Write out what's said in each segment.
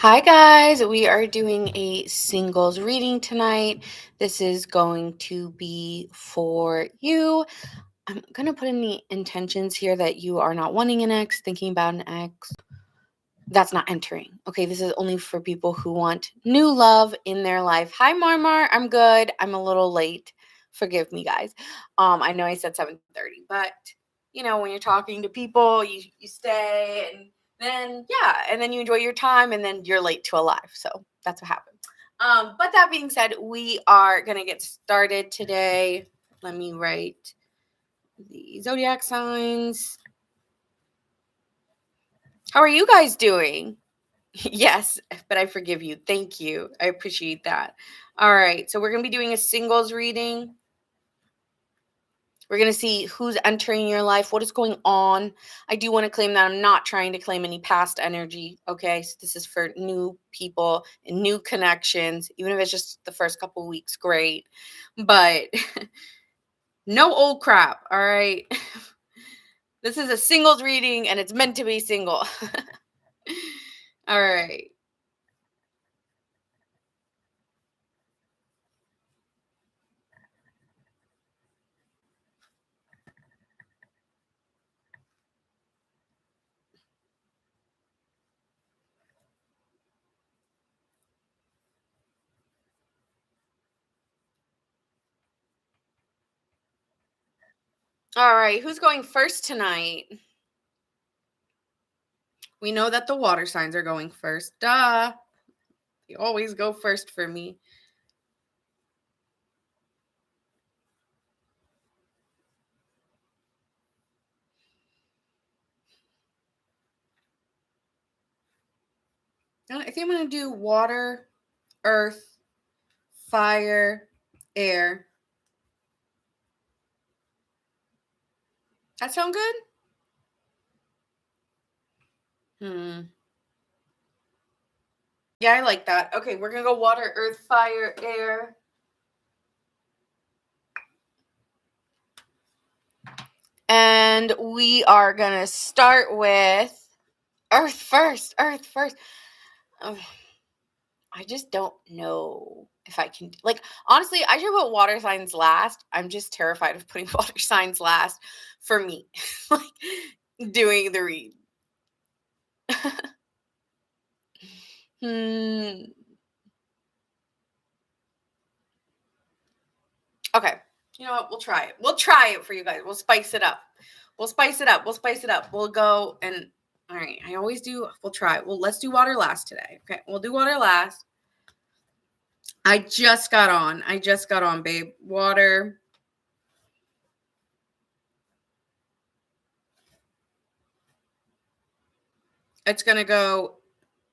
Hi, guys. We are doing a singles reading tonight. This is going to be for you. I'm going to put in the intentions here that you are not wanting an ex, thinking about an ex. That's not entering. Okay, this is only for people who want new love in their life. Hi, Marmar. I'm good. I'm a little late. Forgive me, guys. I know I said 7:30, but when you're talking to people, you stay and then you enjoy your time and then you're late to a live. So that's what happened. But that being said, we are gonna get started today. Let me write the zodiac signs. How are you guys doing? Yes, but I forgive you. Thank you. I appreciate that. All right. So we're going to be doing a singles reading. We're going to see who's entering your life, what is going on. I do want to claim that I'm not trying to claim any past energy. Okay. So this is for new people and new connections. Even if it's just the first couple of weeks, great. But no old crap. All right. This is a singles reading and it's meant to be single. All right. All right. Who's going first tonight? We know that the water signs are going first. Duh. You always go first for me. I think I'm going to do water, earth, fire, air. That sound good? Yeah, I like that. Okay, we're going to go water, earth, fire, air. And we are going to start with earth first. Earth first. Oh, I just don't know if I can. Like, honestly, I should put water signs last. I'm just terrified of putting water signs last for me. Like, doing the read. Hmm. Okay. You know what? We'll try it. We'll try it for you guys. We'll spice it up. We'll spice it up. We'll spice it up. We'll go and all right. I always do. We'll try. Well, let's do water last today. Okay. We'll do water last. I just got on. Babe. Water. It's going to go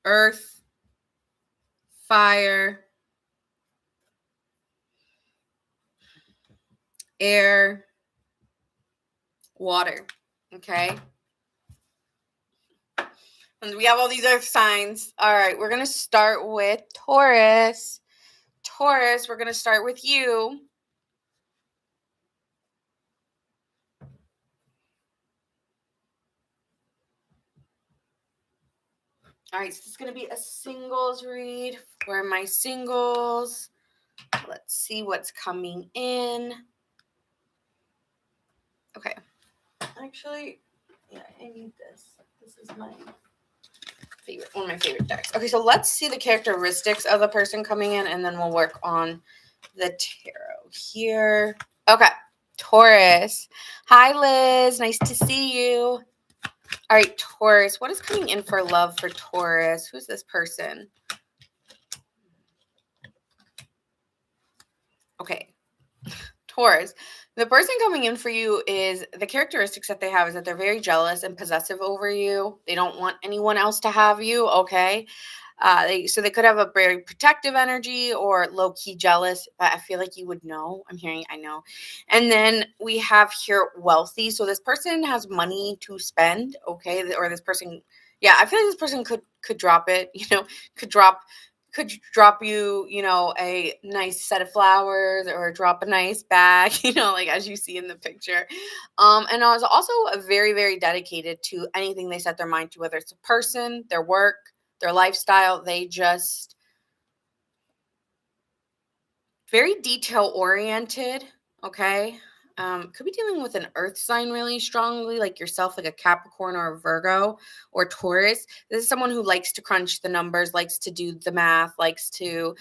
earth, fire, air, water. Okay. And we have all these earth signs. All right. We're going to start with Taurus. Taurus, we're going to start with you. All right, so this is going to be a singles read for my singles. Let's see what's coming in. Okay. Actually, yeah, I need this. This is my favorite, one of my favorite decks. Okay, so let's see the characteristics of the person coming in, and then we'll work on the tarot here. Okay, Taurus. Hi, Liz. Nice to see you. All right, Taurus. What is coming in for love for Taurus? Who's this person? Okay, Taurus. The person coming in for you is the characteristics that they have is that they're very jealous and possessive over you. They don't want anyone else to have you. Okay. They could have a very protective energy or low key jealous, but I feel like you would know. I know. And then we have here wealthy. So this person has money to spend. Okay. Or this person, yeah, I feel like this person could drop it, could drop you, a nice set of flowers or drop a nice bag, like as you see in the picture. And I was also very, very dedicated to anything they set their mind to, whether it's a person, their work, their lifestyle. They just very detail oriented. Okay. Could be dealing with an earth sign really strongly, like yourself, like a Capricorn or a Virgo or Taurus. This is someone who likes to crunch the numbers, likes to do the math, likes to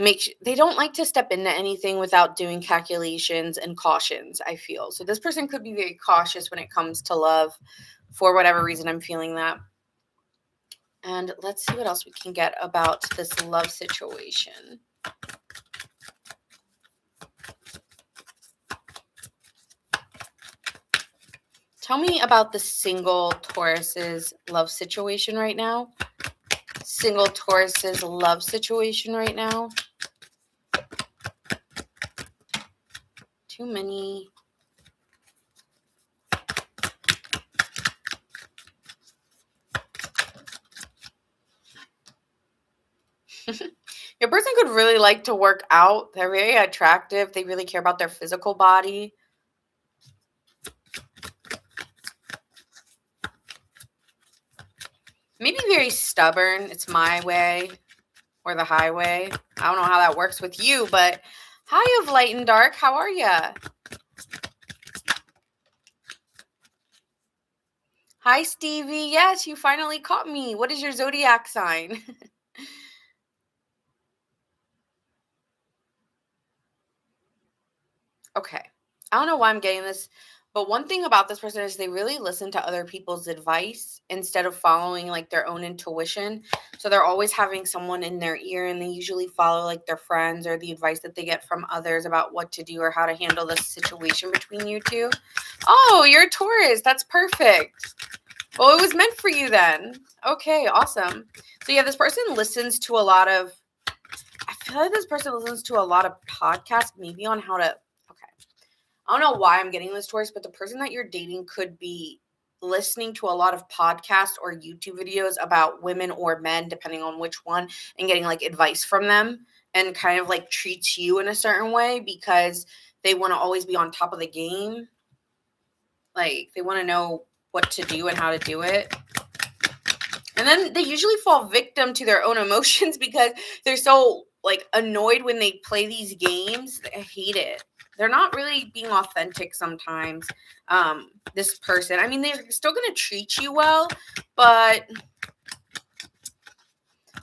they don't like to step into anything without doing calculations and cautions, I feel. So this person could be very cautious when it comes to love for whatever reason. I'm feeling that. And let's see what else we can get about this love situation. Tell me about the single Taurus's love situation right now. Single Taurus's love situation right now. Too many. Your person could really like to work out. They're very attractive. They really care about their physical body. Maybe very stubborn. It's my way or the highway. I don't know how that works with you, but hi of light and dark. How are you? Hi, Stevie. Yes, you finally caught me. What is your zodiac sign? Okay. I don't know why I'm getting this, but one thing about this person is they really listen to other people's advice instead of following like their own intuition. So they're always having someone in their ear, and they usually follow like their friends or the advice that they get from others about what to do or how to handle the situation between you two. Oh, you're a Taurus. That's perfect. Well, it was meant for you then. Okay, awesome. So yeah, this person listens to a lot of, I feel like this person listens to a lot of podcasts, maybe on how to, I don't know why I'm getting this Taurus, but the person that you're dating could be listening to a lot of podcasts or YouTube videos about women or men, depending on which one, and getting like advice from them, and kind of like treats you in a certain way because they want to always be on top of the game. Like they want to know what to do and how to do it. And then they usually fall victim to their own emotions because they're so like annoyed when they play these games. I hate it. They're not really being authentic sometimes. This person, I mean, they're still going to treat you well, but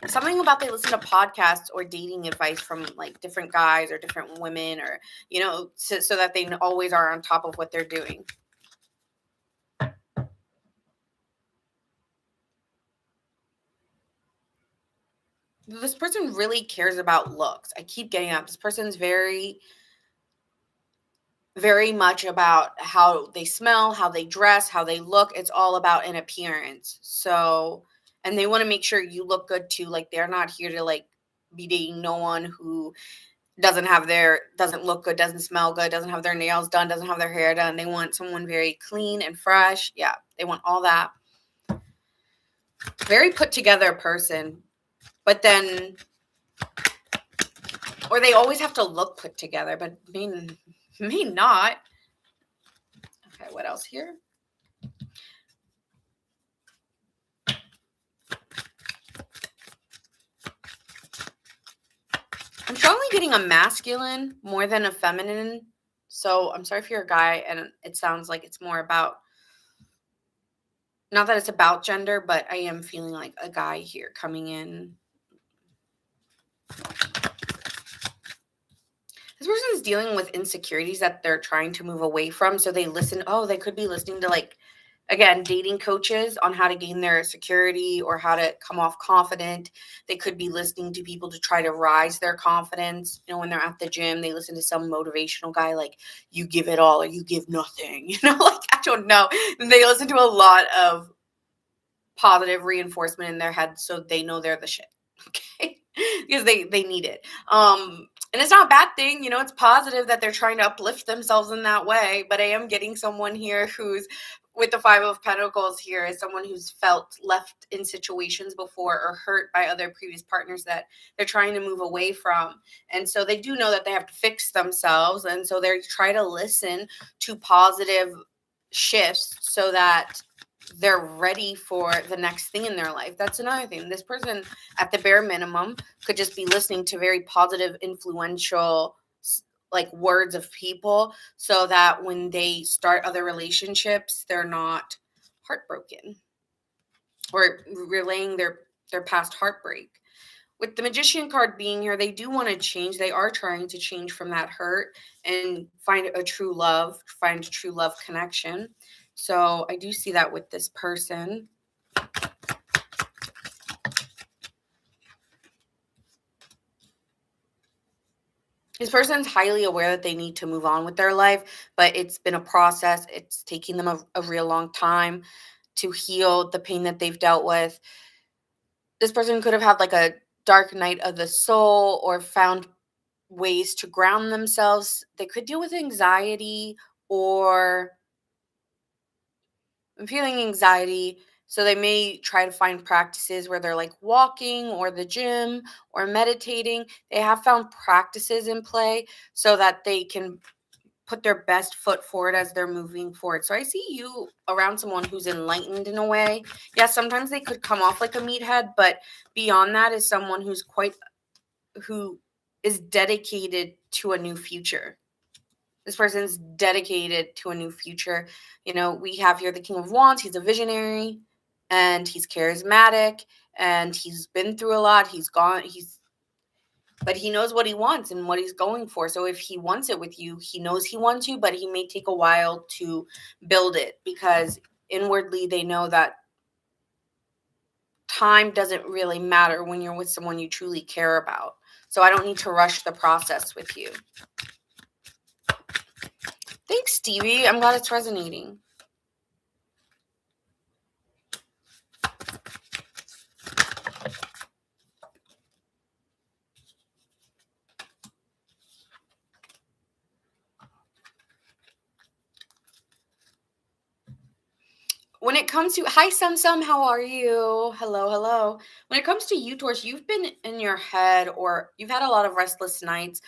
something about they listen to podcasts or dating advice from like different guys or different women, or, you know, so that they always are on top of what they're doing. This person really cares about looks. I keep getting up. This person's very much about how they smell, how they dress, how they look. It's all about an appearance. So, and they want to make sure you look good too. Like they're not here to like be dating no one who doesn't look good, doesn't smell good, doesn't have their nails done, doesn't have their hair done. They want someone very clean and fresh. Yeah, they want all that. Very put together person. But then, or they always have to look put together, but may not. Okay, what else here? I'm strongly getting a masculine more than a feminine. So I'm sorry if you're a guy and it sounds like it's more about, not that it's about gender, but I am feeling like a guy here coming in. This person is dealing with insecurities that they're trying to move away from. So they they could be listening to like, again, dating coaches on how to gain their security or how to come off confident. They could be listening to people to try to rise their confidence. You know, when they're at the gym, they listen to some motivational guy like, you give it all or you give nothing. You know, like, I don't know. And they listen to a lot of positive reinforcement in their head so they know they're the shit. Okay. Because they need it. And it's not a bad thing, you know, it's positive that they're trying to uplift themselves in that way. But I am getting someone here who's with the Five of Pentacles here is someone who's felt left in situations before or hurt by other previous partners that they're trying to move away from. And so they do know that they have to fix themselves. And so they try to listen to positive shifts so that they're ready for the next thing in their life. That's another thing. This person, at the bare minimum, could just be listening to very positive, influential, like, words of people, so that when they start other relationships, they're not heartbroken or relaying their past heartbreak. With the Magician card being here, they do want to change. They are trying to change from that hurt and find a true love, find a true love connection. So I do see that with this person. This person's highly aware that they need to move on with their life, but it's been a process. It's taking them a real long time to heal the pain that they've dealt with. This person could have had like a dark night of the soul or found ways to ground themselves. They could deal with anxiety, or I'm feeling anxiety. So they may try to find practices where they're like walking or the gym or meditating. They have found practices in play so that they can put their best foot forward as they're moving forward. So I see you around someone who's enlightened in a way. Yes, sometimes they could come off like a meathead, but beyond that is someone who is dedicated to a new future. This person's dedicated to a new future. We have here the King of Wands. He's a visionary and he's charismatic and he's been through a lot. But he knows what he wants and what he's going for. So if he wants it with you, he knows he wants you, but he may take a while to build it, because inwardly they know that time doesn't really matter when you're with someone you truly care about. So I don't need to rush the process with you. Thanks, Stevie. I'm glad it's resonating. When it comes to, hi, Sum, how are you? Hello, hello. When it comes to you, Taurus, you've been in your head, or you've had a lot of restless nights,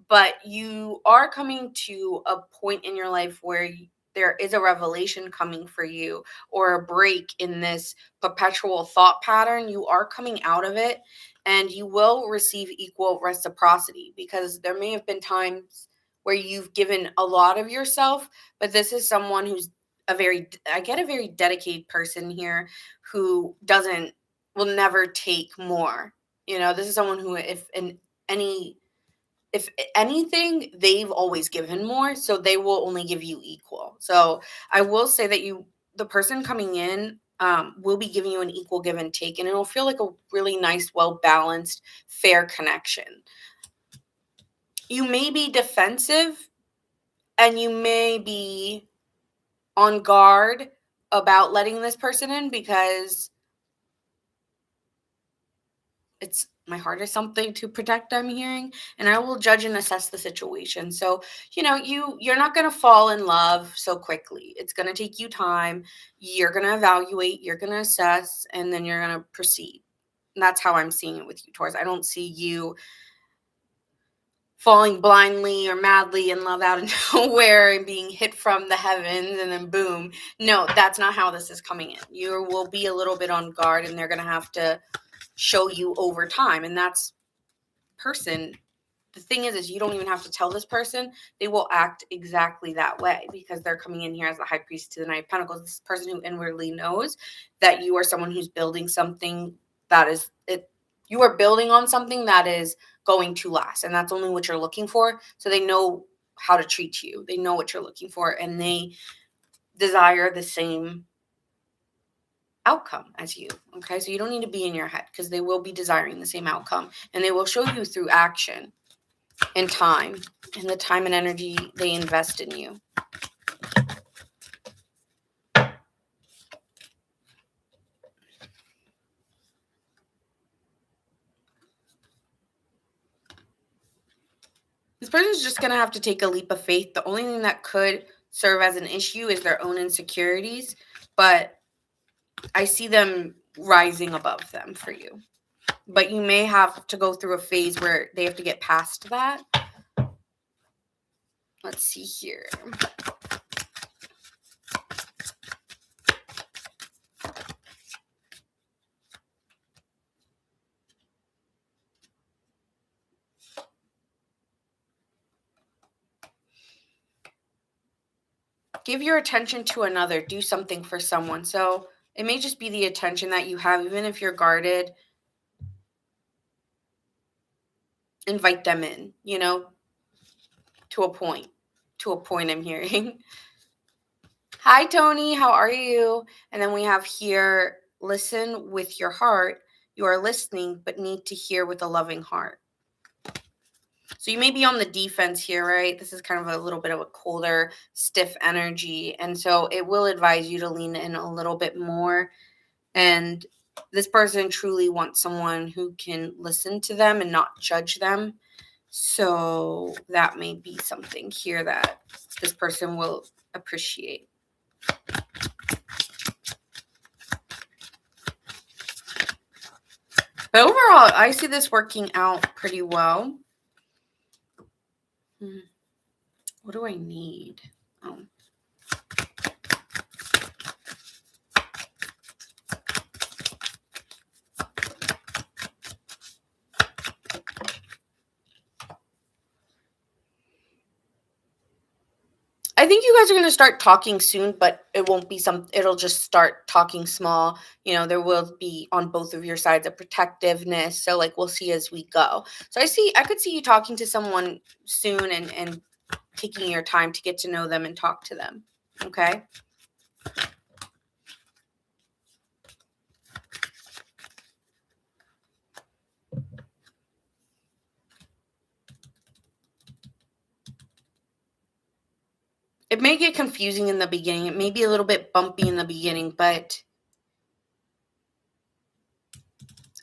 but you are coming to a point in your life where there is a revelation coming for you, or a break in this perpetual thought pattern. You are coming out of it, and you will receive equal reciprocity, because there may have been times where you've given a lot of yourself, but this is someone who's I get a very dedicated person here who will never take more. This is someone who, if anything, they've always given more, so they will only give you equal. So I will say that the person coming in, will be giving you an equal give and take, and it'll feel like a really nice, well balanced, fair connection. You may be defensive, and you may be on guard about letting this person in, because it's my heart is something to protect, I'm hearing, and I will judge and assess the situation. So, you're not going to fall in love so quickly. It's going to take you time. You're going to evaluate, you're going to assess, and then you're going to proceed. And that's how I'm seeing it with you, Taurus. I don't see you falling blindly or madly in love out of nowhere and being hit from the heavens and then boom. No, that's not how this is coming in. You will be a little bit on guard, and they're going to have to show you over time. And that's person. The thing is you don't even have to tell this person. They will act exactly that way, because they're coming in here as the High Priest to the Knight of Pentacles. This person who inwardly knows that you are someone who's building something that is it. You are building on something that is going to last, and that's only what you're looking for. So they know how to treat you. They know what you're looking for, and they desire the same outcome as you. Okay, so you don't need to be in your head, because they will be desiring the same outcome, and they will show you through action and time, and the time and energy they invest in you. This person's just going to have to take a leap of faith. The only thing that could serve as an issue is their own insecurities, but I see them rising above them for you. But you may have to go through a phase where they have to get past that. Let's see here. give your attention to another, do something for someone. So it may just be the attention that you have, even if you're guarded. Invite them in, to a point. To a point, I'm hearing. Hi, Tony. How are you? And then we have here, listen with your heart. You are listening, but need to hear with a loving heart. So you may be on the defense here, right? This is kind of a little bit of a colder, stiff energy. And so it will advise you to lean in a little bit more. And this person truly wants someone who can listen to them and not judge them. So that may be something here that this person will appreciate. But overall, I see this working out pretty well. What do I need? Oh. I think you guys are going to start talking soon, but it won't be it'll just start talking small. There will be on both of your sides a protectiveness. So like we'll see as we go. So I could see you talking to someone soon and taking your time to get to know them and talk to them. Okay. It may get confusing in the beginning. It may be a little bit bumpy in the beginning, but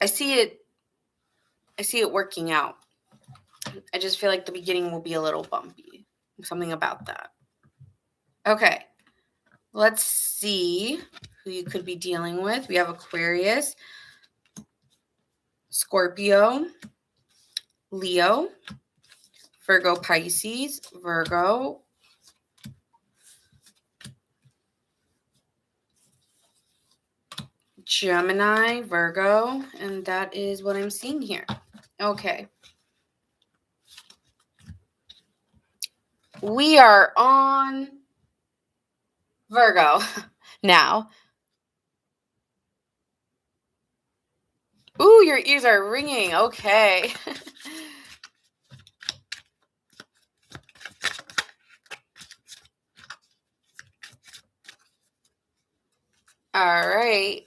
I see it working out. I just feel like the beginning will be a little bumpy. Something about that. Okay. Let's see who you could be dealing with. We have Aquarius, Scorpio, Leo, Virgo, Pisces, Virgo, Gemini, Virgo, and that is what I'm seeing here. Okay. We are on Virgo now. Ooh, your ears are ringing. Okay. All right.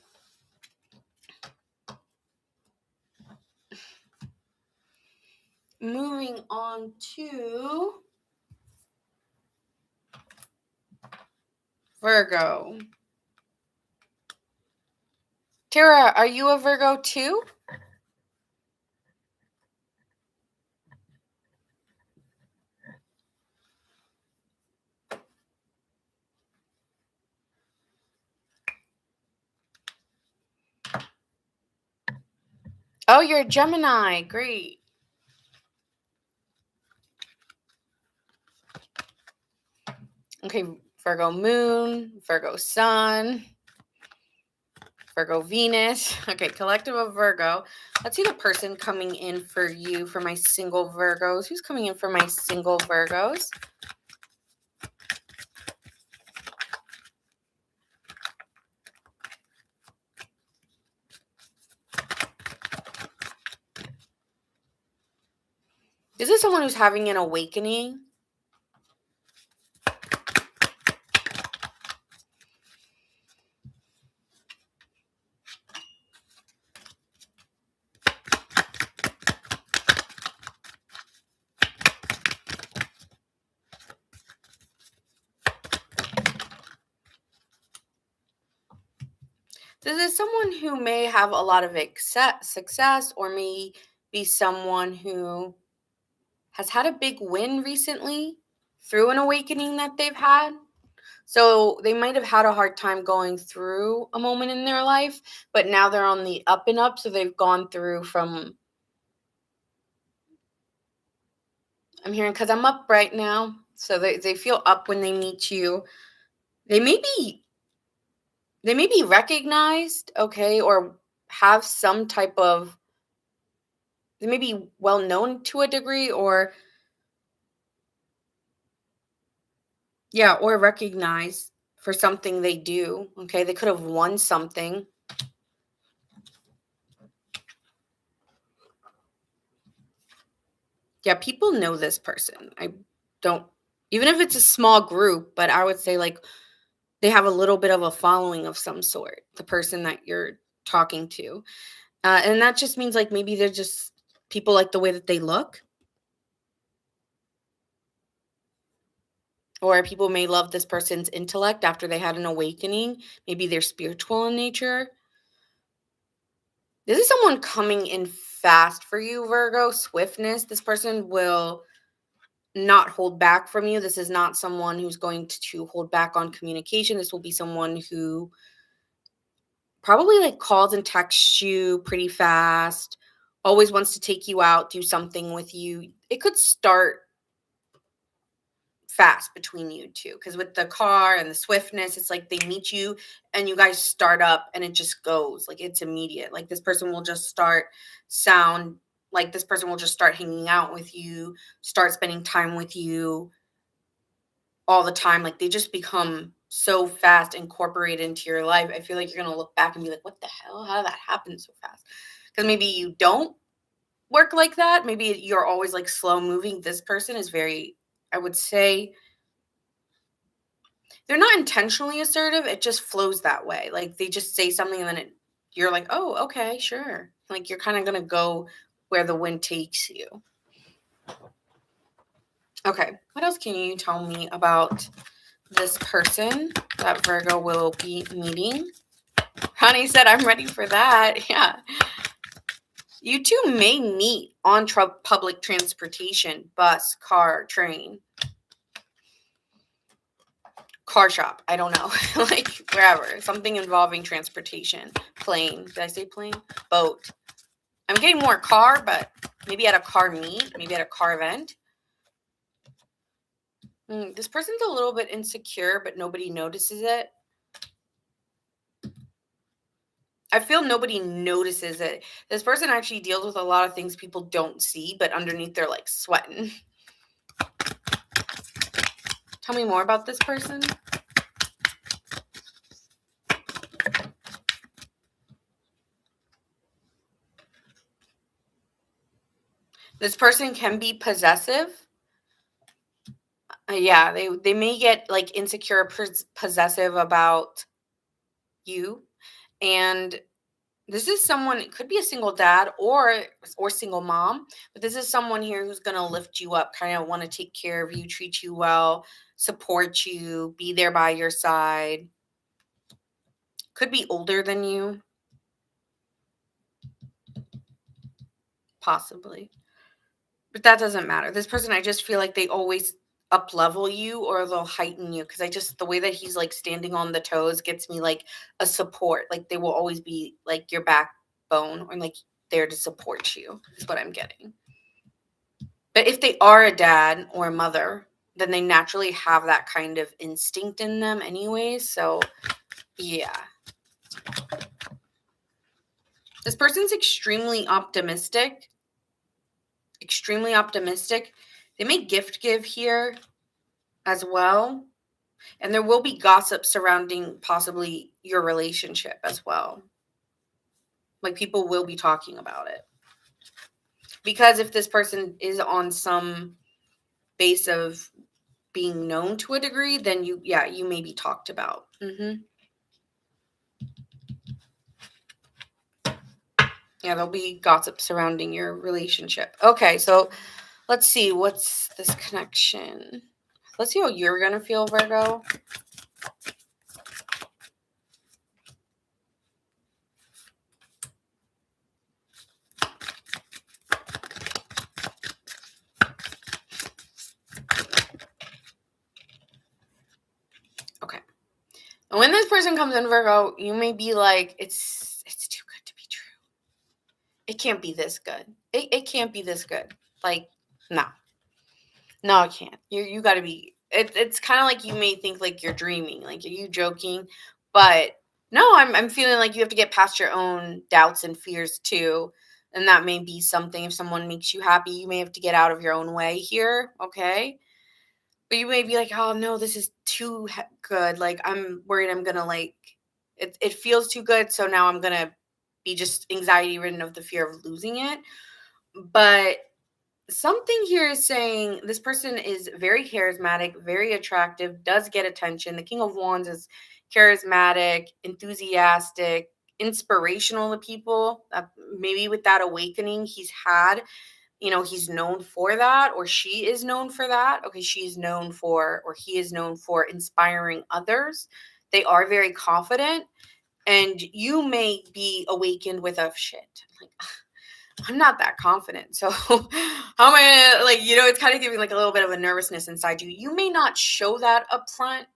Moving on to Virgo. Tara, are you a Virgo too? Oh, you're a Gemini. Great. Okay, Virgo moon, Virgo sun, Virgo Venus. Okay, collective of Virgo. Let's see the person coming in for you for my single Virgos. Who's coming in for my single Virgos? Is this someone who's having an awakening? This is someone who may have a lot of success or may be someone who has had a big win recently through an awakening that they've had. So they might have had a hard time going through a moment in their life, but now they're on the up and up. So they've gone through from, I'm hearing, because I'm up right now. So they feel up when they meet you. They may be recognized, okay, or have some type of, they may be well known to a degree, or Yeah, or recognize for something they do. Okay, they could have won something. Yeah, people know this person. I don't, even if it's a small group, but I would say like they have a little bit of a following of some sort, the person that you're talking to. And that just means like maybe they're just people like the way that they look, or people may love this person's intellect after they had an awakening. Maybe they're spiritual in nature. This is someone coming in fast for you, Virgo, swiftness. This person will not hold back from you. This is not someone who's going to hold back on communication. This will be someone who probably like calls and texts you pretty fast, always wants to take you out, do something with you. It could start fast between you two because with the car and the swiftness, it's like they meet you and you guys start up and it just goes like it's immediate. Like this person will just start sound like this person will just start hanging out with you, start spending time with you all the time. Like they just become so fast incorporated into your life. I feel like you're gonna look back and be like, what the hell? How did that happen so fast? Because maybe you don't work like that. Maybe you're always like slow moving. This person is very, I would say, they're not intentionally assertive. It just flows that way. Like they just say something and then you're like, oh, okay, sure. Like you're kind of gonna go where the wind takes you. Okay, what else can you tell me about this person that Virgo will be meeting? Honey said, I'm ready for that. Yeah. You two may meet on public transportation, bus, car, train, car shop. I don't know. Like wherever. Something involving transportation. Plane. Did I say plane? Boat. I'm getting more car, but maybe at a car meet, maybe at a car event. This person's a little bit insecure, but nobody notices it. I feel nobody notices it. This person actually deals with a lot of things people don't see, but underneath they're like sweating. Tell me more about this person. This person can be possessive. Yeah, they may get like insecure, possessive about you, and this is someone. It could be a single dad or single mom, but this is someone here who's gonna lift you up, kind of want to take care of you, treat you well, support you, be there by your side. Could be older than you, possibly. But that doesn't matter. This person, I just feel like they always up level you or they'll heighten you because I just the way that he's like standing on the toes gets me like a support. Like they will always be like your backbone or like there to support you is what I'm getting. But if they are a dad or a mother, then they naturally have that kind of instinct in them anyway. So yeah. This person's extremely optimistic. Extremely optimistic. They may gift give here as well. And there will be gossip surrounding possibly your relationship as well. Like people will be talking about it. Because if this person is on some base of being known to a degree, then you may be talked about. Yeah, there'll be gossip surrounding your relationship. Okay, so let's see. What's this connection? Let's see how you're going to feel, Virgo. Okay. And when this person comes in, Virgo, you may be like, it's too good to be true. It can't be this good. It can't be this good. Like, no. No, it can't. You gotta be it's kinda like you may think like you're dreaming. Like, are you joking? But no, I'm feeling like you have to get past your own doubts and fears too. And that may be something if someone makes you happy, you may have to get out of your own way here. Okay. But you may be like, "Oh, no, this is too good. Like, I'm worried I'm gonna like it feels too good, so now I'm gonna be just anxiety ridden of the fear of losing it." But something here is saying this person is very charismatic, very attractive, does get attention. The King of Wands is charismatic, enthusiastic, inspirational to people. Maybe with that awakening he's had, he's known for that, or she is known for that. Okay, she's known for, or he is known for inspiring others. They are very confident, and you may be awakened with a shit. Like, I'm not that confident. So how am I gonna, like, it's kind of giving like a little bit of a nervousness inside you. You may not show that up front,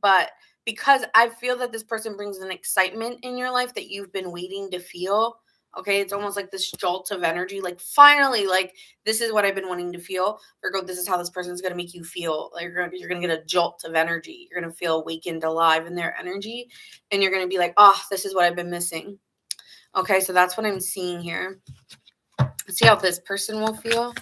but because I feel that this person brings an excitement in your life that you've been waiting to feel. Okay, it's almost like this jolt of energy. Like, finally, like, this is what I've been wanting to feel. Virgo, this is how this person's gonna make you feel. Like, you're gonna get a jolt of energy. You're gonna feel awakened, alive in their energy, and you're gonna be like, oh, this is what I've been missing. Okay, so that's what I'm seeing here. Let's see how this person will feel.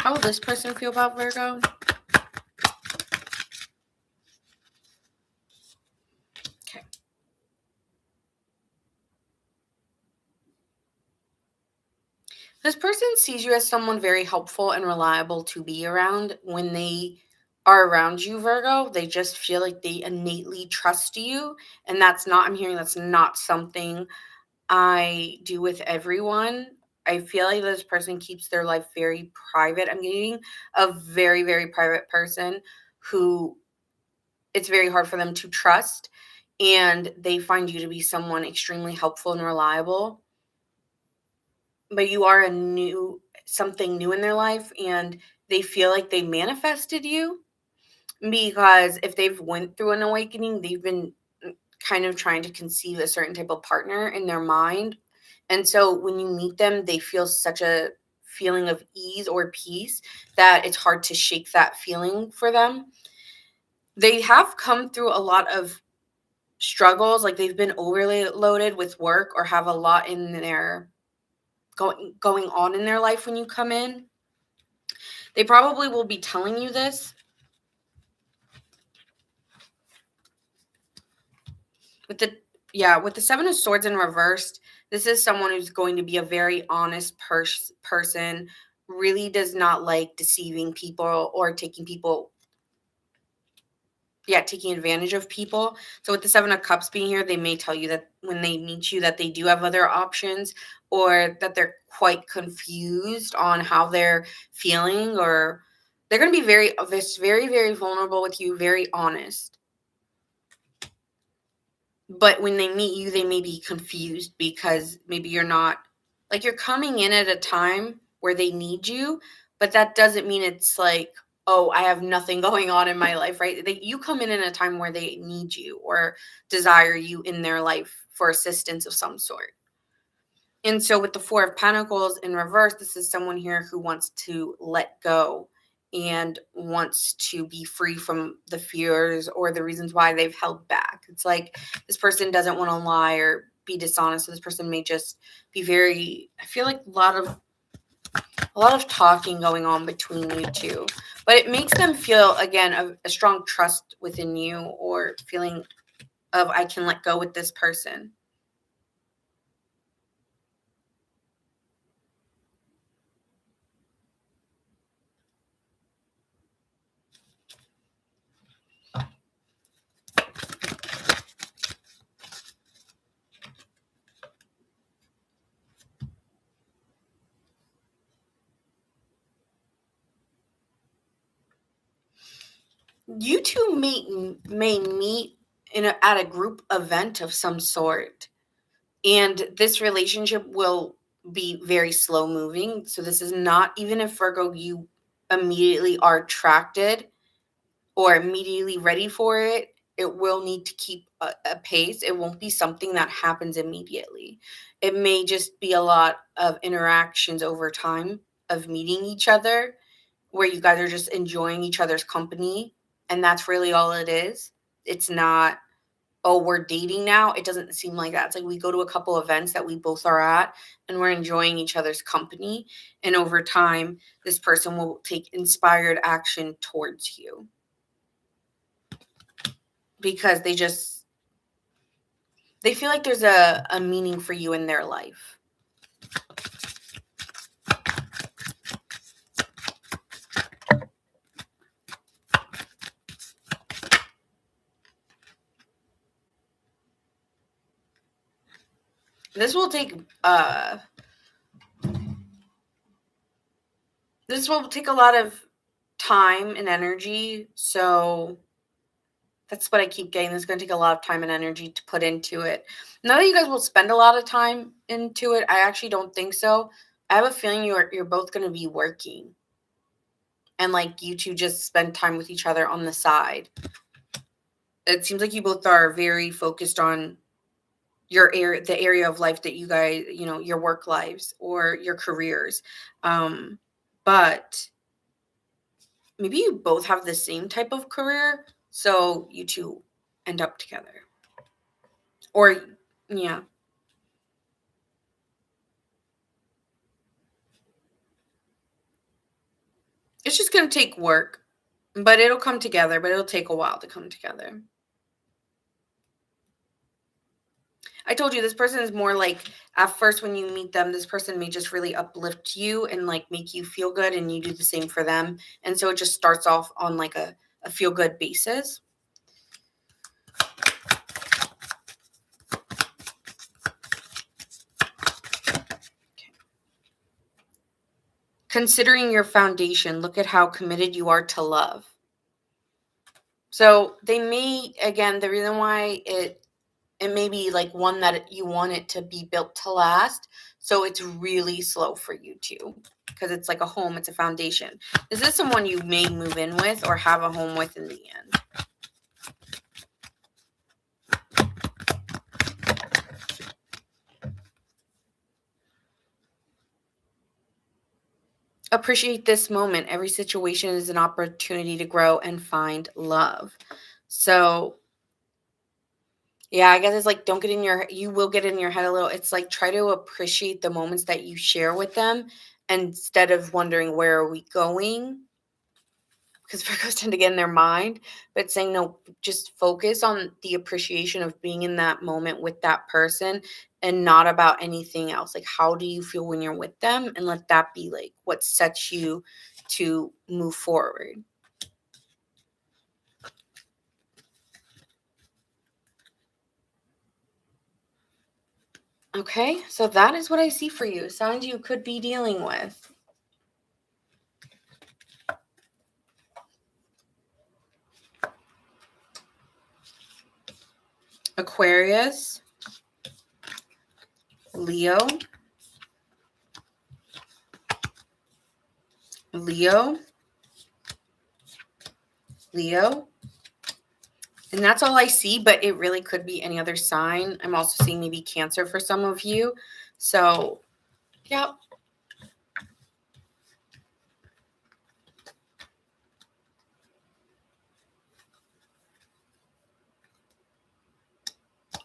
How will this person feel about Virgo? Okay. This person sees you as someone very helpful and reliable to be around. When they are around you, Virgo, they just feel like they innately trust you. And I'm hearing that's not something I do with everyone. I feel like this person keeps their life very private. I'm getting a very, very private person who it's very hard for them to trust, and they find you to be someone extremely helpful and reliable. But you are something new in their life, and they feel like they manifested you, because if they've went through an awakening, they've been kind of trying to conceive a certain type of partner in their mind. And so when you meet them, they feel such a feeling of ease or peace that it's hard to shake that feeling for them. They have come through a lot of struggles, like they've been overly loaded with work or have a lot in their going on in their life when you come in. They probably will be telling you this. With the Seven of Swords in reversed, this is someone who's going to be a very honest person, really does not like deceiving people or taking advantage of people. So with the Seven of Cups being here, they may tell you that when they meet you that they do have other options, or that they're quite confused on how they're feeling, or they're going to be very, very vulnerable with you, very honest. But when they meet you, they may be confused because maybe you're not, like, you're coming in at a time where they need you, but that doesn't mean it's like, oh, I have nothing going on in my life, right? You come in a time where they need you or desire you in their life for assistance of some sort. And so with the Four of Pentacles in reverse, this is someone here who wants to let go and wants to be free from the fears or the reasons why they've held back. It's like this person doesn't want to lie or be dishonest. So this person may just be I feel like a lot of talking going on between you two. But it makes them feel, again, a strong trust within you, or feeling of, I can let go with this person. You two may meet at a group event of some sort, and this relationship will be very slow moving. So this is not, even if Virgo, you immediately are attracted or immediately ready for it, it will need to keep a pace. It won't be something that happens immediately. It may just be a lot of interactions over time of meeting each other where you guys are just enjoying each other's company. And that's really all it is. It's not, oh, we're dating now. It doesn't seem like that. It's like we go to a couple events that we both are at and we're enjoying each other's company. And over time, this person will take inspired action towards you because they feel like there's a meaning for you in their life. This will take a lot of time and energy. So that's what I keep getting. This is going to take a lot of time and energy to put into it. Not that you guys will spend a lot of time into it. I actually don't think so. I have a feeling you're both going to be working. And like you two just spend time with each other on the side. It seems like you both are very focused on the area of life that you guys, your work lives or your careers. But maybe you both have the same type of career, so you two end up together. Or yeah. It's just going to take work, but it'll come together, but it'll take a while to come together. I told you this person is more like, at first when you meet them, this person may just really uplift you and like make you feel good, and you do the same for them. And so it just starts off on like a feel good basis. Considering your foundation, look at how committed you are to love. So they may, again, the reason why it may be like one that you want it to be built to last. So it's really slow for you too, because it's like a home, it's a foundation. This is someone you may move in with or have a home with in the end. Appreciate this moment. Every situation is an opportunity to grow and find love. So yeah, I guess it's like, don't get in you will get in your head a little. It's like, try to appreciate the moments that you share with them instead of wondering, where are we going? Because Virgos tend to get in their mind, but saying, no, just focus on the appreciation of being in that moment with that person and not about anything else. Like, how do you feel when you're with them? And let that be like what sets you to move forward. Okay, so that is what I see for you. Signs you could be dealing with. Aquarius, Leo, Leo, Leo. And that's all I see, but it really could be any other sign. I'm also seeing maybe Cancer for some of you. So, yeah.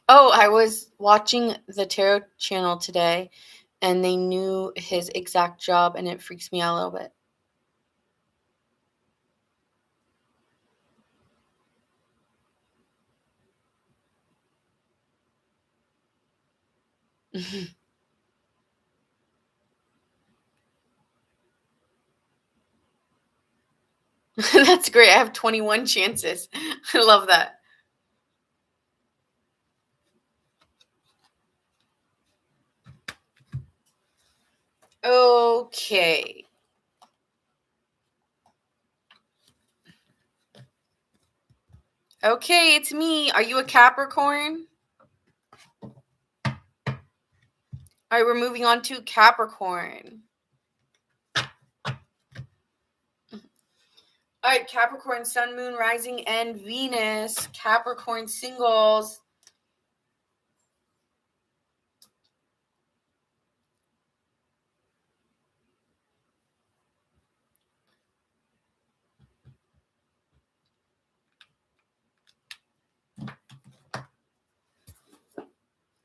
Oh, I was watching the Tarot channel today, and they knew his exact job, and it freaks me out a little bit. That's great. I have 21 chances. I love that. Okay. Okay, it's me. Are you a Capricorn? All right, we're moving on to Capricorn. All right, Capricorn, Sun, Moon, Rising, and Venus. Capricorn singles.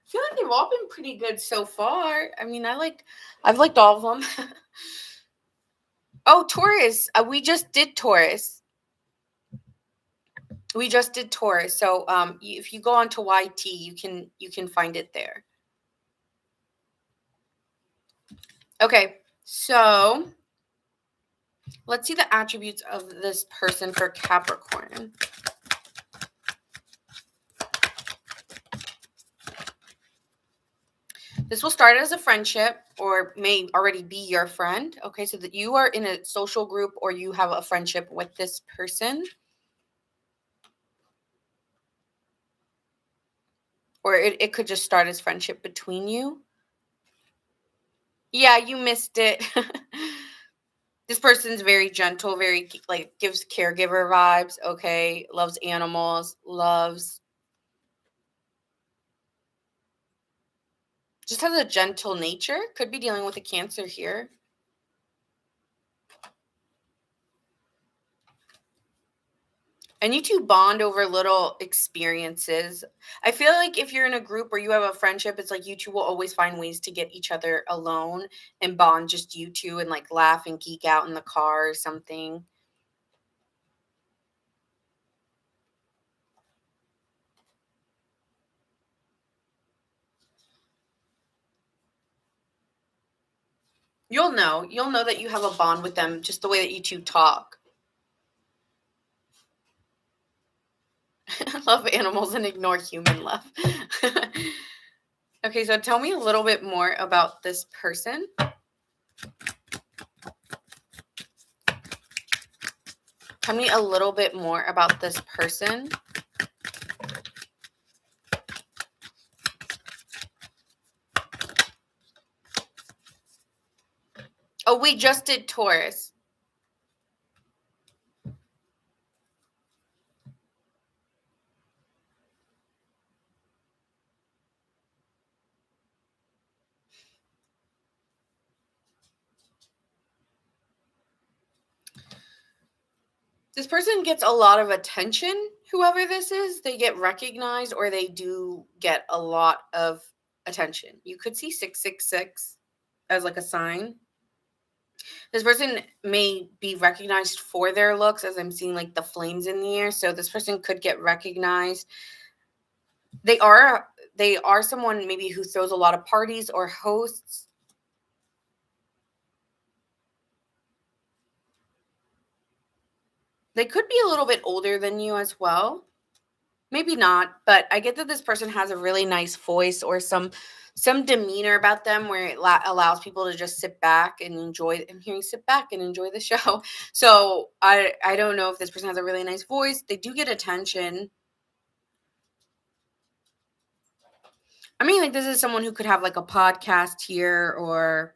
I feel like they've all been pretty good so far. I mean, I've liked all of them. Oh, Taurus. We just did Taurus. So if you go onto YT, you can find it there. Okay, so let's see the attributes of this person for Capricorn. This will start as a friendship or may already be your friend. Okay, so that you are in a social group or you have a friendship with this person. Or it could just start as friendship between you. Yeah, you missed it. This person's very gentle, very like gives caregiver vibes, okay? Loves animals, just has a gentle nature. Could be dealing with a Cancer here. And you two bond over little experiences. I feel like if you're in a group or you have a friendship, it's like you two will always find ways to get each other alone and bond just you two and like laugh and geek out in the car or something. You'll know that you have a bond with them just the way that you two talk. Love animals and ignore human love. Okay, so tell me a little bit more about this person. Tell me a little bit more about this person. Oh, we just did Taurus. This person gets a lot of attention, whoever this is. They get recognized or they do get a lot of attention. You could see 666 as like a sign. This person may be recognized for their looks, as I'm seeing like the flames in the air. So this person could get recognized. They are someone maybe who throws a lot of parties or hosts. They could be a little bit older than you as well. Maybe not, but I get that this person has a really nice voice or some demeanor about them where it allows people to just sit back and enjoy. I'm hearing sit back and enjoy the show. So I don't know if this person has a really nice voice. They do get attention. I mean, like this is someone who could have like a podcast here or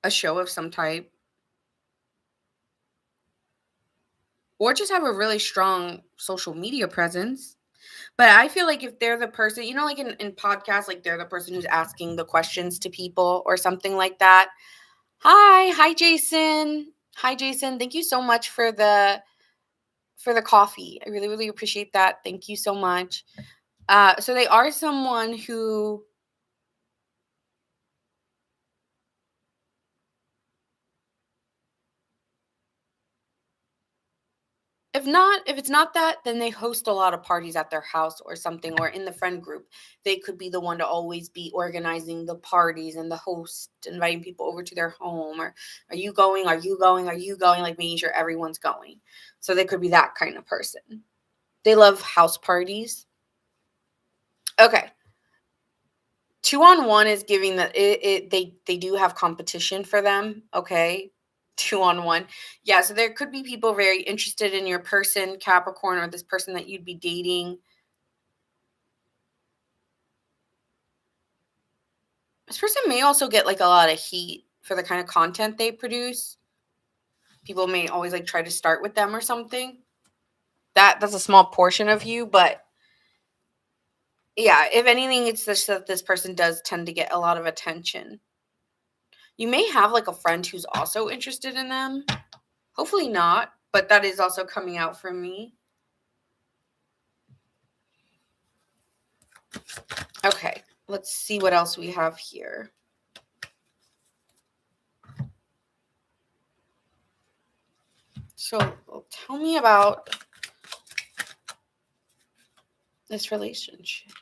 a show of some type. Or just have a really strong social media presence. But I feel like if they're the person, like in podcasts, like they're the person who's asking the questions to people or something like that. Hi, Jason. Hi, Jason. Thank you so much for the coffee. I really, really appreciate that. Thank you so much. So they are someone who if it's not that, then they host a lot of parties at their house or something, or in the friend group. They could be the one to always be organizing the parties and the host, inviting people over to their home, or are you going? Are you going? Are you going? Like making sure everyone's going. So they could be that kind of person. They love house parties. Okay. 2-on-1 is giving that they do have competition for them. Okay. 2-on-1. Yeah, so there could be people very interested in your person, Capricorn, or this person that you'd be dating. This person may also get like a lot of heat for the kind of content they produce. People may always like try to start with them or something. That's a small portion of you, but yeah, if anything, it's just that this person does tend to get a lot of attention. You may have like a friend who's also interested in them. Hopefully not, but that is also coming out for me. Okay, let's see what else we have here. So tell me about this relationship.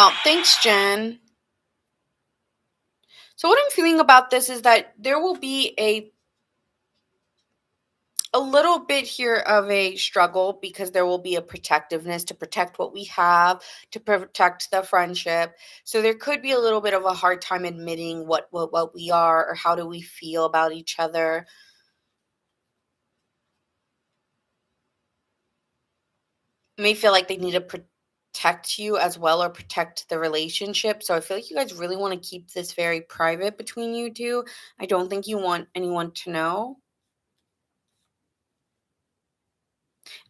Oh, thanks, Jen. So what I'm feeling about this is that there will be a little bit here of a struggle because there will be a protectiveness to protect what we have, to protect the friendship. So there could be a little bit of a hard time admitting what we are or how do we feel about each other. May feel like they need to protect you as well or protect the relationship. So I feel like you guys really want to keep this very private between you two. I don't think you want anyone to know.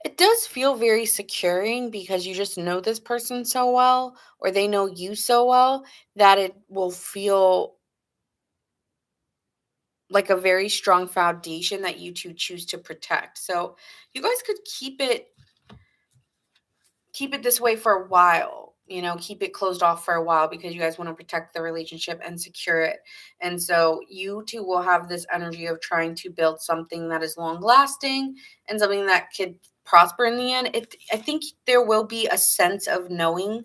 It does feel very securing because you just know this person so well, or they know you so well, that it will feel like a very strong foundation that you two choose to protect. So you guys could keep it this way for a while, keep it closed off for a while because you guys want to protect the relationship and secure it. And so you two will have this energy of trying to build something that is long lasting and something that could prosper in the end. I think there will be a sense of knowing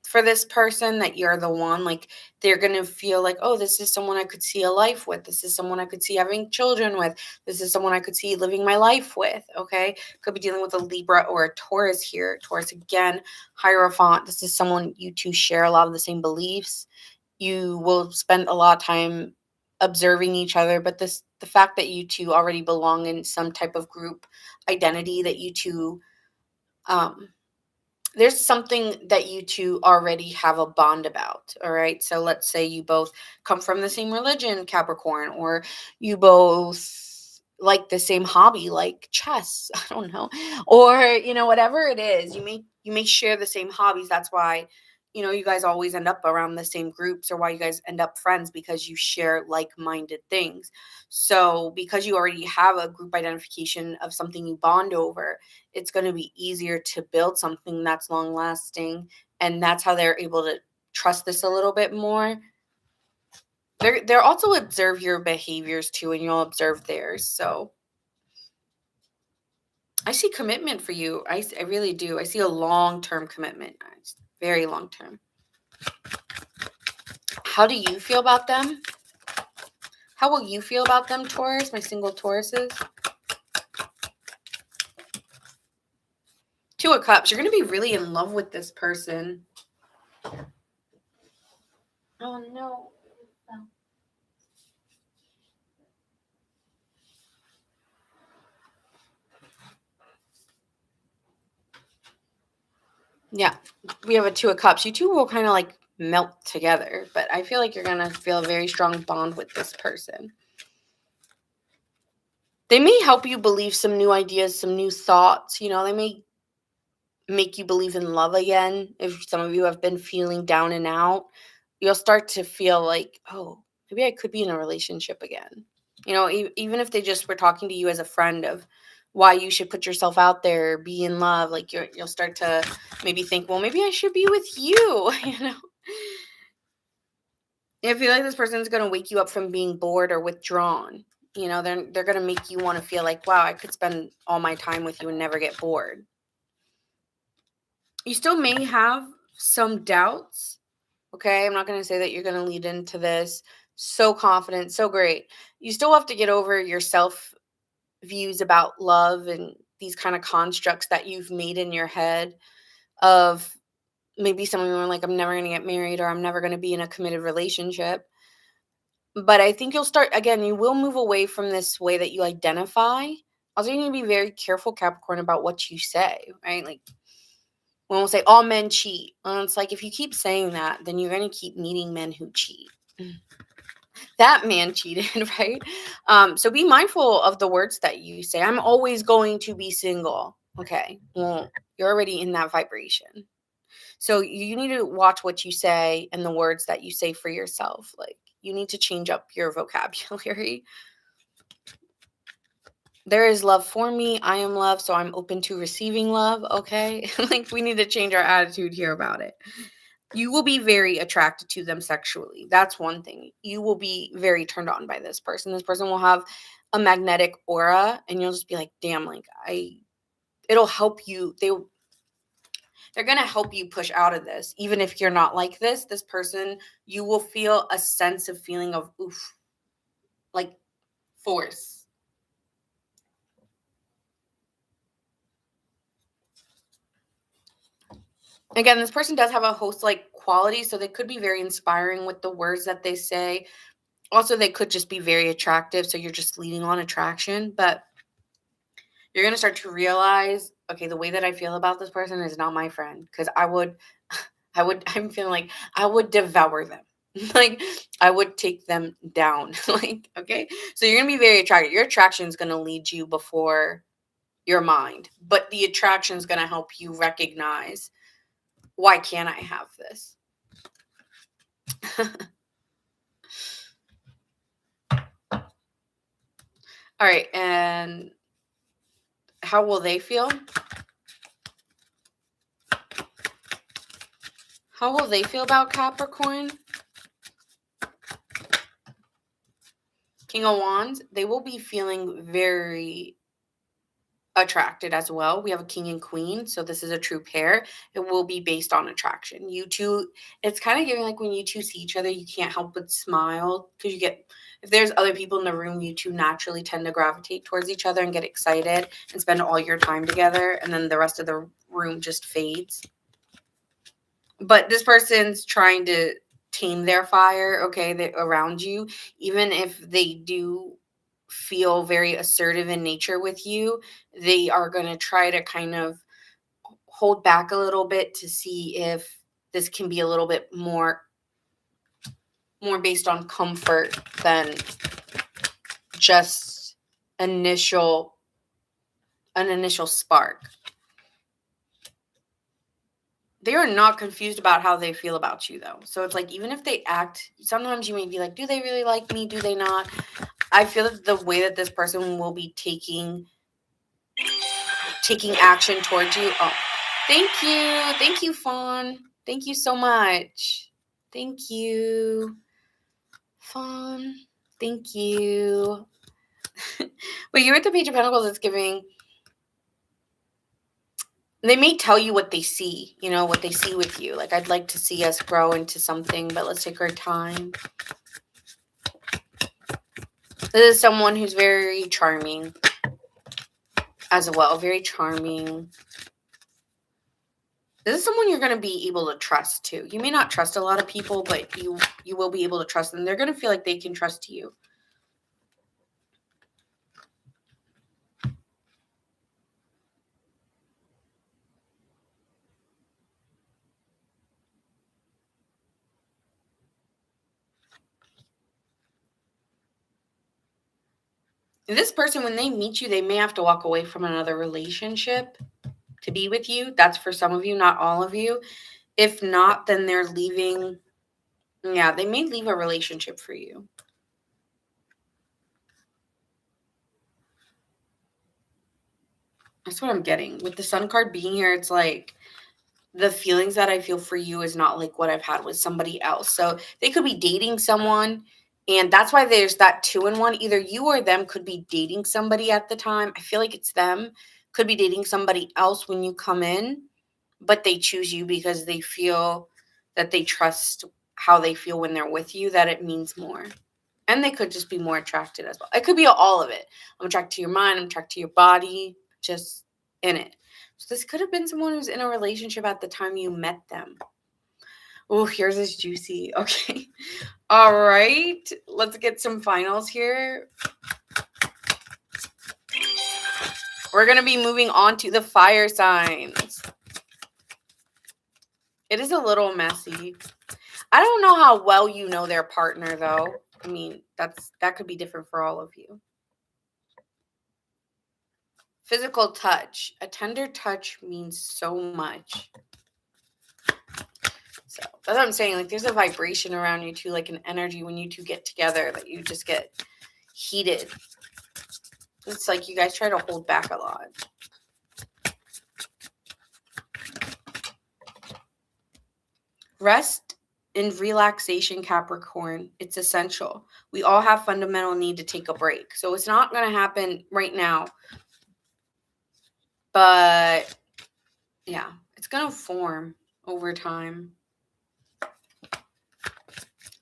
for this person that you're the one. Like, they're going to feel like, oh, this is someone I could see a life with, this is someone I could see having children with, this is someone I could see living my life with. Okay, could be dealing with a Libra or a Taurus here. Taurus again, Hierophant. This is someone you two share a lot of the same beliefs. You will spend a lot of time observing each other, but the fact that you two already belong in some type of group identity, that you two um there's something that you two already have a bond about. All right, so let's say you both come from the same religion, Capricorn, or you both like the same hobby, like chess. I don't know, or whatever it is, you may share the same hobbies. That's why you guys always end up around the same groups, or why you guys end up friends, because you share like-minded things. So because you already have a group identification of something you bond over, it's going to be easier to build something that's long lasting. And that's how they're able to trust this a little bit more. They're also observe your behaviors too, and you'll observe theirs. So I see commitment for you. I really do. I see a long-term commitment. Very long-term. How do you feel about them? How will you feel about them, Taurus? My single Tauruses. Two of Cups. You're going to be really in love with this person. Oh, no. Yeah, we have a Two of Cups. You two will kind of like melt together, but I feel like you're going to feel a very strong bond with this person. They may help you believe some new ideas, some new thoughts. They may make you believe in love again. If some of you have been feeling down and out, you'll start to feel like, oh, maybe I could be in a relationship again. Even if they just were talking to you as a friend of why you should put yourself out there, be in love, like you'll start to maybe think, well, maybe I should be with you. I feel like this person's going to wake you up from being bored or withdrawn. They're going to make you want to feel like, wow, I could spend all my time with you and never get bored. You still may have some doubts. Okay, I'm not going to say that you're going to lead into this so confident, so great. You still have to get over your self views about love and these kind of constructs that you've made in your head of maybe some of you are like, I'm never going to get married or I'm never going to be in a committed relationship. But I think you'll start, again, you will move away from this way that you identify. Also, you need to be very careful, Capricorn, about what you say, right? Like, when we'll say all men cheat, it's like if you keep saying that, then you're going to keep meeting men who cheat. That man cheated, right? So be mindful of the words that you say. I'm always going to be single. Okay, well, you're already in that vibration. So you need to watch what you say and the words that you say for yourself. Like, you need to change up your vocabulary. There is love for me. I am love, so I'm open to receiving love. Okay. Like, we need to change our attitude here about it. You will be very attracted to them sexually. That's one thing. You will be very turned on by this person. This person will have a magnetic aura, and you'll just be like, damn, like, it'll help you. They're going to help you push out of this. Even if you're not like this person, you will feel a sense of feeling of oof, like force. Again, this person does have a host-like quality, so they could be very inspiring with the words that they say. Also, they could just be very attractive, so you're just leading on attraction, but you're going to start to realize, okay, the way that I feel about this person is not my friend, because I'm feeling like I would devour them. Like, I would take them down. Like, okay, so you're going to be very attracted. Your attraction is going to lead you before your mind, but the attraction is going to help you recognize, why can't I have this? All right, and how will they feel? How will they feel about Capricorn? King of Wands, they will be feeling very attracted as well. We have a king and queen, so this is a true pair. It will be based on attraction. You two, it's kind of giving like when you two see each other, you can't help but smile because you get, if there's other people in the room, you two naturally tend to gravitate towards each other and get excited and spend all your time together, and then the rest of the room just fades. But this person's trying to tame their fire, okay, around you, even if they do feel very assertive in nature with you, they are going to try to kind of hold back a little bit to see if this can be a little bit more based on comfort than just an initial spark. They are not confused about how they feel about you, though. So it's like, even if they act, sometimes you may be like, do they really like me? Do they not? I feel that the way that this person will be taking action towards you. Oh, thank you. Thank you, Fawn. Thank you so much. Thank you, Fawn. Thank you. But you're at the Page of Pentacles. It's giving, they may tell you what they see, what they see with you. Like, I'd like to see us grow into something, but let's take our time. This is someone who's very charming as well. Very charming. This is someone you're going to be able to trust too. You may not trust a lot of people, but you will be able to trust them. They're going to feel like they can trust you. This person, when they meet you, they may have to walk away from another relationship to be with you. That's for some of you, not all of you. If not, then they're leaving. Yeah, they may leave a relationship for you. That's what I'm getting. With the Sun card being here, it's like the feelings that I feel for you is not like what I've had with somebody else. So they could be dating someone, and that's why there's that 2-in-1. Either you or them could be dating somebody at the time. I feel like it's them. Could be dating somebody else when you come in, but they choose you because they feel that they trust how they feel when they're with you, that it means more. And they could just be more attracted as well. It could be all of it. I'm attracted to your mind. I'm attracted to your body. Just in it. So this could have been someone who's in a relationship at the time you met them. Oh, yours is juicy. Okay. All right. Let's get some finals here. We're going to be moving on to the fire signs. It is a little messy. I don't know how well you know their partner, though. I mean, that could be different for all of you. Physical touch. A tender touch means so much. So that's what I'm saying. Like, there's a vibration around you, too, like an energy when you two get together that you just get heated. It's like you guys try to hold back a lot. Rest and relaxation, Capricorn. It's essential. We all have fundamental need to take a break. So it's not going to happen right now. But, yeah, it's going to form over time.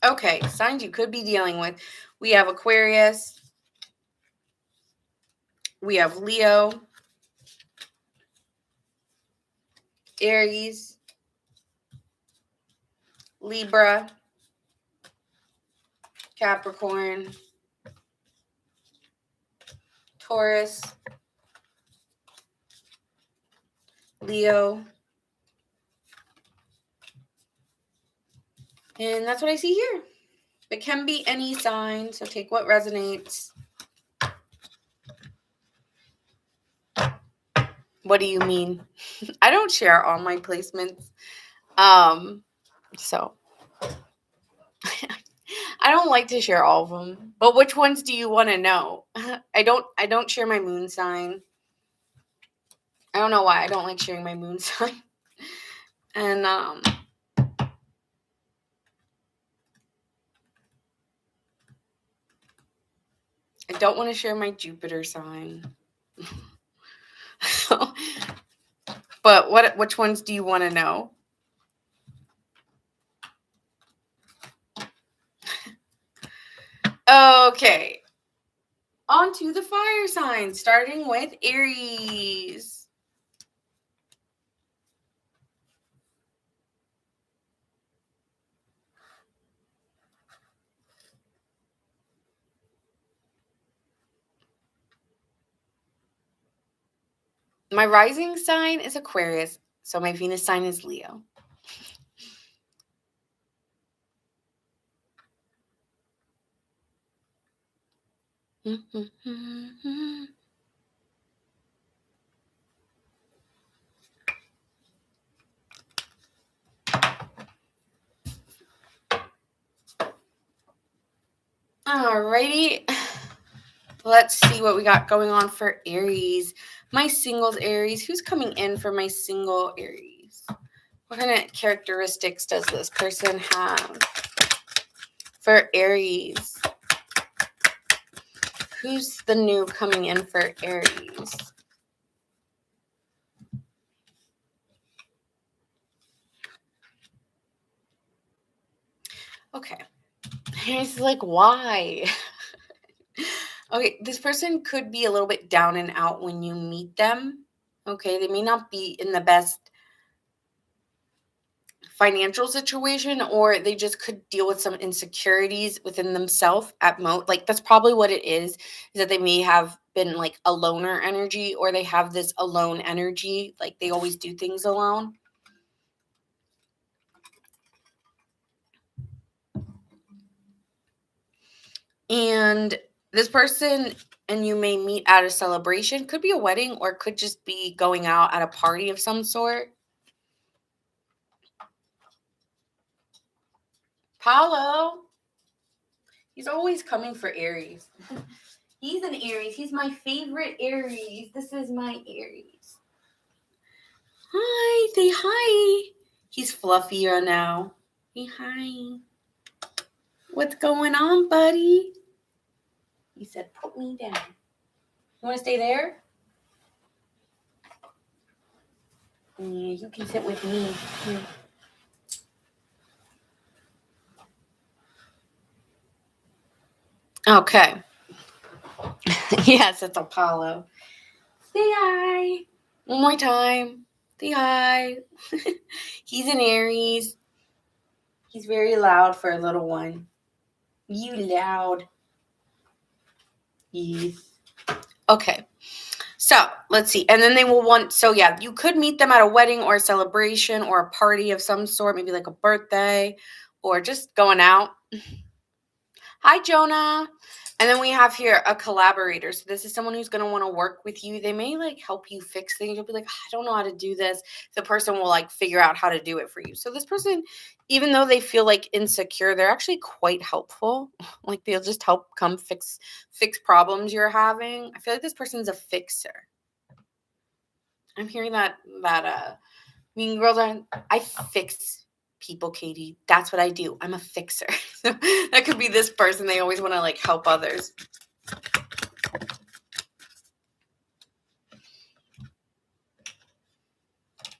Okay, signs you could be dealing with. We have Aquarius. We have Leo. Aries. Libra. Capricorn. Taurus. Leo. And that's what I see here. It can be any sign, so take what resonates. What do you mean? I don't share all my placements. So I don't like to share all of them. But which ones do you want to know? I don't share my moon sign. I don't know why I don't like sharing my moon sign. And I don't want to share my Jupiter sign. So, but which ones do you want to know? Okay. On to the fire signs, starting with Aries. My rising sign is Aquarius, so my Venus sign is Leo. Alrighty. Let's see what we got going on for Aries. My singles Aries. Who's coming in for my single Aries? What kind of characteristics does this person have for Aries? Who's the new coming in for Aries? Okay. It's like, why? Okay, this person could be a little bit down and out when you meet them. Okay, they may not be in the best financial situation, or they just could deal with some insecurities within themselves at most. Like, that's probably what it is that they may have been like a loner energy, or they have this alone energy. Like, they always do things alone. And this person and you may meet at a celebration. Could be a wedding, or could just be going out at a party of some sort. Paulo. He's always coming for Aries. He's an Aries. He's my favorite Aries. This is my Aries. Hi. Say hi. He's fluffier now. Say hi. What's going on, buddy? He said, put me down. You want to stay there? Yeah, you can sit with me. Here. Okay. Yes, it's Apollo. Say hi. One more time. Say hi. He's an Aries. He's very loud for a little one. You loud. Yes. Okay. So let's see. And then they will want, so yeah, you could meet them at a wedding or a celebration or a party of some sort, maybe like a birthday or just going out. Hi, Jonah. And then we have here a collaborator. So this is someone who's going to want to work with you. They may like help you fix things. You'll be like, I don't know how to do this. The person will like figure out how to do it for you. So this person, even though they feel like insecure, they're actually quite helpful. Like they'll just help come fix problems you're having. I feel like this person's a fixer. I'm hearing that Mean Girls I fix people, Katie. That's what I do. I'm a fixer. So that could be this person. They always want to like help others.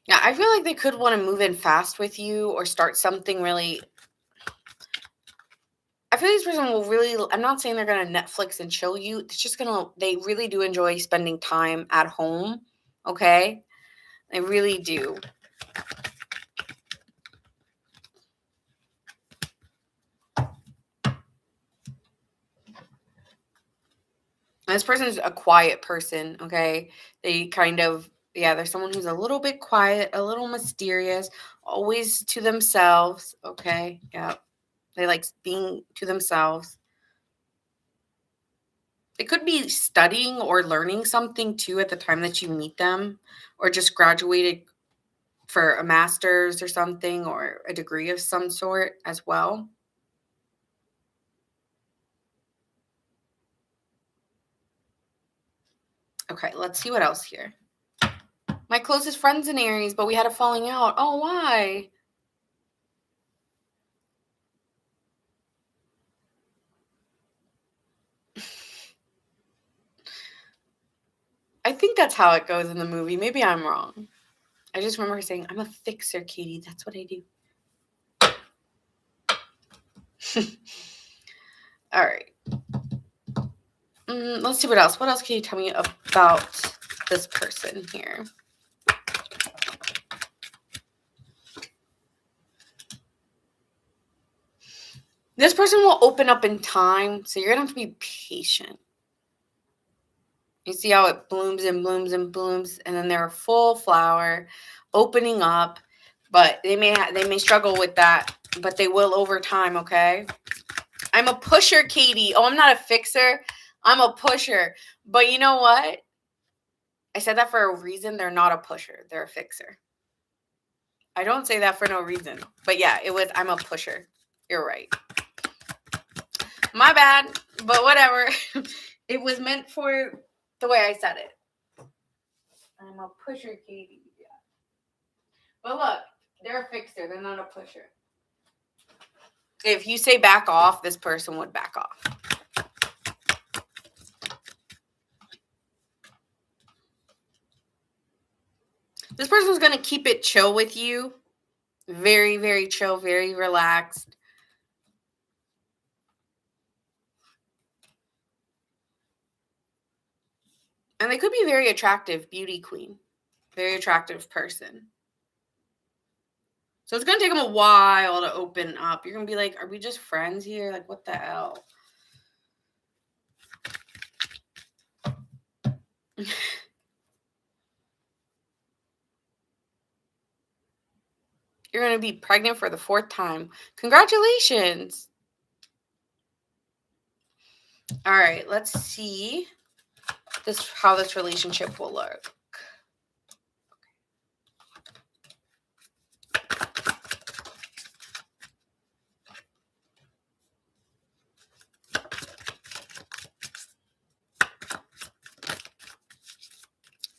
Yeah, I feel like they could want to move in fast with you or start something really. I feel this person will really, I'm not saying they're going to Netflix and chill you. It's just going to, they really do enjoy spending time at home. Okay. They really do. And this person is a quiet person. Okay. They kind of, yeah, there's someone who's a little bit quiet, a little mysterious, always to themselves. Okay. Yeah. They like being to themselves. They could be studying or learning something too at the time that you meet them, or just graduated for a master's or something, or a degree of some sort as well. Okay, let's see what else here. My closest friend's in Aries, but we had a falling out. Oh, why? I think that's how it goes in the movie. Maybe I'm wrong. I just remember her saying, I'm a fixer, Katie. That's what I do. All right. Let's see what else. What else can you tell me about this person here? This person will open up in time, so you're going to have to be patient. You see how it blooms and blooms and blooms, and then they're a full flower opening up, but they may struggle with that, but they will over time, okay? I'm a pusher, Katie. Oh, I'm not a fixer. I'm a pusher. But you know what? I said that for a reason. They're not a pusher. They're a fixer. I don't say that for no reason. But yeah, I'm a pusher. You're right. My bad, but whatever. It was meant for the way I said it. I'm a pusher, Katie. Yeah. But look, they're a fixer. They're not a pusher. If you say back off, this person would back off. This person's going to keep it chill with you. Very, very chill, very relaxed. And they could be very attractive, beauty queen. Very attractive person. So it's going to take them a while to open up. You're going to be like, are we just friends here? Like, what the hell? You're going to be pregnant for the 4th time. Congratulations. All right, let's see how this relationship will look.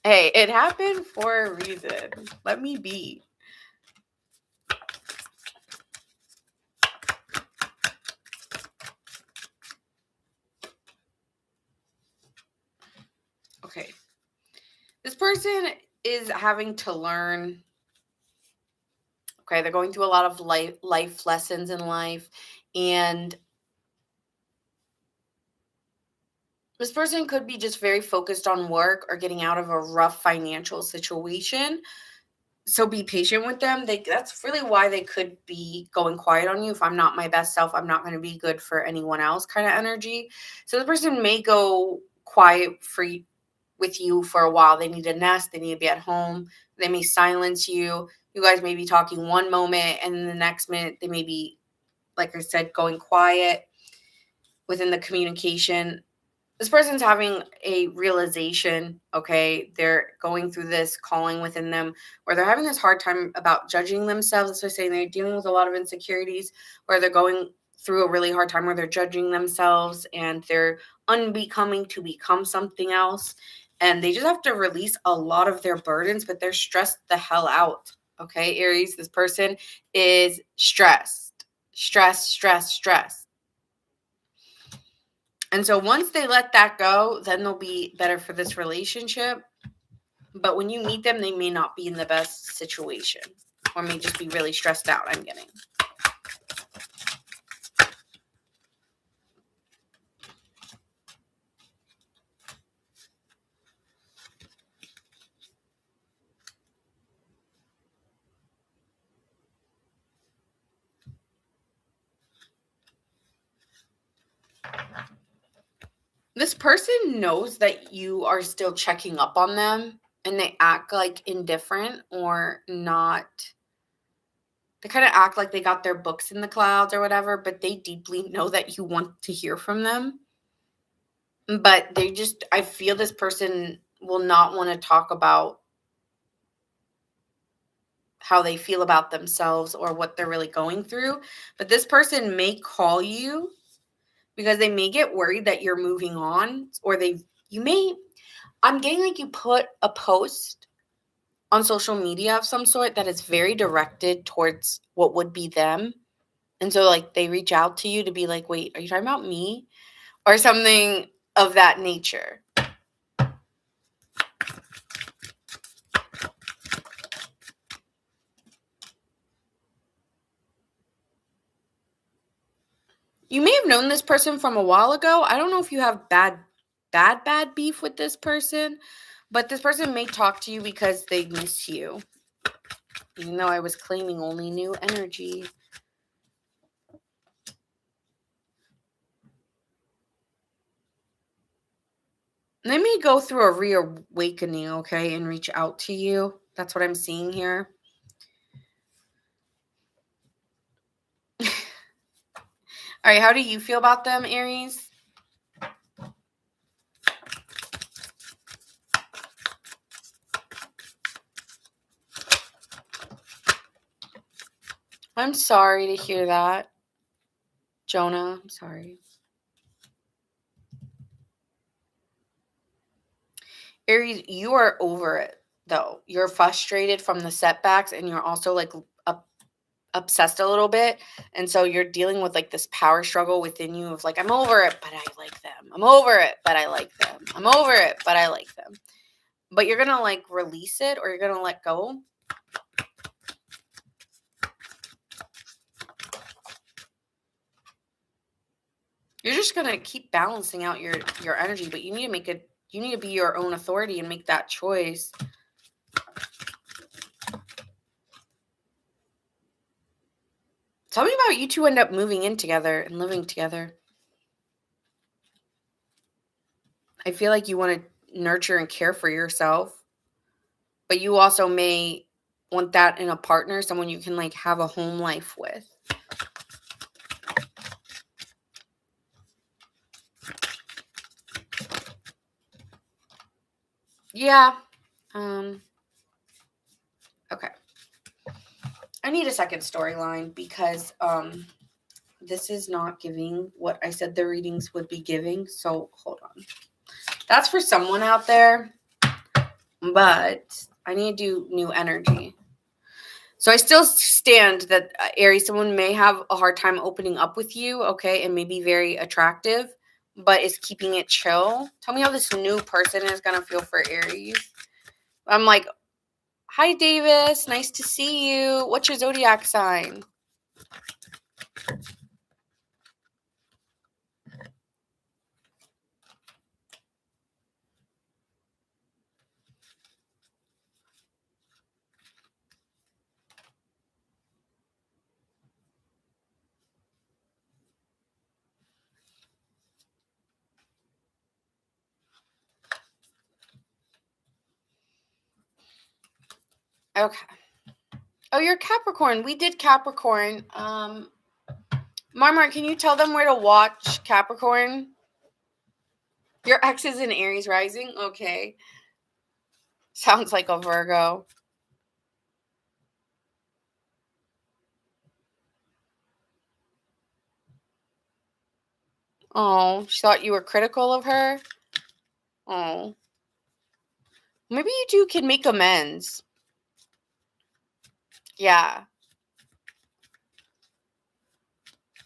Hey, it happened for a reason. Let me be. Okay. This person is having to learn. Okay, they're going through a lot of life lessons in life, and This person could be just very focused on work or getting out of a rough financial situation. So be patient with them. That's really why they could be going quiet on you. If I'm not my best self, I'm not going to be good for anyone else kind of energy. So the person may go quiet with you for a while. They need a nest, they need to be at home. They may silence you. You guys may be talking one moment, and then the next minute they may be, like I said, going quiet within the communication. This person's having a realization, okay? They're going through this calling within them where they're having this hard time about judging themselves. That's what I'm saying. They're dealing with a lot of insecurities where they're going through a really hard time where they're judging themselves and they're unbecoming to become something else. And they just have to release a lot of their burdens, but they're stressed the hell out. Okay, Aries, this person is stressed. Stress. And so once they let that go, then they'll be better for this relationship. But when you meet them, they may not be in the best situation or may just be really stressed out, I'm getting. This person knows that you are still checking up on them and they act like indifferent or not. They kind of act like they got their books in the clouds or whatever, but they deeply know that you want to hear from them. But I feel this person will not want to talk about how they feel about themselves or what they're really going through. But this person may call you because they may get worried that you're moving on, or I'm getting like you put a post on social media of some sort that is very directed towards what would be them. And so like they reach out to you to be like, wait, are you talking about me? Or something of that nature. You may have known this person from a while ago. I don't know if you have bad beef with this person, but this person may talk to you because they miss you. Even though I was claiming only new energy. They may go through a reawakening, okay, and reach out to you. That's what I'm seeing here. All right, how do you feel about them, Aries? I'm sorry to hear that. Jonah, I'm sorry. Aries, you are over it, though. You're frustrated from the setbacks, and you're also like obsessed a little bit. And so you're dealing with like this power struggle within you of like, I'm over it, but I like them. I'm over it, but I like them. I'm over it, but I like them. But you're going to like release it, or you're going to let go. You're just going to keep balancing out your energy, but you need to be your own authority and make that choice. Tell me about you two end up moving in together and living together. I feel like you want to nurture and care for yourself, but you also may want that in a partner, someone you can like have a home life with. Yeah. Okay. I need a second storyline because this is not giving what I said the readings would be giving. So hold on. That's for someone out there, but I need to do new energy. So I still stand that Aries, someone may have a hard time opening up with you, okay, and may be very attractive, but is keeping it chill. Tell me how this new person is going to feel for Aries. I'm like, hi, Davis. Nice to see you. What's your zodiac sign? Okay. Oh, you're Capricorn. We did Capricorn. Marmar, can you tell them where to watch Capricorn? Your ex is in Aries rising? Okay. Sounds like a Virgo. Oh, she thought you were critical of her? Oh. Maybe you two can make amends. Yeah.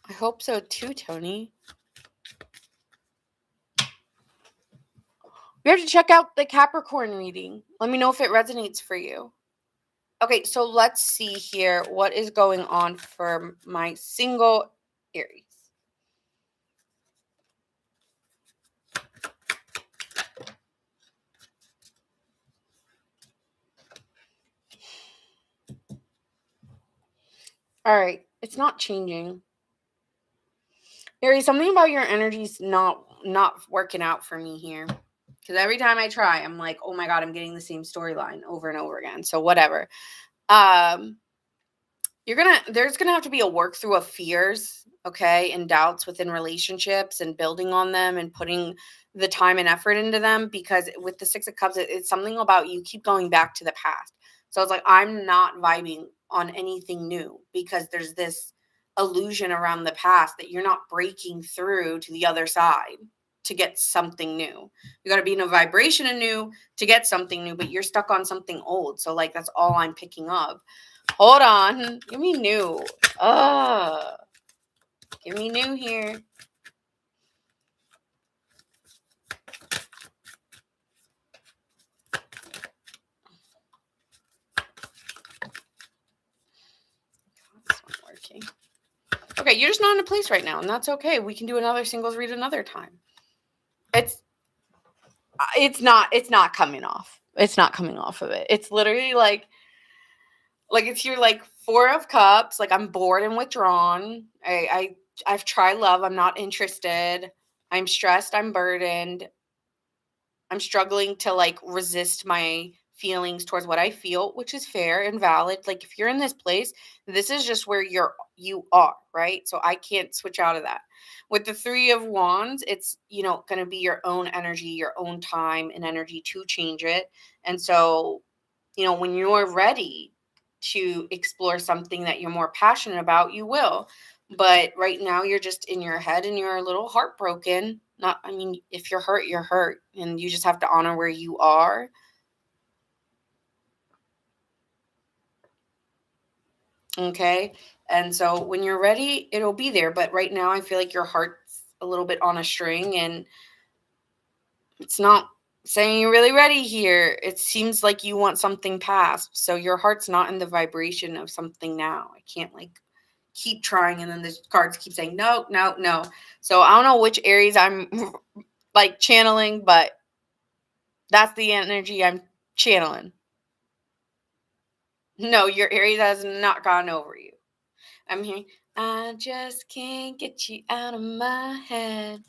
I hope so too, Tony. We have to check out the Capricorn reading. Let me know if it resonates for you. Okay, so let's see here what is going on for my single Aries. All right, it's not changing. Aries, something about your energy's not working out for me here. Because every time I try, I'm like, oh my god, I'm getting the same storyline over and over again. So whatever. Um, there's gonna have to be a work through of fears, okay, and doubts within relationships and building on them and putting the time and effort into them, because with the Six of Cups, it's something about you keep going back to the past. So it's like I'm not vibing on anything new because there's this illusion around the past that you're not breaking through to the other side to get something new. You got to be in a vibration of new to get something new, but you're stuck on something old. So like that's all I'm picking up. Hold on. Give me new. Give me new here. That's not working. Okay, you're just not in a place right now, and that's okay. We can do another singles read another time. It's not coming off. It's not coming off of it. It's literally like it's your like Four of Cups. Like I'm bored and withdrawn. I've tried love. I'm not interested. I'm stressed. I'm burdened. I'm struggling to like resist my feelings towards what I feel, which is fair and valid. Like if you're in this place, this is just where you are, right? So I can't switch out of that. With the Three of Wands, it's, going to be your own energy, your own time and energy to change it. And so, when you're ready to explore something that you're more passionate about, you will. But right now you're just in your head and you're a little heartbroken. Not, I mean, if you're hurt, you're hurt, and you just have to honor where you are. Okay. And so when you're ready, it'll be there. But right now, I feel like your heart's a little bit on a string and it's not saying you're really ready here. It seems like you want something past. So your heart's not in the vibration of something now. I can't like keep trying. And then the cards keep saying, no, no, no. So I don't know which Aries I'm like channeling, but that's the energy I'm channeling. No, your Aries has not gone over you. I'm hearing, I just can't get you out of my head.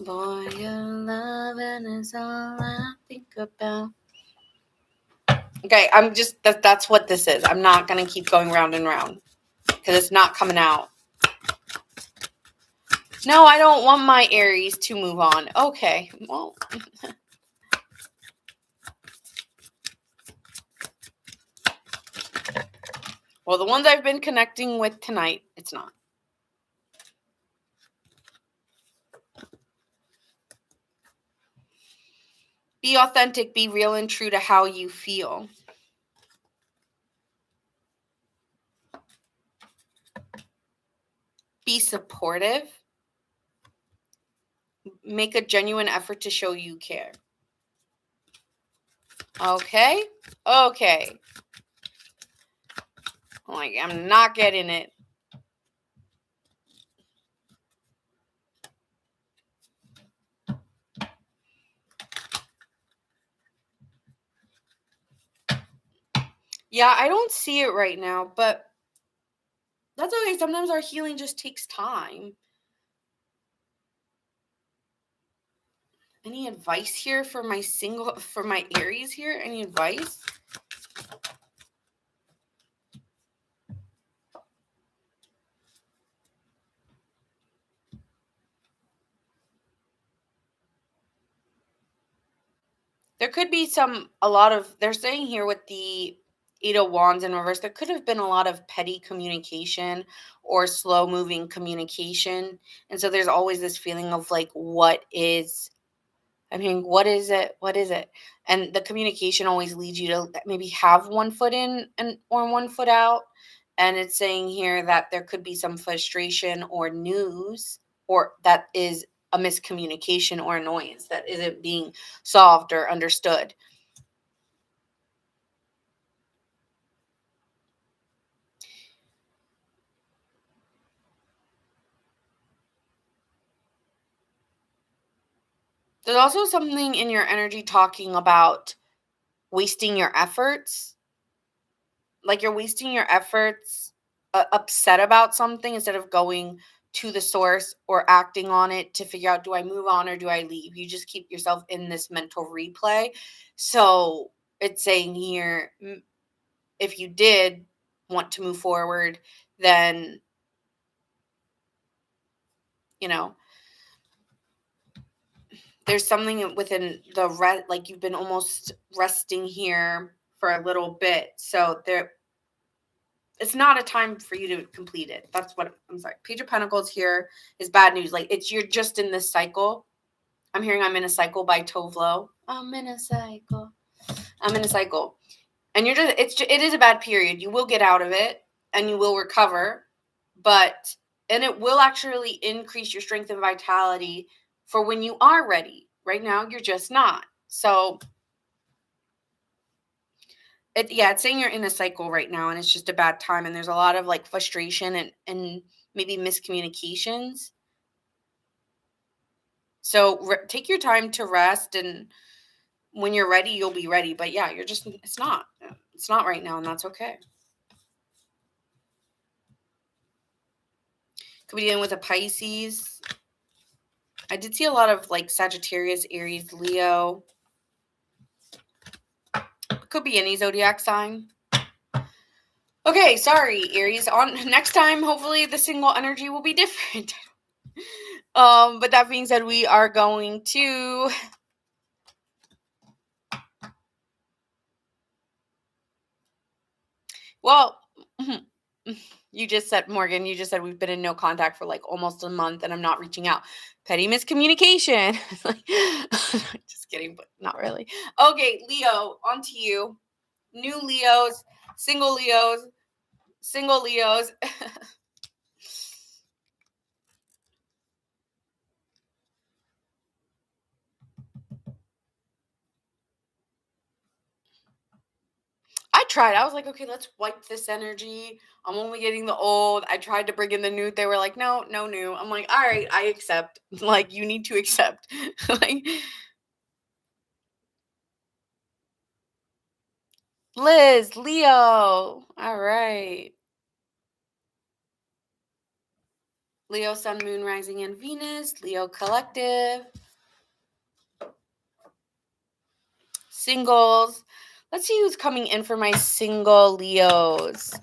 Boy, your loving is all I think about. Okay, that's what this is. I'm not going to keep going round and round because it's not coming out. No, I don't want my Aries to move on. Okay, well. Well, the ones I've been connecting with tonight, it's not. Be authentic, be real and true to how you feel. Be supportive. Make a genuine effort to show you care. Okay? Okay. Like, I'm not getting it. Yeah, I don't see it right now, but that's okay. Sometimes our healing just takes time. Any advice here for my Aries here? Any advice? There could be a lot of, they're saying here with the Eight of Wands in reverse, there could have been a lot of petty communication or slow moving communication. And so there's always this feeling of like, what is, I mean, what is it? What is it? And the communication always leads you to maybe have one foot in and or one foot out. And it's saying here that there could be some frustration or news, or that is a miscommunication or annoyance that isn't being solved or understood. There's also something in your energy talking about wasting your efforts. Like you're wasting your efforts, upset about something instead of going to the source or acting on it to figure out, do I move on or do I leave? You just keep yourself in this mental replay. So it's saying here, if you did want to move forward, then, you know, there's something within the like you've been almost resting here for a little bit. So there, it's not a time for you to complete it. That's what I'm sorry. Page of Pentacles here is bad news. Like it's, you're just in this cycle. I'm hearing I'm in a cycle by Tove Lo. I'm in a cycle. I'm in a cycle. And you're just, it is a bad period. You will get out of it and you will recover, but, and it will actually increase your strength and vitality for when you are ready. Right now, you're just not. So it's saying you're in a cycle right now and it's just a bad time, and there's a lot of like frustration and maybe miscommunications. So take your time to rest, and when you're ready you'll be ready, but yeah, you're just, it's not right now, and that's okay. Could be dealing with a Pisces. I did see a lot of like Sagittarius, Aries, Leo. Could be any zodiac sign. Okay, sorry, Aries. On next time, hopefully the single energy will be different. But that being said, we are going to well, you just said, Morgan, you just said we've been in no contact for like almost a month and I'm not reaching out. Petty miscommunication. Just kidding, but not really. Okay, Leo, on to you. New Leos, single Leos, single Leos. I tried. I was like, okay, let's wipe this energy. I'm only getting the old. I tried to bring in the new. They were like, no, no new. I'm like, all right, I accept. Like, you need to accept. Like, Liz, Leo. All right. Leo, Sun, Moon, Rising, and Venus. Leo Collective. Singles. Let's see who's coming in for my single Leos.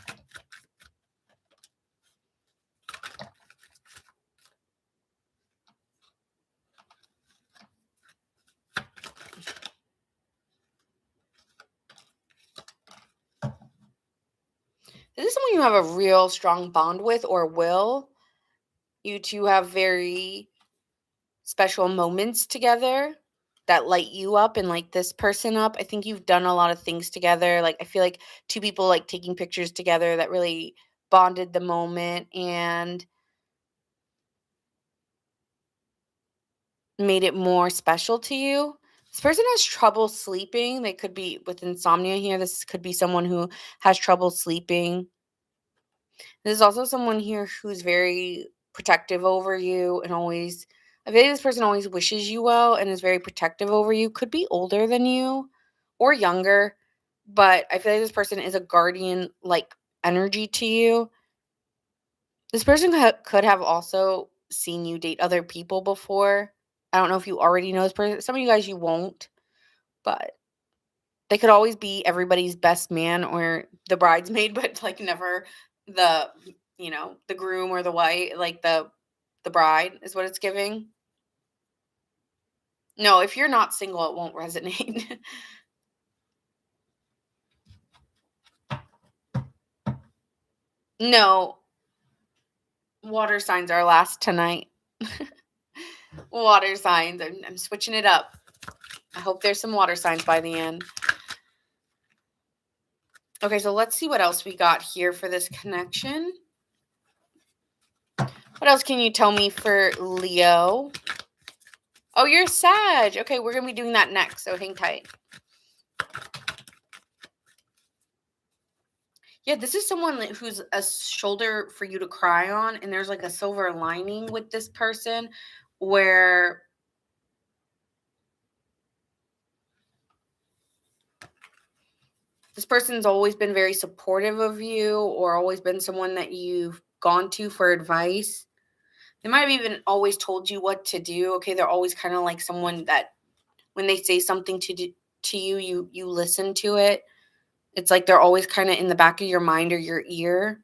This is someone you have a real strong bond with or will. You two have very special moments together that light you up and light this person up. I think you've done a lot of things together. Like I feel like two people like taking pictures together that really bonded the moment and made it more special to you. This person has trouble sleeping. They could be with insomnia here. This could be someone who has trouble sleeping. There's also someone here who's very protective over you and always, I feel like this person always wishes you well and is very protective over you. Could be older than you or younger, but I feel like this person is a guardian like energy to you. This person could have also seen you date other people before. I don't know if you already know this person. Some of you guys you won't, but they could always be everybody's best man or the bridesmaid, but like never the, the groom or the wife, like the bride is what it's giving. No, if you're not single, it won't resonate. No, water signs are last tonight. Water signs. I'm switching it up. I hope there's some water signs by the end. Okay, so let's see what else we got here for this connection. What else can you tell me for Leo? Oh, you're Sag. Okay, we're going to be doing that next, so hang tight. Yeah, this is someone who's a shoulder for you to cry on, and there's like a silver lining with this person where this person's always been very supportive of you or always been someone that you've gone to for advice. They might have even always told you what to do. Okay, they're always kind of like someone that when they say something to you, you listen to it. It's like they're always kind of in the back of your mind or your ear.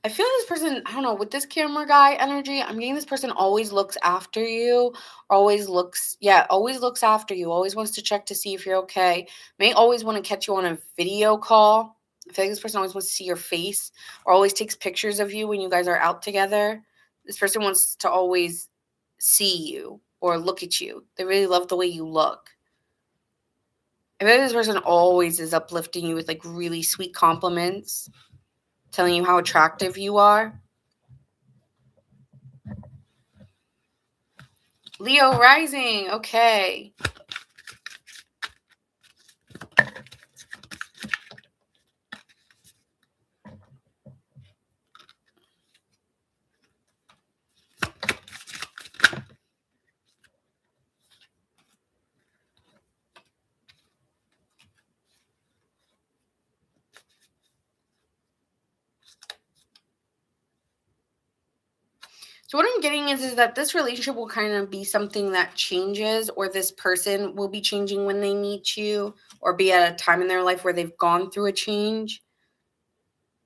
I feel this person, I don't know, with this camera guy energy, I'm getting this person always looks after you, always looks after you, always wants to check to see if you're okay. May always want to catch you on a video call. I feel like this person always wants to see your face or always takes pictures of you when you guys are out together. This person wants to always see you or look at you. They really love the way you look. I feel like this person always is uplifting you with like really sweet compliments, telling you how attractive you are. Leo rising. Okay. So what I'm getting is that this relationship will kind of be something that changes, or this person will be changing when they meet you, or be at a time in their life where they've gone through a change.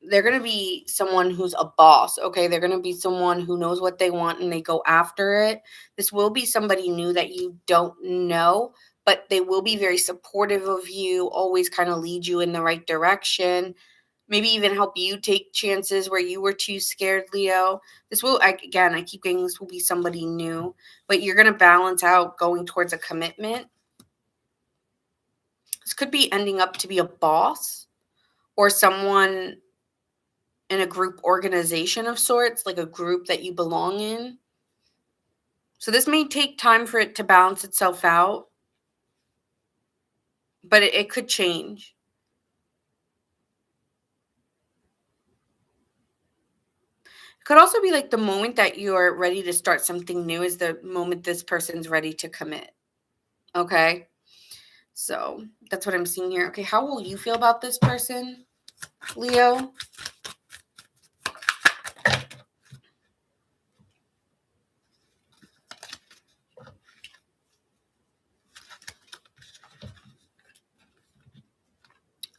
They're going to be someone who's a boss, okay? They're going to be someone who knows what they want and they go after it. This will be somebody new that you don't know, but they will be very supportive of you, always kind of lead you in the right direction. Maybe even help you take chances where you were too scared, Leo. Again, I keep getting this will be somebody new, but you're going to balance out going towards a commitment. This could be ending up to be a boss or someone in a group organization of sorts, like a group that you belong in. So this may take time for it to balance itself out, but it could change. It could also be like the moment that you're ready to start something new is the moment this person's ready to commit. Okay. So that's what I'm seeing here. Okay, how will you feel about this person, Leo?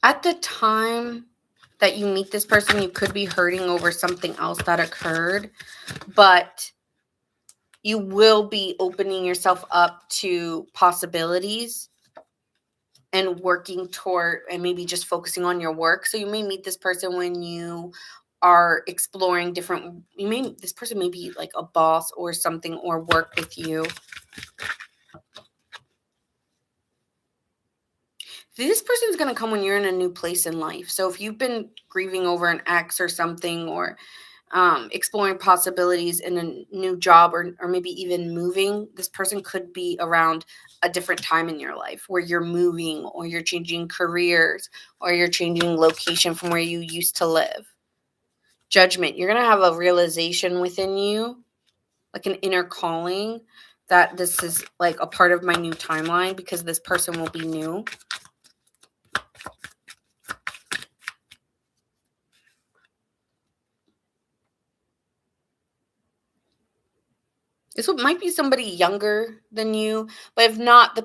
At the time that you meet this person, you could be hurting over something else that occurred, but you will be opening yourself up to possibilities and working toward and maybe just focusing on your work. So you may meet this person when you are exploring different this person may be like a boss or something or work with you. This person's going to come when you're in a new place in life. So if you've been grieving over an ex or something, or exploring possibilities in a new job, or maybe even moving, this person could be around a different time in your life where you're moving or you're changing careers or you're changing location from where you used to live. Judgment. You're going to have a realization within you, like an inner calling, that this is like a part of my new timeline because this person will be new. Might be somebody younger than you, but if not,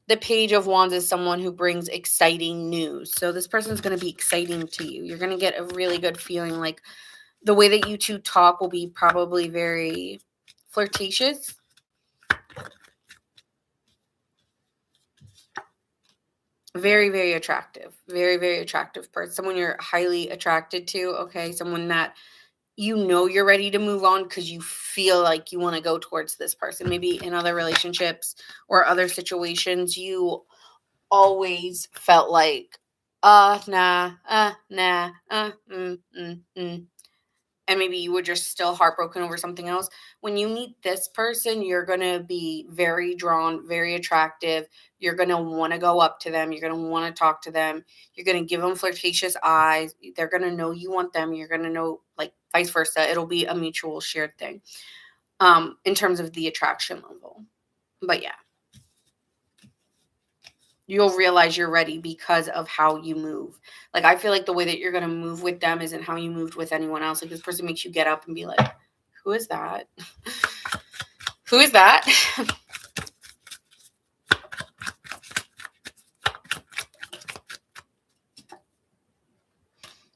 the Page of Wands is someone who brings exciting news. So this person's going to be exciting to you. You're going to get a really good feeling, like the way that you two talk will be probably very flirtatious. Very, very attractive. Very, very attractive person. Someone you're highly attracted to, okay? Someone that you're ready to move on because you feel like you want to go towards this person. Maybe in other relationships or other situations, you always felt like, nah, nah, and maybe you were just still heartbroken over something else. When you meet this person, you're going to be very drawn, very attractive. You're going to want to go up to them. You're going to want to talk to them. You're going to give them flirtatious eyes. They're going to know you want them. You're going to know, like, vice versa. It'll be a mutual shared thing in terms of the attraction level. But yeah, you'll realize you're ready because of how you move. Like, I feel like the way that you're going to move with them isn't how you moved with anyone else. Like, this person makes you get up and be like, who is that? Who is that?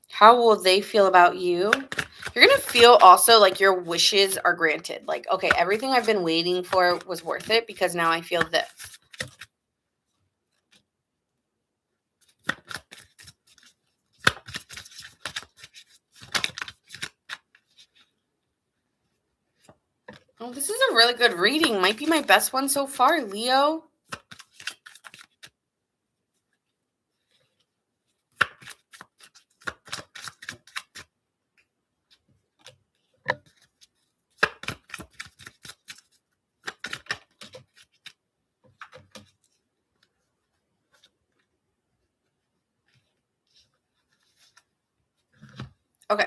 How will they feel about you? You're going to feel also like your wishes are granted. Like, okay, everything I've been waiting for was worth it because now I feel this. Oh, this is a really good reading. Might be my best one so far, Leo. Okay.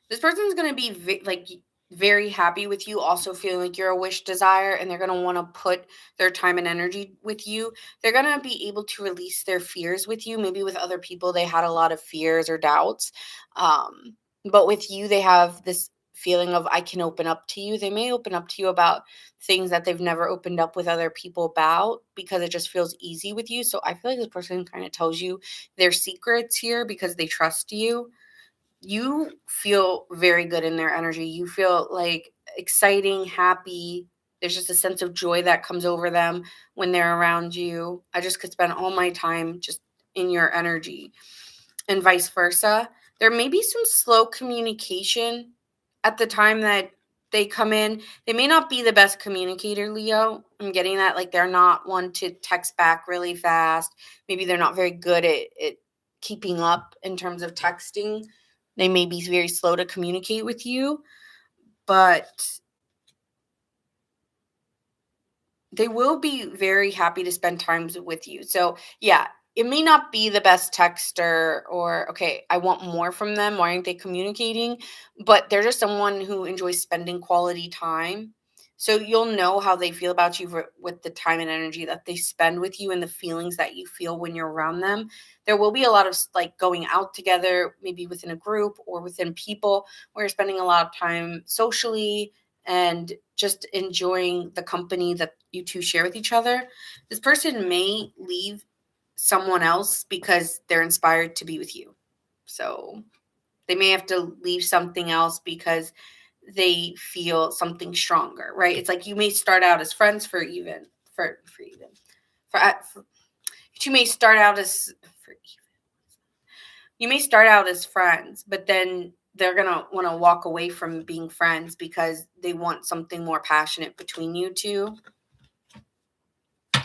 This person's going to be very happy with you, also feeling like you're a wish desire, and they're going to want to put their time and energy with you. They're going to be able to release their fears with you. Maybe with other people, they had a lot of fears or doubts. But with you, they have this feeling of, I can open up to you. They may open up to you about things that they've never opened up with other people about because it just feels easy with you. So I feel like this person kind of tells you their secrets here because they trust you. You feel very good in their energy. You feel like exciting, happy. There's just a sense of joy that comes over them when they're around you. I just could spend all my time just in your energy, and vice versa. There may be some slow communication at the time that they come in. They may not be the best communicator, Leo. I'm getting that. Like, they're not one to text back really fast. Maybe they're not very good at keeping up in terms of texting. They may be very slow to communicate with you, but they will be very happy to spend times with you. So, yeah, it may not be the best texter or, okay, I want more from them. Why aren't they communicating? But they're just someone who enjoys spending quality time. So you'll know how they feel about you with the time and energy that they spend with you and the feelings that you feel when you're around them. There will be a lot of like going out together, maybe within a group or within people where you're spending a lot of time socially and just enjoying the company that you two share with each other. This person may leave someone else because they're inspired to be with you. So they may have to leave something else because they feel something stronger, right? It's like you may start out as friends for even for even for you may start out as for even you may start out as friends, but then they're going to want to walk away from being friends because they want something more passionate between you two.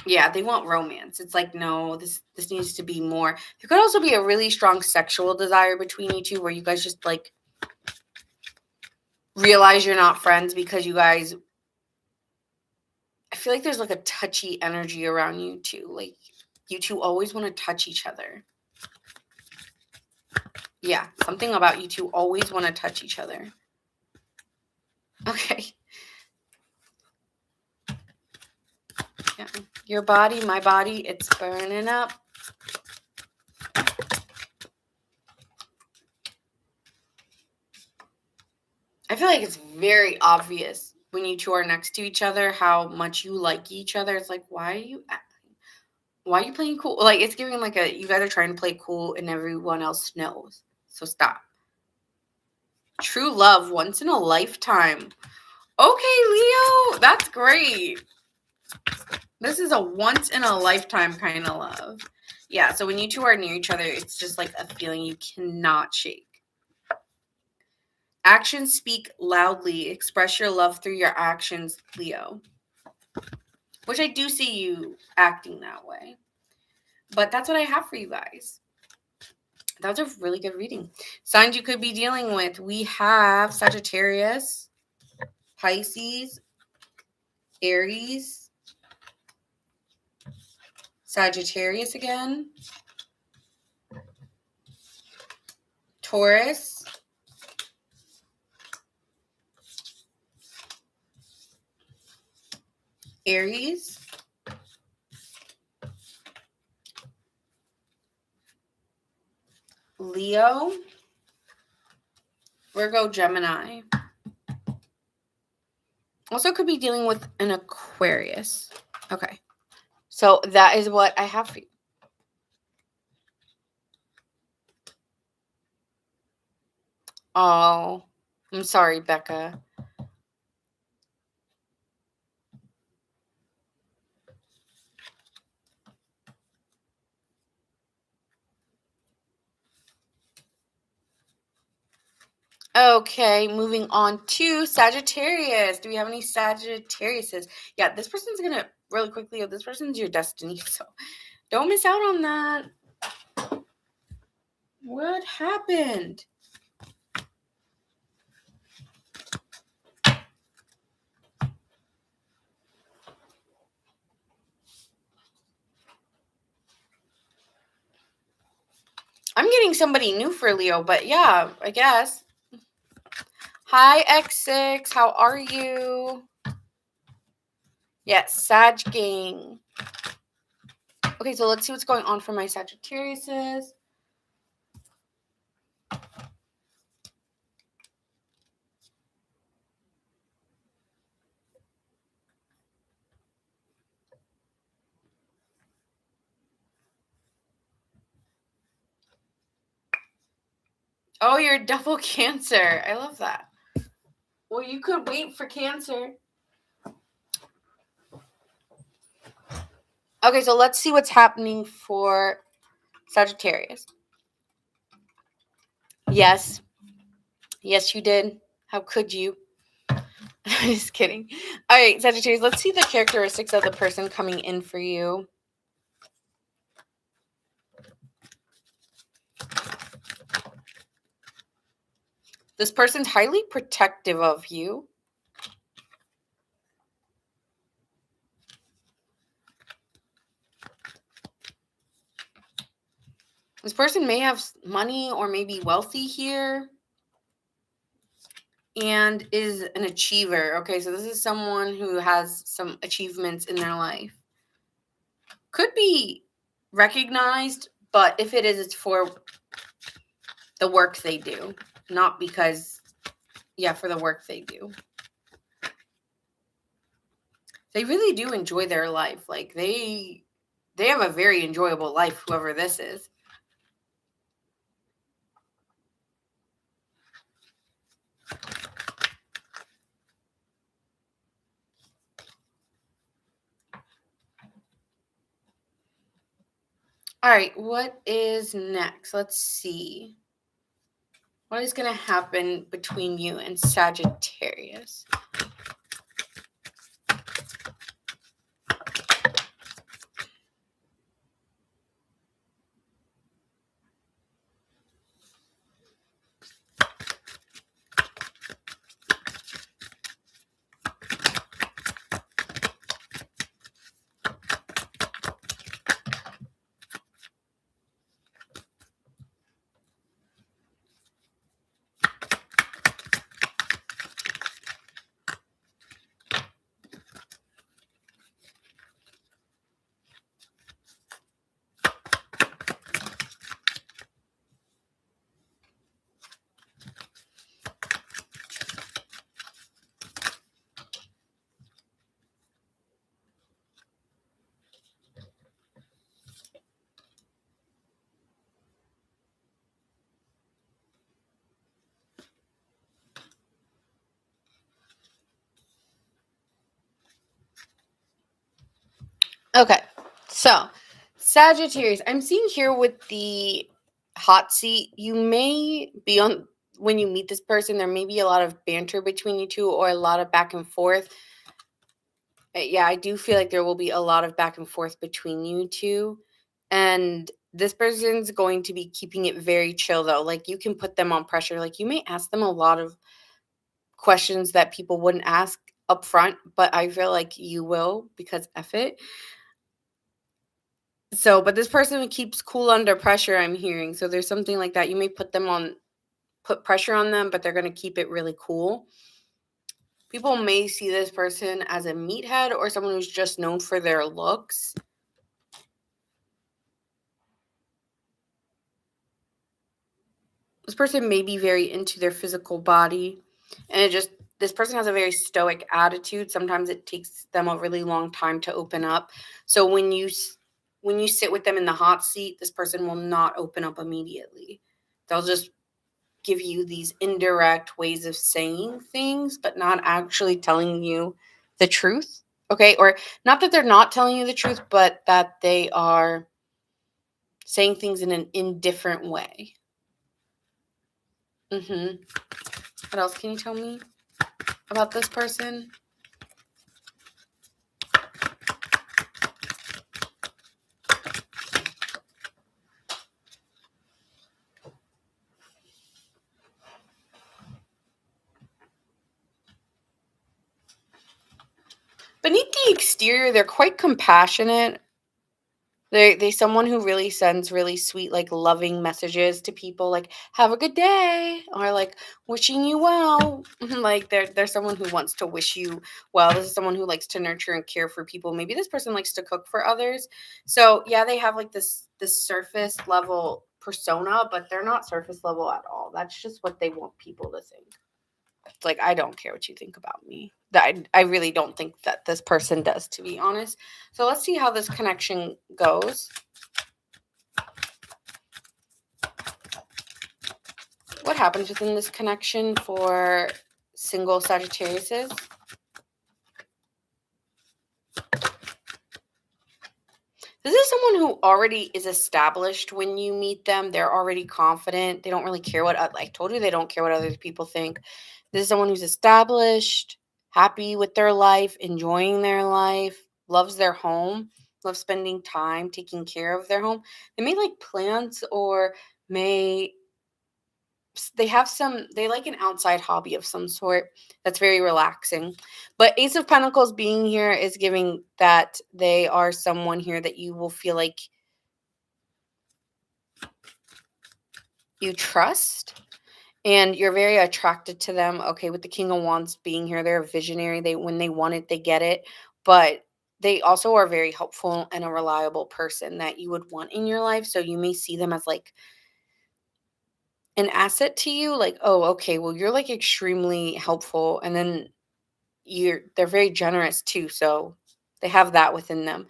Yeah, they want romance. It's like, no, this needs to be more. There could also be a really strong sexual desire between you two where you guys just like realize you're not friends because you guys, I feel like there's like a touchy energy around you two. Like, you two always want to touch each other. Yeah, something about you two always want to touch each other. Okay. Yeah. Your body, my body, it's burning up. I feel like it's very obvious when you two are next to each other how much you like each other. It's like, why are you acting? Why are you playing cool? Like, it's giving like you guys are trying to play cool and everyone else knows. So stop. True love, once in a lifetime. Okay, Leo, that's great. This is a once in a lifetime kind of love. Yeah, so when you two are near each other, it's just like a feeling you cannot shake. Actions speak loudly. Express your love through your actions, Leo. Which I do see you acting that way. But that's what I have for you guys. That was a really good reading. Signs you could be dealing with. We have Sagittarius, Pisces, Aries, Sagittarius again, Taurus, Aries, Leo, Virgo, Gemini. Also could be dealing with an Aquarius. Okay. So that is what I have for you. Oh, I'm sorry, Becca. Okay, moving on to Sagittarius. Do we have any Sagittariuses? Yeah, this person's gonna really quickly. This person's your destiny, so don't miss out on that. What happened? I'm getting somebody new for Leo, but yeah, I guess. Hi, X6. How are you? Yes, Sag Gang. Okay, so let's see what's going on for my Sagittariuses. Oh, you're double Cancer. I love that. Well, you could wait for Cancer. Okay, so let's see what's happening for Sagittarius. Yes. Yes, you did. How could you? Just kidding. All right, Sagittarius, let's see the characteristics of the person coming in for you. This person's highly protective of you. This person may have money or maybe wealthy here and is an achiever. Okay, so this is someone who has some achievements in their life. Could be recognized, but if it is, it's for the work they do, not because, for the work they do. They really do enjoy their life. Like they have a very enjoyable life, whoever this is. All right, what is next? Let's see. What is going to happen between you and Sagittarius? Okay, so Sagittarius, I'm seeing here with the hot seat, you may be on when you meet this person, there may be a lot of banter between you two or a lot of back and forth. Yeah, I do feel like there will be a lot of back and forth between you two. And this person's going to be keeping it very chill though. Like you can put them on pressure. Like you may ask them a lot of questions that people wouldn't ask up front, but I feel like you will because F it. So, but this person keeps cool under pressure, I'm hearing. So there's something like that. You may put pressure on them, but they're going to keep it really cool. People may see this person as a meathead or someone who's just known for their looks. This person may be very into their physical body, and this person has a very stoic attitude. Sometimes it takes them a really long time to open up. So when you sit with them in the hot seat, this person will not open up immediately. They'll just give you these indirect ways of saying things, but not actually telling you the truth. Okay. Or not that they're not telling you the truth, but that they are saying things in an indifferent way. What else can you tell me about this person? Beneath the exterior, they're quite compassionate. They someone who really sends really sweet, like, loving messages to people, like, "Have a good day," or, like, "Wishing you well." Like, they're someone who wants to wish you well. This is someone who likes to nurture and care for people. Maybe this person likes to cook for others. So, yeah, they have, like, this surface level persona, but they're not surface level at all. That's just what they want people to think. It's like, I don't care what you think about me. I really don't think that this person does, to be honest. So let's see how this connection goes. What happens within this connection for single Sagittariuses? This is someone who already is established when you meet them. They're already confident. They don't really care what, I told you, they don't care what other people think. This is someone who's established, happy with their life, enjoying their life, loves their home, loves spending time taking care of their home. They may like plants or may they like an outside hobby of some sort that's very relaxing. But Ace of Pentacles being here is giving that they are someone here that you will feel like you trust and you're very attracted to them. Okay, with the King of Wands being here, they're a visionary. They when they want it, they get it. But they also are very helpful and a reliable person that you would want in your life. So you may see them as like an asset to you, like, oh, okay, well, you're like extremely helpful. And then they're very generous too. So they have that within them.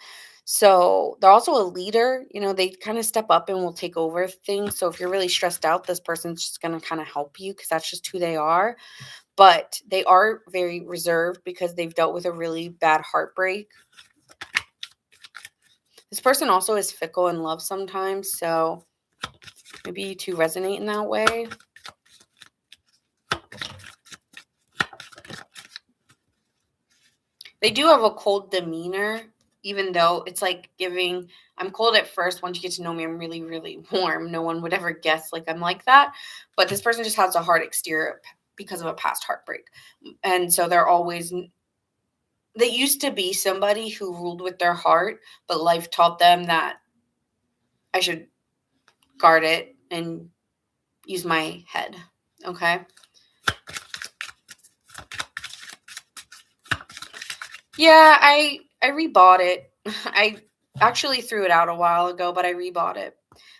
So they're also a leader. They kind of step up and will take over things. So if you're really stressed out, this person's just going to kind of help you because that's just who they are. But they are very reserved because they've dealt with a really bad heartbreak. This person also is fickle in love sometimes. So maybe you two resonate in that way. They do have a cold demeanor, even though it's like giving, I'm cold at first. Once you get to know me, I'm really, really warm. No one would ever guess like I'm like that. But this person just has a hard exterior because of a past heartbreak. And so they used to be somebody who ruled with their heart, but life taught them that I should guard it and use my head. Okay. Yeah, I rebought it. I actually threw it out a while ago, but I rebought it.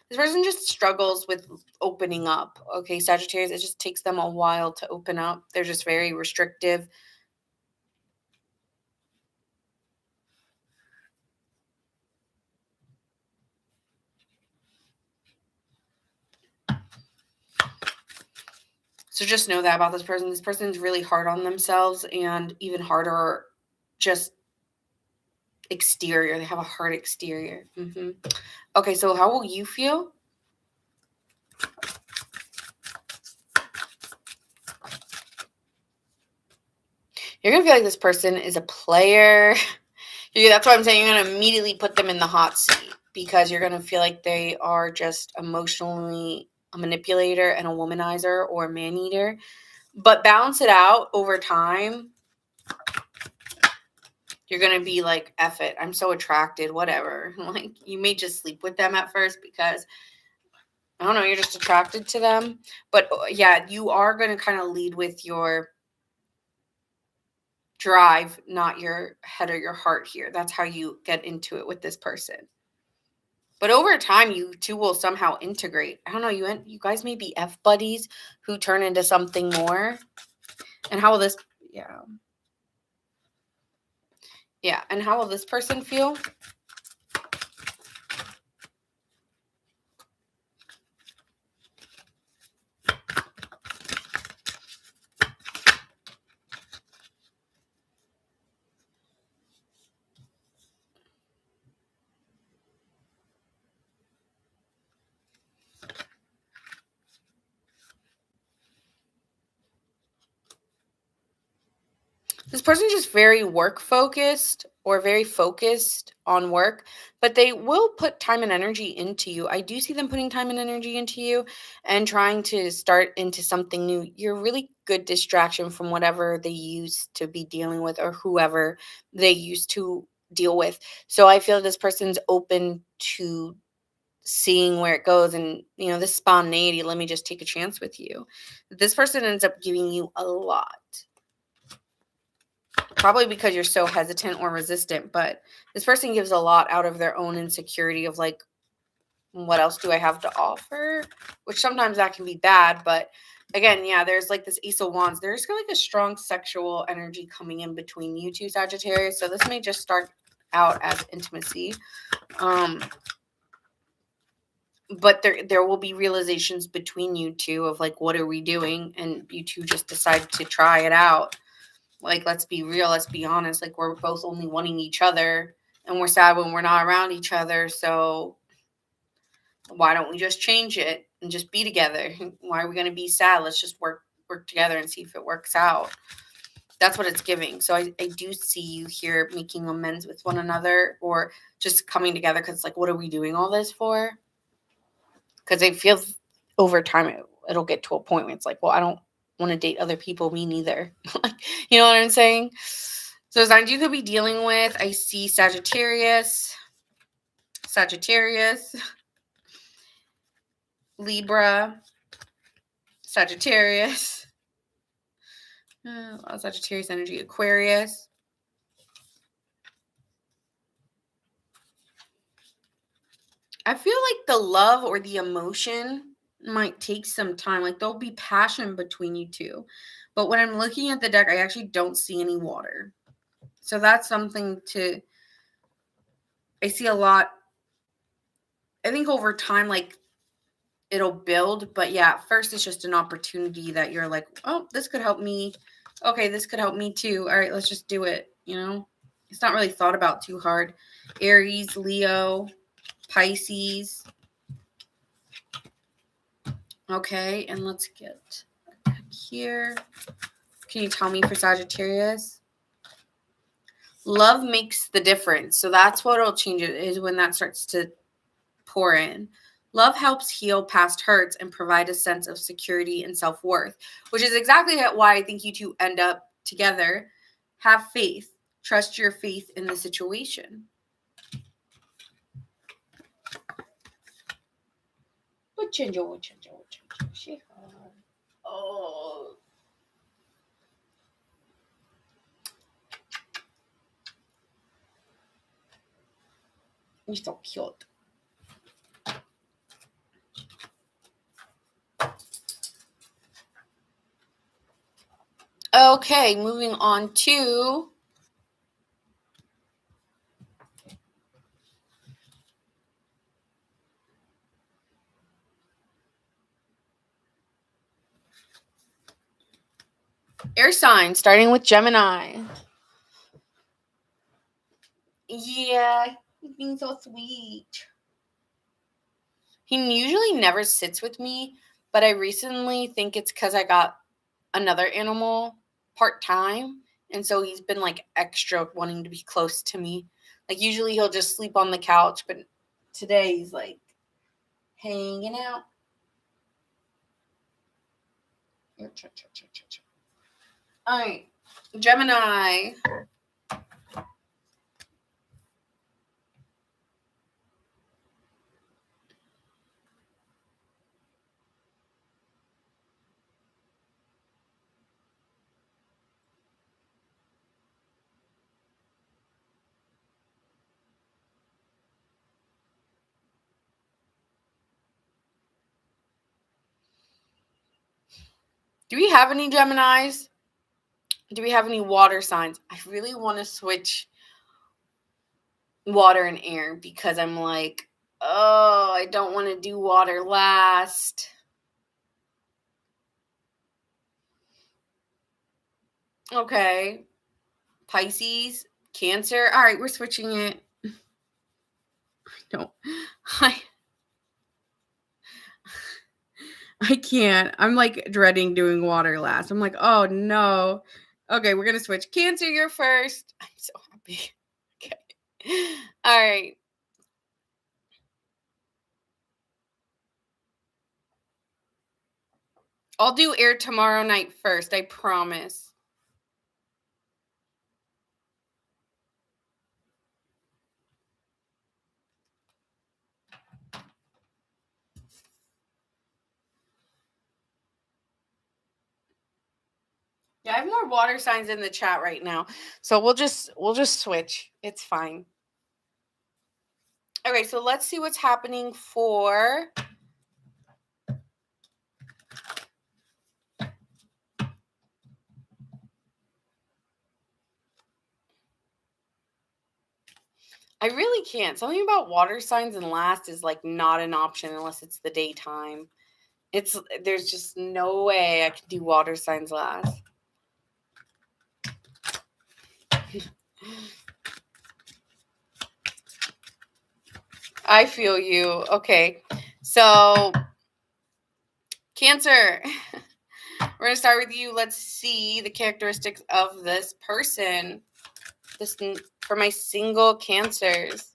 This person just struggles with opening up. Okay, Sagittarius, it just takes them a while to open up. They're just very restrictive. So just know that about this person. This person's really hard on themselves and even harder just exterior. They have a hard exterior. Okay, so how will you feel? You're going to feel like this person is a player. That's why I'm saying you're going to immediately put them in the hot seat, because you're going to feel like they are just emotionally a manipulator and a womanizer or a man-eater. But balance it out over time. You're going to be like, F it, I'm so attracted, whatever. Like, you may just sleep with them at first because, I don't know, you're just attracted to them. But yeah, you are going to kind of lead with your drive, not your head or your heart here. That's how you get into it with this person. But over time, you two will somehow integrate. I don't know, you guys may be F buddies who turn into something more. And how will this, yeah, and how will this person feel? This person's just very work focused or very focused on work, but they will put time and energy into you. I do see them putting time and energy into you and trying to start into something new. You're a really good distraction from whatever they used to be dealing with or whoever they used to deal with. So I feel this person's open to seeing where it goes, and this spontaneity, let me just take a chance with you. This person ends up giving you a lot. Probably because you're so hesitant or resistant, but this person gives a lot out of their own insecurity of like, what else do I have to offer? Which sometimes that can be bad, but again, yeah, there's like this Ace of Wands. There's like a strong sexual energy coming in between you two, Sagittarius. So this may just start out as intimacy. But there will be realizations between you two of like, what are we doing? And you two just decide to try it out. Like, let's be real, let's be honest. Like, we're both only wanting each other, and we're sad when we're not around each other. So why don't we just change it and just be together? Why are we going to be sad? Let's just work together and see if it works out. That's what it's giving. So I do see you here making amends with one another, or just coming together, because it's like, what are we doing all this for? Because I feel over time it'll get to a point where it's like, well, I don't want to date other people, me neither. You know what I'm saying? So signs you could be dealing with, I see Sagittarius, Libra, Sagittarius, Sagittarius energy, Aquarius. I feel like the love or the emotion might take some time. Like, there'll be passion between you two. But when I'm looking at the deck, I actually don't see any water. So that's something I see a lot. I think over time, like, it'll build. But yeah, at first it's just an opportunity that you're like, oh, this could help me. Okay, this could help me too. All right, let's just do it. It's not really thought about too hard. Aries, Leo, Pisces. Okay, and let's get here. Can you tell me for Sagittarius? Love makes the difference. So that's what'll change it, is when that starts to pour in. Love helps heal past hurts and provide a sense of security and self-worth, which is exactly why I think you two end up together. Have faith. Trust your faith in the situation. Oh. You're so cute. Okay, moving on to air signs, starting with Gemini. Yeah, he's being so sweet. He usually never sits with me, but I recently think it's because I got another animal part-time, and so he's been like extra wanting to be close to me. Like usually he'll just sleep on the couch, but today he's like hanging out. All right, Gemini. Do we have any Geminis? Do we have any water signs? I really want to switch water and air because I'm like, oh, I don't want to do water last. Okay. Pisces, Cancer. All right, we're switching it. Don't. I I can't. I'm like dreading doing water last. I'm like, oh no. Okay, we're gonna switch. Cancer, you're first. I'm so happy. Okay. All right. I'll do air tomorrow night first. I promise. Yeah, I have more water signs in the chat right now. So we'll just switch. It's fine. Okay, so let's see what's happening for I really can't. Something about water signs and last is like not an option unless it's the daytime. There's just no way I can do water signs last. I feel you. Okay. So, Cancer. We're going to start with you. Let's see the characteristics of this person. This for my single Cancers.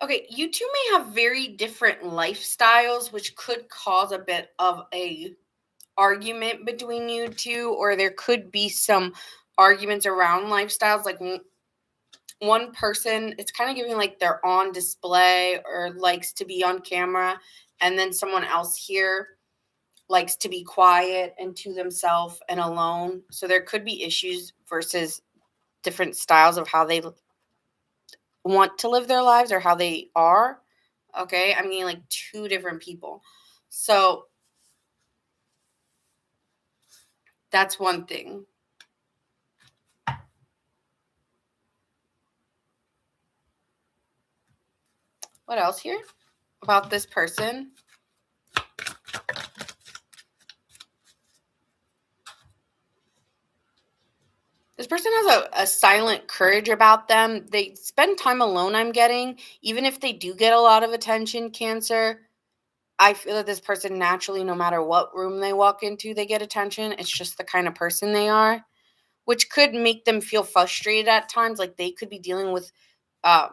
Okay, you two may have very different lifestyles, which could cause a bit of a argument between you two, or there could be some arguments around lifestyles. Like one person, it's kind of giving like they're on display or likes to be on camera, and then someone else here likes to be quiet and to themselves and alone. So there could be issues versus different styles of how they want to live their lives or how they are. Okay, I mean like two different people. So that's one thing. What else here about this person? This person has a silent courage about them. They spend time alone, I'm getting. Even if they do get a lot of attention, Cancer, I feel that this person naturally, no matter what room they walk into, they get attention. It's just the kind of person they are, which could make them feel frustrated at times. Like they could be dealing with, I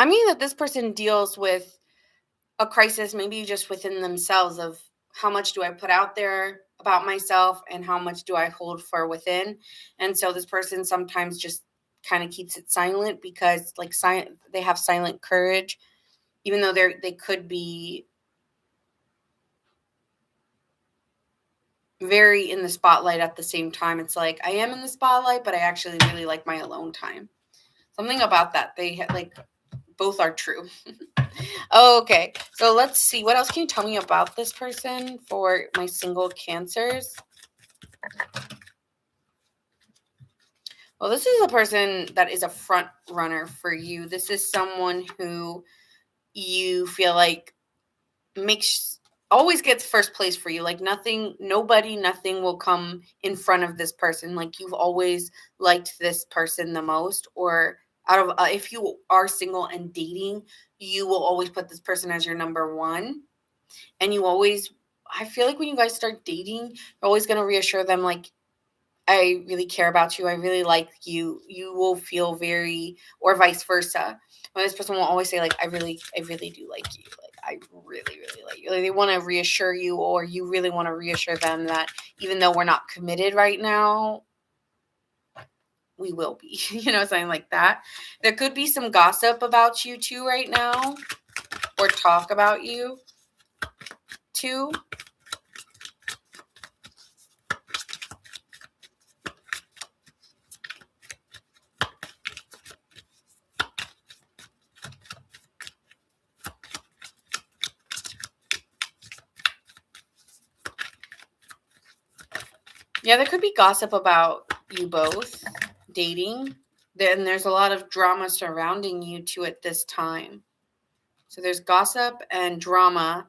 mean, that this person deals with a crisis maybe just within themselves of how much do I put out there about myself and how much do I hold for within. And so this person sometimes just kind of keeps it silent because like they have silent courage even though they could be very in the spotlight at the same time. It's like I am in the spotlight, but I actually really like my alone time. Something about that. They like both are true. Okay, so let's see. What else can you tell me about this person for my single Cancers? Well, this is a person that is a front runner for you. This is someone who you feel like makes always gets first place for you. Like nothing will come in front of this person. Like you've always liked this person the most, or out of if you are single and dating, you will always put this person as your number one. And you always, I feel like when you guys start dating, you're always going to reassure them, like, I really care about you. I really like you. You will feel very, or vice versa. When this person will always say, like, I really do like you. Like, I really, really like you. Like, they want to reassure you, or you really want to reassure them that even though we're not committed right now, we will be. Something like that. There could be some gossip about you too right now, or talk about you too. Yeah, there could be gossip about you both dating. Then there's a lot of drama surrounding you two at this time. So there's gossip and drama,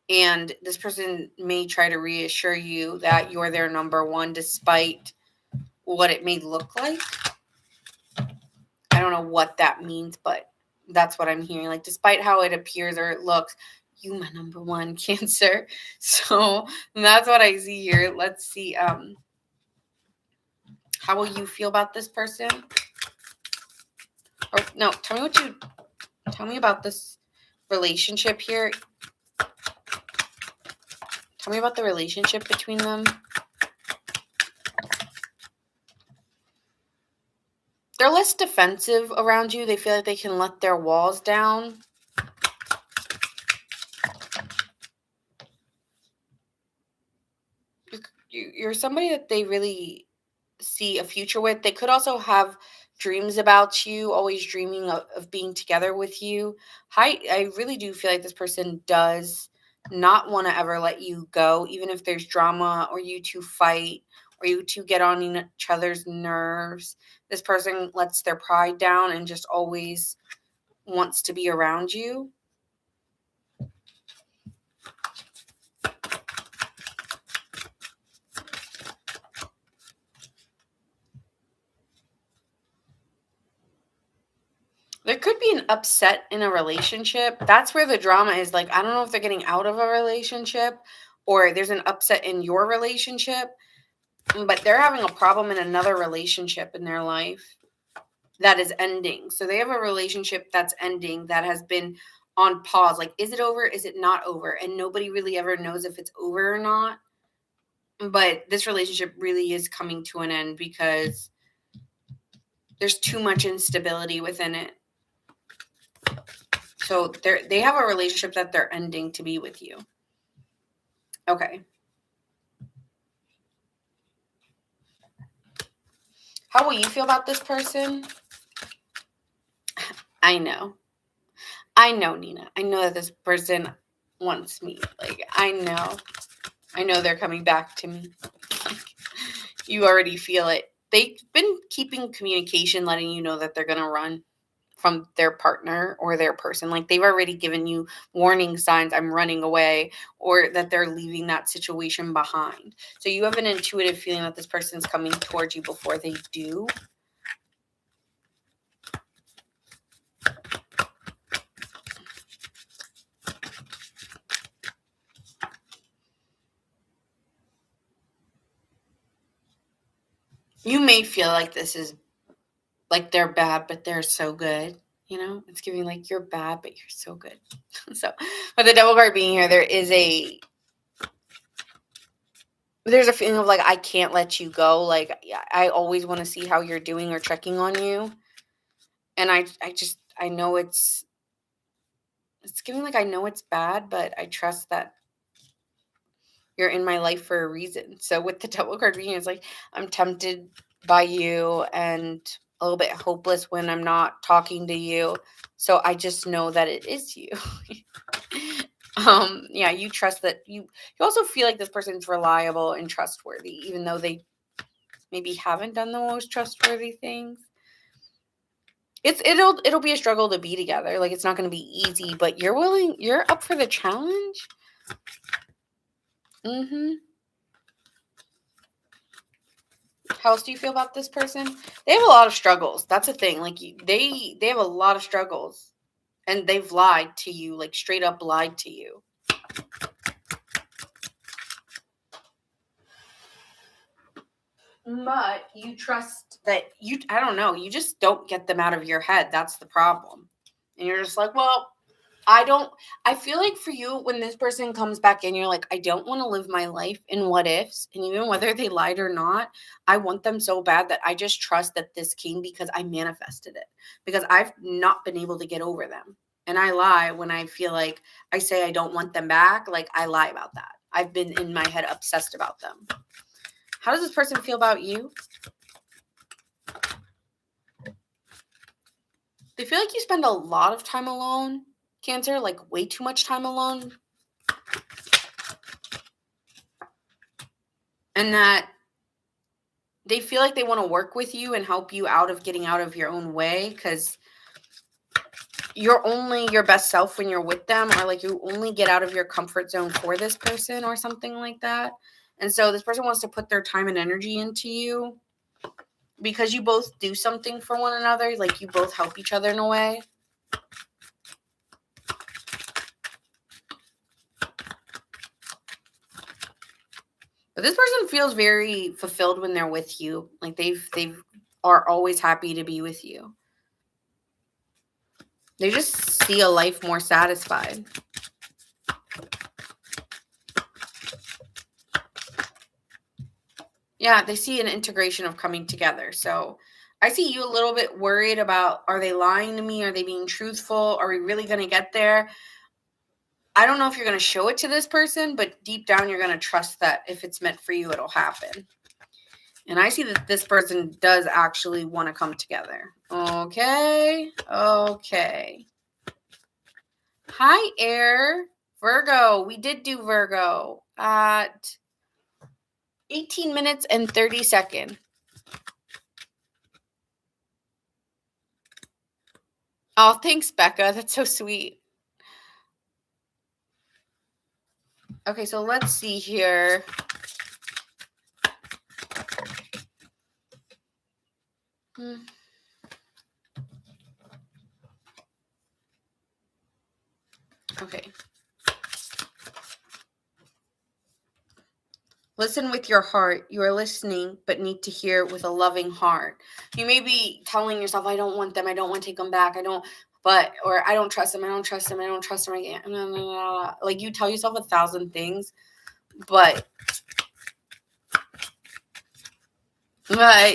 and this person may try to reassure you that you're their number one despite what it may look like. I don't know what that means, but that's what I'm hearing. Like, despite how it appears or it looks, you my number one, Cancer. So that's what I see here. Let's see. How will you feel about this person? Or no, tell me about this relationship here. Tell me about the relationship between them. They're less defensive around you. They feel like they can let their walls down. You're somebody that they really see a future with. They could also have dreams about you, always dreaming of being together with you. I really do feel like this person does not want to ever let you go, even if there's drama or you two fight or you two get on each other's nerves. This person lets their pride down and just always wants to be around you. There could be an upset in a relationship. That's where the drama is. Like, I don't know if they're getting out of a relationship or there's an upset in your relationship, but they're having a problem in another relationship in their life that is ending. So they have a relationship that's ending that has been on pause. Like, is it over? Is it not over? And nobody really ever knows if it's over or not. But this relationship really is coming to an end because there's too much instability within it. So they have a relationship that they're ending to be with you. Okay. How will you feel about this person? I know, Nina. I know that this person wants me. Like, I know they're coming back to me. You already feel it. They've been keeping communication, letting you know that they're going to run from their partner or their person. Like, they've already given you warning signs, I'm running away, or that they're leaving that situation behind. So you have an intuitive feeling that this person's coming towards you before they do. You may feel like this is like they're bad, but they're so good. It's giving like you're bad, but you're so good. So, with the Devil card being here, there's a feeling of like, I can't let you go. Like, I always want to see how you're doing or checking on you. And I know it's giving like, I know it's bad, but I trust that you're in my life for a reason. So with the Devil card being here, it's like, I'm tempted by you and a little bit hopeless when I'm not talking to you. So I just know that it is you. Yeah, you trust that you also feel like this person's reliable and trustworthy, even though they maybe haven't done the most trustworthy things. It'll be a struggle to be together. Like, it's not going to be easy, but you're up for the challenge. How else do you feel about this person? They have a lot of struggles. That's the thing. Like, they have a lot of struggles, and they've lied to you, like straight up lied to you. But you trust that I don't know, you just don't get them out of your head. That's the problem. And you're just like, well, I feel like for you, when this person comes back in, you're like, I don't want to live my life in what ifs. And even whether they lied or not, I want them so bad that I just trust that this came because I manifested it. Because I've not been able to get over them. And I lie when I feel like I say I don't want them back. Like, I lie about that. I've been in my head obsessed about them. How does this person feel about you? They feel like you spend a lot of time alone, Cancer, like way too much time alone. And that they feel like they want to work with you and help you out of getting out of your own way, because you're only your best self when you're with them, or like you only get out of your comfort zone for this person or something like that. And so this person wants to put their time and energy into you because you both do something for one another. Like, you both help each other in a way. But this person feels very fulfilled when they're with you. Like, they are always happy to be with you. They just see a life more satisfied. Yeah, they see an integration of coming together. So I see you a little bit worried about, are they lying to me? Are they being truthful? Are we really going to get there? I don't know if you're going to show it to this person, but deep down you're going to trust that if it's meant for you, it'll happen. And I see that this person does actually want to come together. Okay. Hi, Air. Virgo. We did do Virgo at 18 minutes and 30 seconds. Oh, thanks, Becca. That's so sweet. Okay, so let's see here. Okay. Listen with your heart. You are listening, but need to hear with a loving heart. You may be telling yourself, I don't want them. I don't want to take them back. Or I don't trust them. I don't trust them. I don't trust them. I can't. Like, you tell yourself 1,000 things, but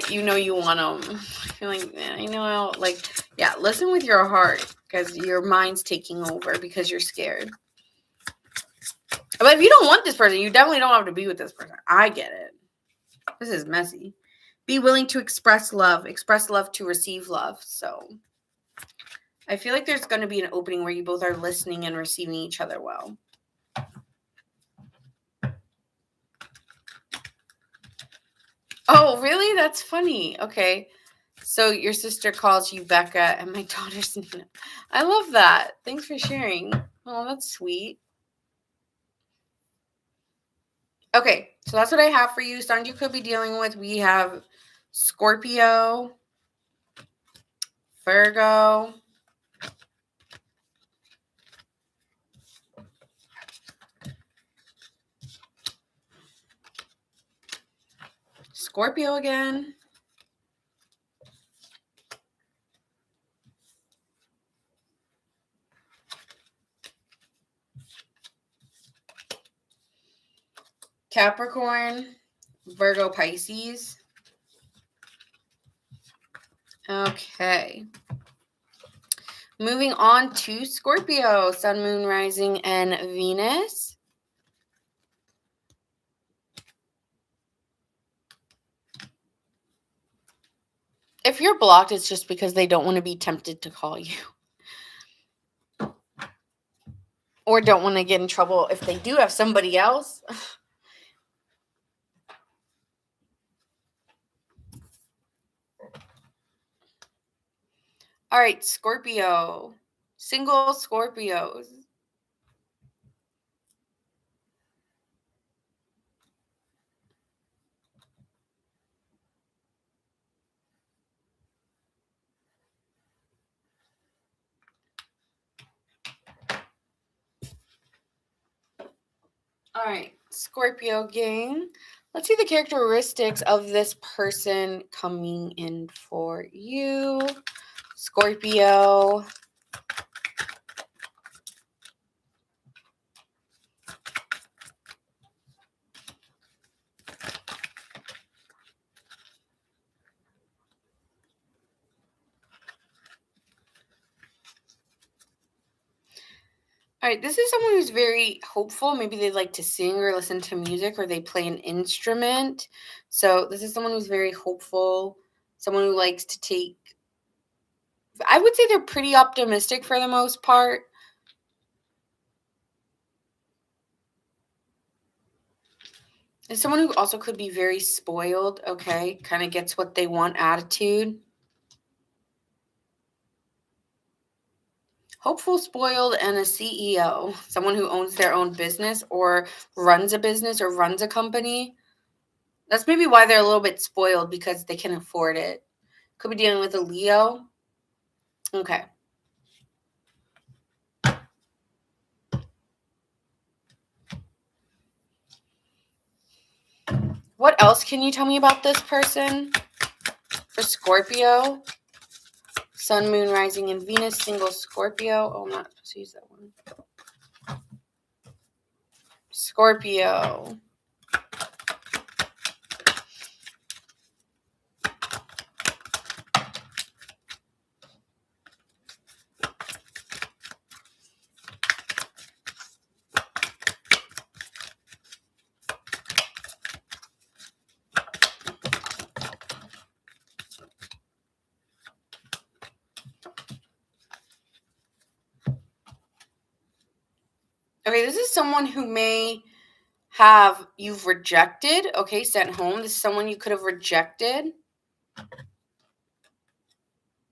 you know you want them. You're like, listen with your heart, because your mind's taking over because you're scared. But if you don't want this person, you definitely don't have to be with this person. I get it. This is messy. Be willing to express love to receive love. So I feel like there's going to be an opening where you both are listening and receiving each other well. Oh, really? That's funny. Okay. So your sister calls you Becca and my daughter's Nina. I love that. Thanks for sharing. Oh, that's sweet. Okay, so that's what I have for you. Signs you could be dealing with. We have Scorpio, Virgo, Scorpio again, Capricorn, Virgo, Pisces. Okay. Moving on to Scorpio, Sun, Moon, Rising, and Venus. If you're blocked, it's just because they don't want to be tempted to call you. Or don't want to get in trouble if they do have somebody else. All right, Scorpio. Single Scorpios. All right, Scorpio gang. Let's see the characteristics of this person coming in for you, Scorpio. All right, this is someone who's very hopeful. Maybe they like to sing or listen to music or they play an instrument. So, this is someone who's very hopeful, someone who likes to take, I would say they're pretty optimistic for the most part. And someone who also could be very spoiled, okay? Kind of gets what they want attitude. Hopeful, spoiled, and a CEO. Someone who owns their own business or runs a business or runs a company. That's maybe why they're a little bit spoiled because they can afford it. Could be dealing with a Leo. Okay. What else can you tell me about this person? For Scorpio, Sun, Moon, Rising, and Venus, single Scorpio. Oh, I'm not supposed to use that one. Scorpio. Okay, this is someone who may have you've rejected, okay, sent home. This is someone you could have rejected.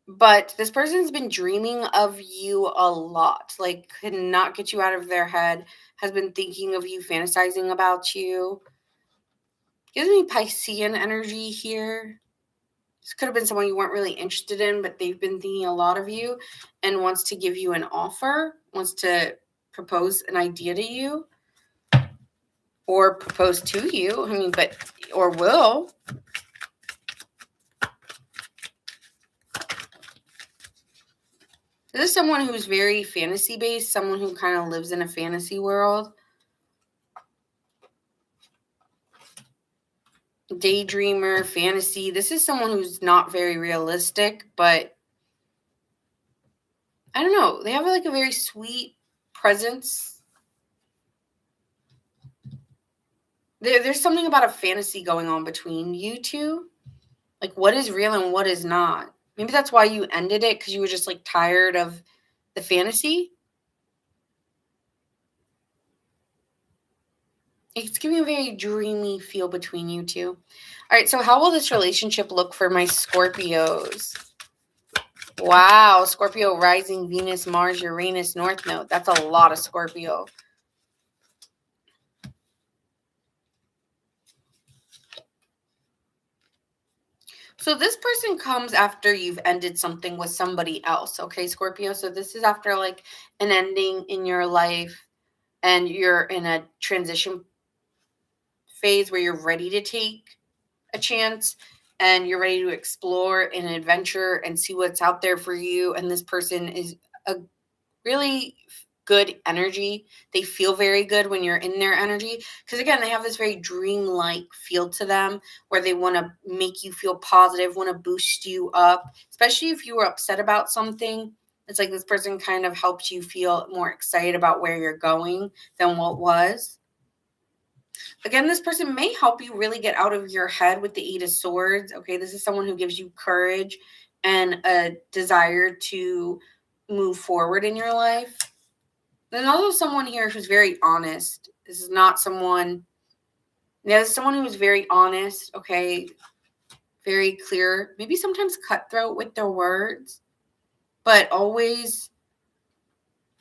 But this person's been dreaming of you a lot, like could not get you out of their head, has been thinking of you, fantasizing about you. Gives me Piscean energy here. This could have been someone you weren't really interested in, but they've been thinking a lot of you and wants to give you an offer, wants to propose an idea to you or propose to you. I mean, but, or will. This is someone who's very fantasy based, someone who kind of lives in a fantasy world. Daydreamer, fantasy. This is someone who's not very realistic, but I don't know. They have like a very sweet presence. There's something about a fantasy going on between you two. Like what is real and what is not. Maybe that's why you ended it because you were just like tired of the fantasy. It's giving a very dreamy feel between you two. All right, so how will this relationship look for my Scorpios? Wow, Scorpio rising, Venus, Mars, Uranus, North Node. That's a lot of Scorpio. So this person comes after you've ended something with somebody else, okay, Scorpio? So this is after like an ending in your life and you're in a transition phase where you're ready to take a chance and you're ready to explore an adventure and see what's out there for you. And this person is a really good energy. They feel very good when you're in their energy because again, they have this very dreamlike feel to them where they want to make you feel positive, want to boost you up, especially if you were upset about something. It's like this person kind of helped you feel more excited about where you're going than what was. Again, this person may help you really get out of your head with the Eight of Swords. Okay, this is someone who gives you courage and a desire to move forward in your life. There's also someone here who's very honest. This is not someone, there's someone who's very honest, okay, very clear, maybe sometimes cutthroat with their words. but always,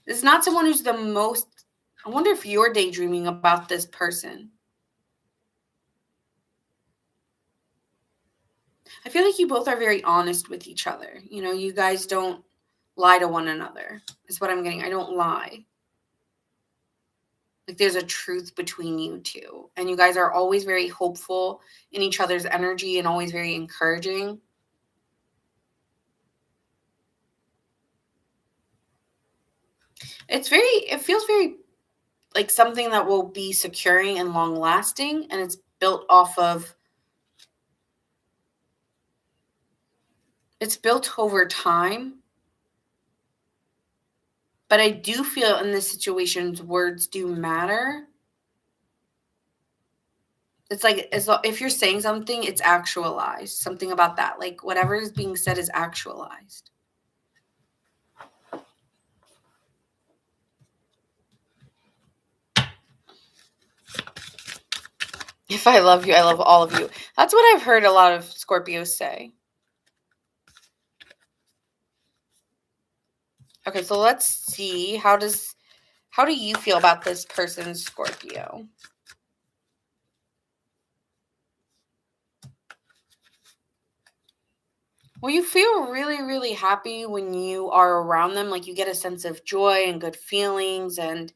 it's not someone who's the most. I wonder if you're daydreaming about this person. I feel like you both are very honest with each other. You guys don't lie to one another, is what I'm getting. I don't lie. Like there's a truth between you two. And you guys are always very hopeful in each other's energy and always very encouraging. It feels very like something that will be securing and long lasting. And it's built off of, it's built over time. But I do feel in this situation, words do matter. It's like if you're saying something, it's actualized. Something about that. Like whatever is being said is actualized. If I love you, I love all of you. That's what I've heard a lot of Scorpios say. Okay, so let's see. How do you feel about this person, Scorpio? Well, you feel really, really happy when you are around them. Like you get a sense of joy and good feelings, and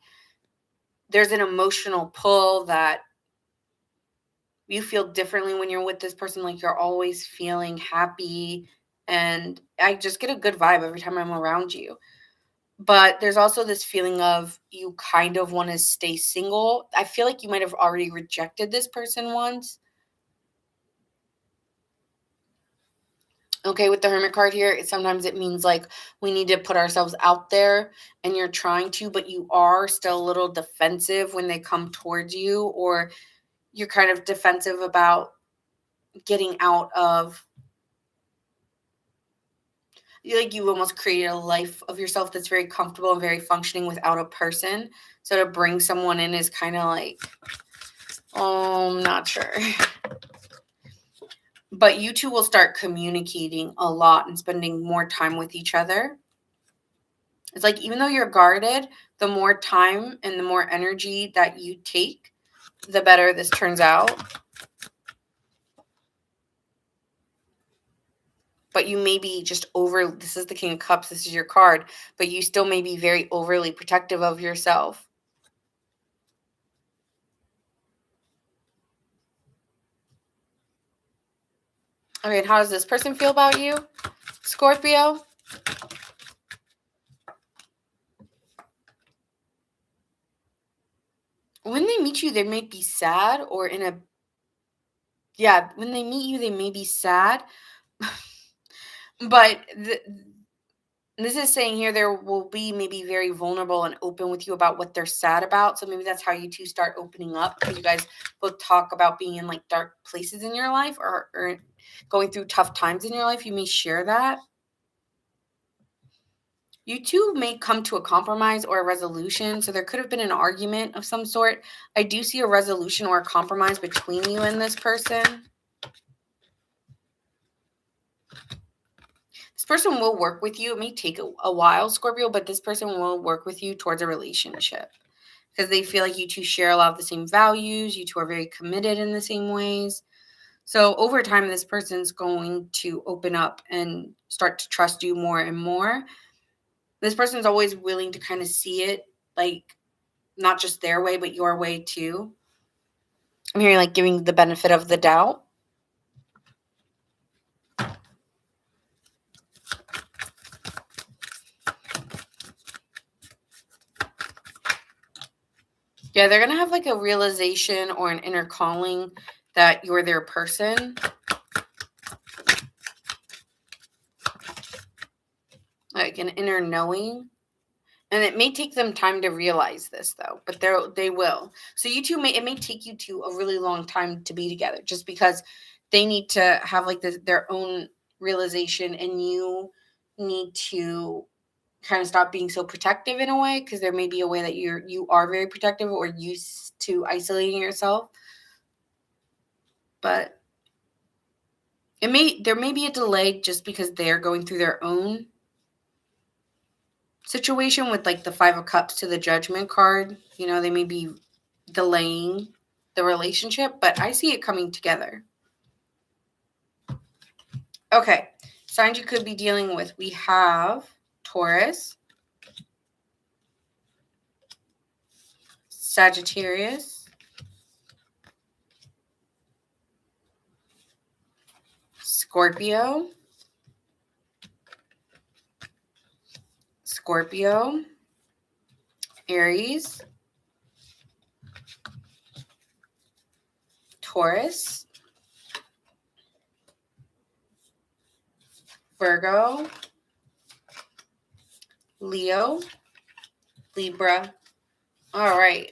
there's an emotional pull that you feel differently when you're with this person. Like you're always feeling happy, and I just get a good vibe every time I'm around you. But there's also this feeling of you kind of want to stay single. I feel like you might have already rejected this person once. Okay, with the Hermit card here, sometimes it means like we need to put ourselves out there, and you're trying to, but you are still a little defensive when they come towards you, or you're kind of defensive about getting out of, like you almost created a life of yourself that's very comfortable and very functioning without a person. So to bring someone in is kind of like, oh, I'm not sure. But you two will start communicating a lot and spending more time with each other. It's like even though you're guarded, the more time and the more energy that you take, the better this turns out. But you may be just this is the King of Cups, this is your card, but you still may be very overly protective of yourself. Okay, and how does this person feel about you, Scorpio? When they meet you, they may be sad or in a, yeah, when they meet you, they may be sad. But this is saying here there will be maybe very vulnerable and open with you about what they're sad about. So maybe that's how you two start opening up, because you guys both talk about being in like dark places in your life, or going through tough times in your life. You may share that. You two may come to a compromise or a resolution. So there could have been an argument of some sort. I do see a resolution or a compromise between you and this person. This person will work with you. It may take a while, Scorpio, but this person will work with you towards a relationship, because they feel like you two share a lot of the same values. You two are very committed in the same ways. So over time, this person's going to open up and start to trust you more and more. This person's always willing to kind of see it like not just their way, but your way too. I'm hearing like giving the benefit of the doubt. Yeah, they're going to have like a realization or an inner calling that you're their person. Like an inner knowing. And it may take them time to realize this though, but they will. So you two it may take you to a really long time to be together, just because they need to have like their own realization, and you need to kind of stop being so protective in a way, because there may be a way that you are very protective or used to isolating yourself. But there may be a delay just because they're going through their own situation with like the Five of Cups to the Judgment card. You know, they may be delaying the relationship, but I see it coming together. Okay, signs you could be dealing with. We have Taurus, Sagittarius, Scorpio, Aries, Taurus, Virgo, Leo, Libra. All right.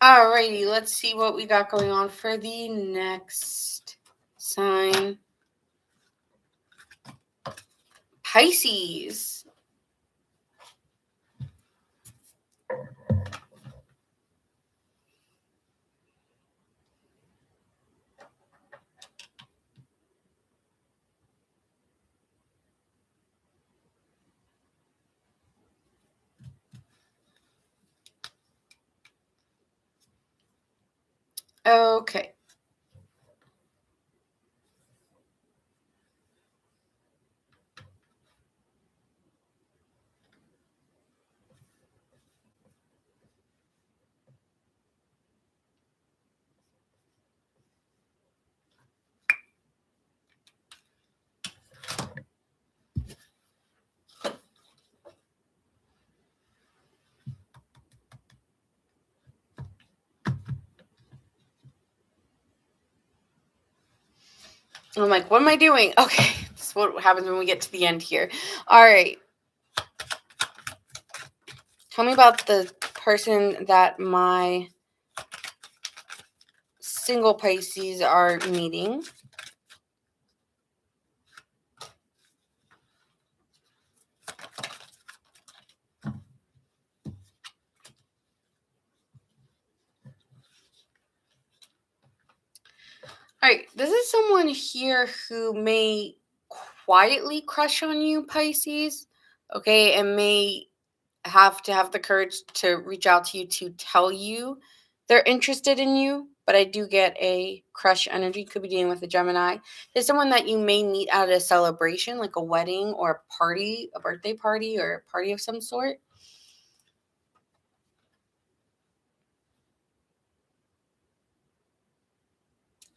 Alrighty, let's see what we got going on for the next sign. Pisces. Okay. I'm like, what am I doing? Okay, this is what happens when we get to the end here. All right. Tell me about the person that my single Pisces are meeting. All right, this is someone here who may quietly crush on you, Pisces, okay, and may have to have the courage to reach out to you to tell you they're interested in you. But I do get a crush energy. Could be dealing with a Gemini. There's someone that you may meet at a celebration, like a wedding or a party, a birthday party or a party of some sort.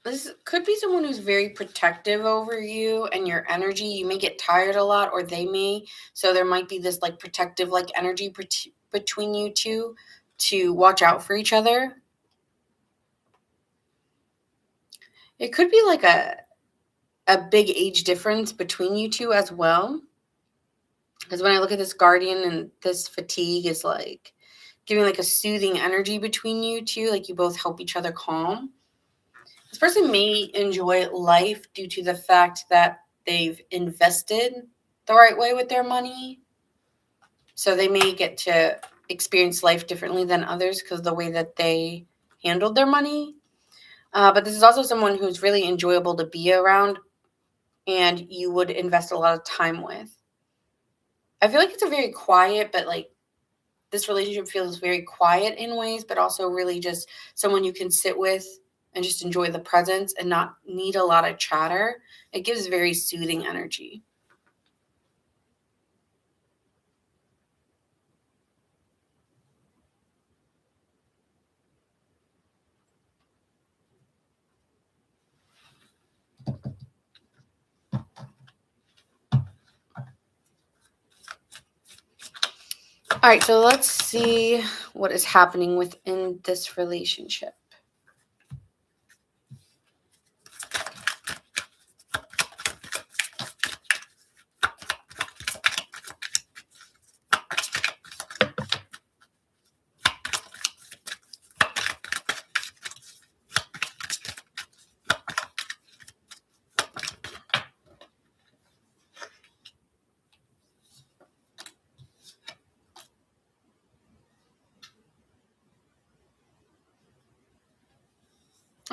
This could be someone who's very protective over you and your energy. You may get tired a lot, or they may. So there might be this like protective like energy between you two to watch out for each other. It could be like a big age difference between you two as well. Because when I look at this guardian and this fatigue is like giving like a soothing energy between you two, like you both help each other calm. This person may enjoy life due to the fact that they've invested the right way with their money. So they may get to experience life differently than others because of the way that they handled their money. But this is also someone who's really enjoyable to be around and you would invest a lot of time with. I feel like it's a very quiet, but like this relationship feels very quiet in ways, but also really just someone you can sit with and just enjoy the presence and not need a lot of chatter. It gives very soothing energy. All right, so let's see what is happening within this relationship.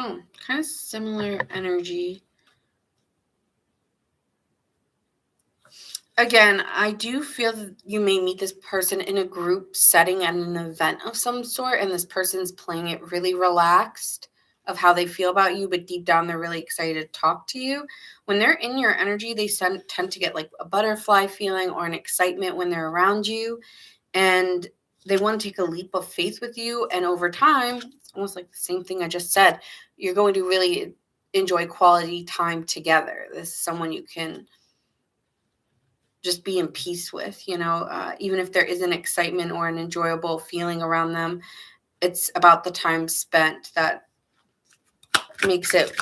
Oh, kind of similar energy. Again, I do feel that you may meet this person in a group setting at an event of some sort, and this person's playing it really relaxed of how they feel about you, but deep down they're really excited to talk to you. When they're in your energy, they tend to get like a butterfly feeling or an excitement when they're around you, and they want to take a leap of faith with you. And over time, it's almost like the same thing I just said, you're going to really enjoy quality time together. This is someone you can just be in peace with, even if there is an excitement or an enjoyable feeling around them. It's about the time spent that makes it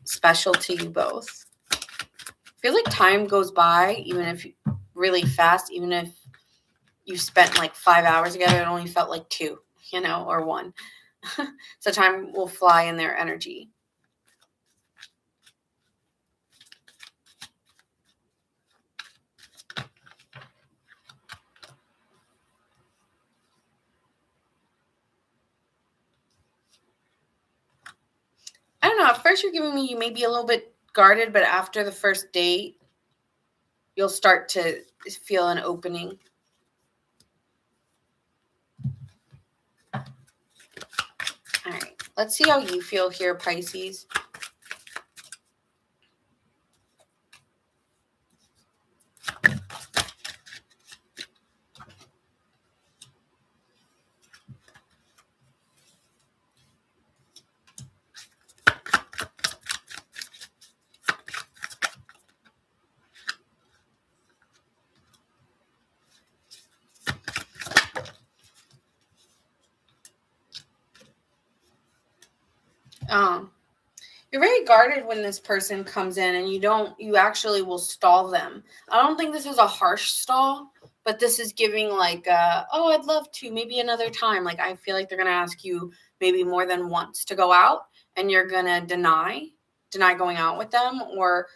special to you both. I feel like time goes by, even if really fast, even if you spent like 5 hours together, it only felt like two, or one. So time will fly in their energy. I don't know. At first, you're giving me you may be a little bit guarded, but after the first date, you'll start to feel an opening. All right. Let's see how you feel here, Pisces. Um, you're very guarded when this person comes in, and you actually will stall them. I don't think this is a harsh stall, but this is giving like, oh, I'd love to, maybe another time. Like, I feel like they're going to ask you maybe more than once to go out, and you're going to deny going out with them, or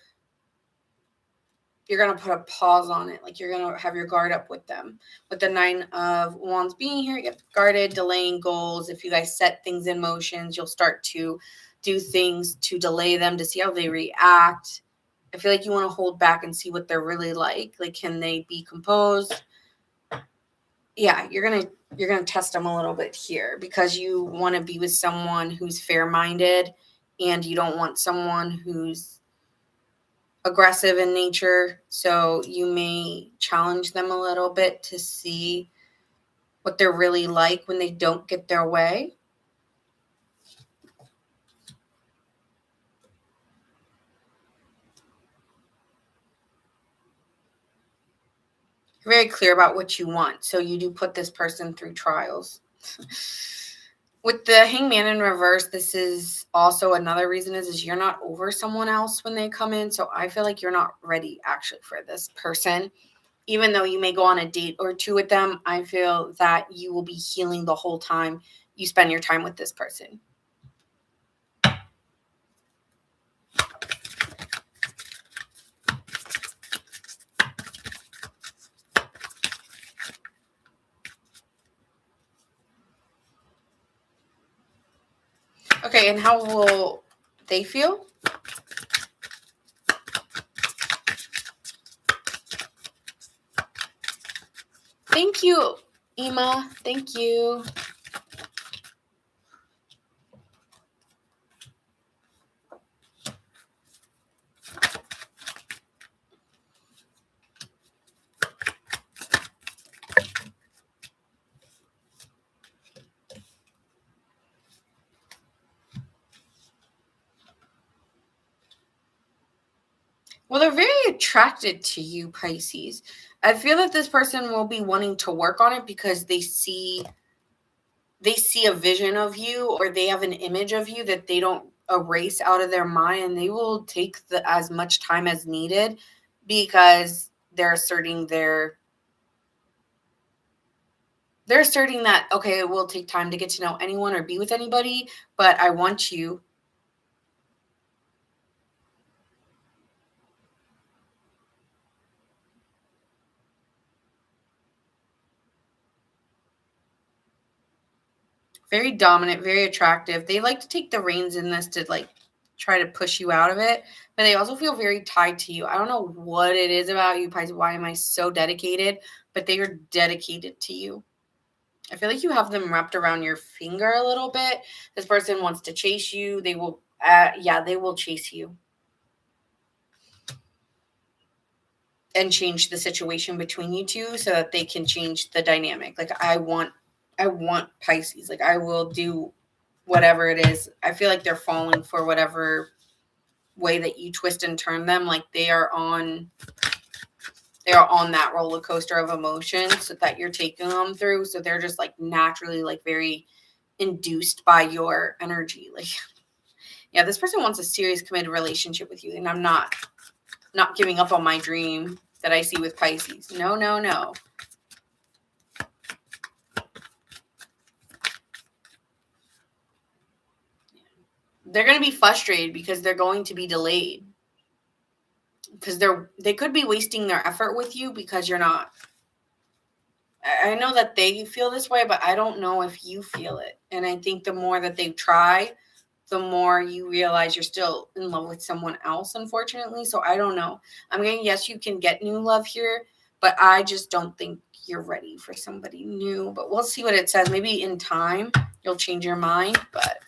you're going to put a pause on it. Like, you're going to have your guard up with them. With the 9 of Wands being here, you get guarded, delaying goals. If you guys set things in motions, you'll start to do things to delay them to see how they react. I feel like you want to hold back and see what they're really like. Like, can they be composed? Yeah, you're gonna test them a little bit here, because you want to be with someone who's fair-minded, and you don't want someone who's aggressive in nature. So you may challenge them a little bit to see what they're really like when they don't get their way. You're very clear about what you want. So you do put this person through trials. With the Hangman in reverse, this is also another reason is you're not over someone else when they come in. So I feel like you're not ready actually for this person. Even though you may go on a date or two with them, I feel that you will be healing the whole time you spend your time with this person. Okay, and how will they feel? Thank you, Ima. Thank you. Well, they're very attracted to you, Pisces. I feel that this person will be wanting to work on it because they see a vision of you, or they have an image of you that they don't erase out of their mind, and they will take as much time as needed, because they're asserting that, okay, it will take time to get to know anyone or be with anybody, but I want you. Very dominant, very attractive. They like to take the reins in this to like try to push you out of it, but they also feel very tied to you. I don't know what it is about you, Pisces. Why am I so dedicated? But they are dedicated to you. I feel like you have them wrapped around your finger a little bit. This person wants to chase you. They will, they will chase you and change the situation between you two so that they can change the dynamic. Like I want Pisces. Like I will do whatever it is. I feel like they're falling for whatever way that you twist and turn them. Like they are on that roller coaster of emotions that you're taking them through. So they're just like naturally like very induced by your energy. Like, yeah, this person wants a serious committed relationship with you. And I'm not giving up on my dream that I see with Pisces. No, no, no. They're going to be frustrated because they're going to be delayed. Because they could be wasting their effort with you because you're not. I know that they feel this way, but I don't know if you feel it. And I think the more that they try, the more you realize you're still in love with someone else, unfortunately. So I don't know. I'm getting, yes, you can get new love here, but I just don't think you're ready for somebody new. But we'll see what it says. Maybe in time you'll change your mind, but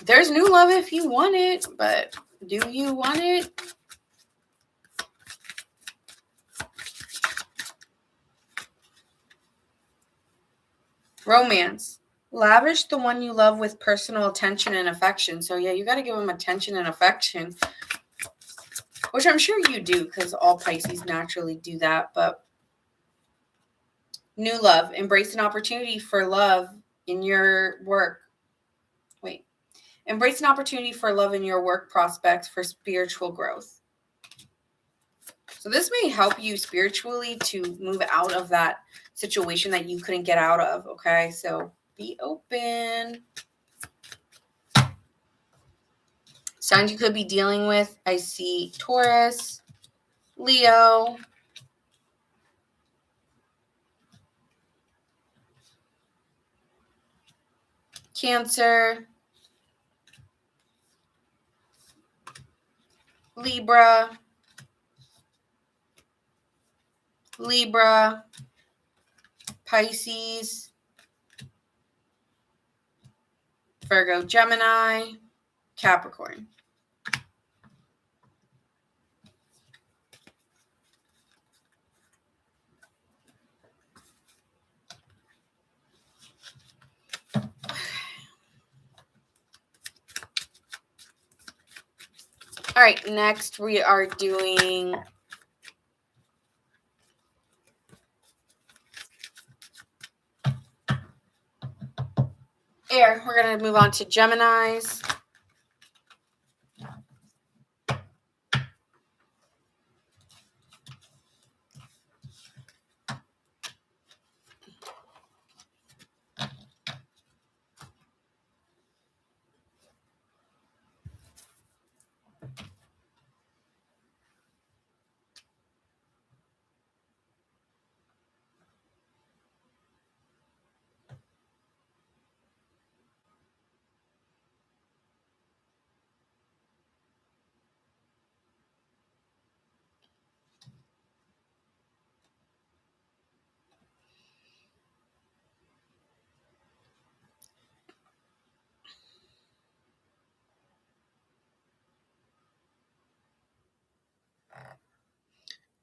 there's new love if you want it, but do you want it? Romance. Lavish the one you love with personal attention and affection. So yeah, you got to give them attention and affection, which I'm sure you do because all Pisces naturally do that. But new love. Embrace an opportunity for love in your work. Embrace an opportunity for love in your work prospects for spiritual growth. So this may help you spiritually to move out of that situation that you couldn't get out of, okay? So be open. Signs you could be dealing with, I see Taurus, Leo, Cancer, Libra, Pisces, Virgo, Gemini, Capricorn. All right, next we are doing air. We're going to move on to Geminis.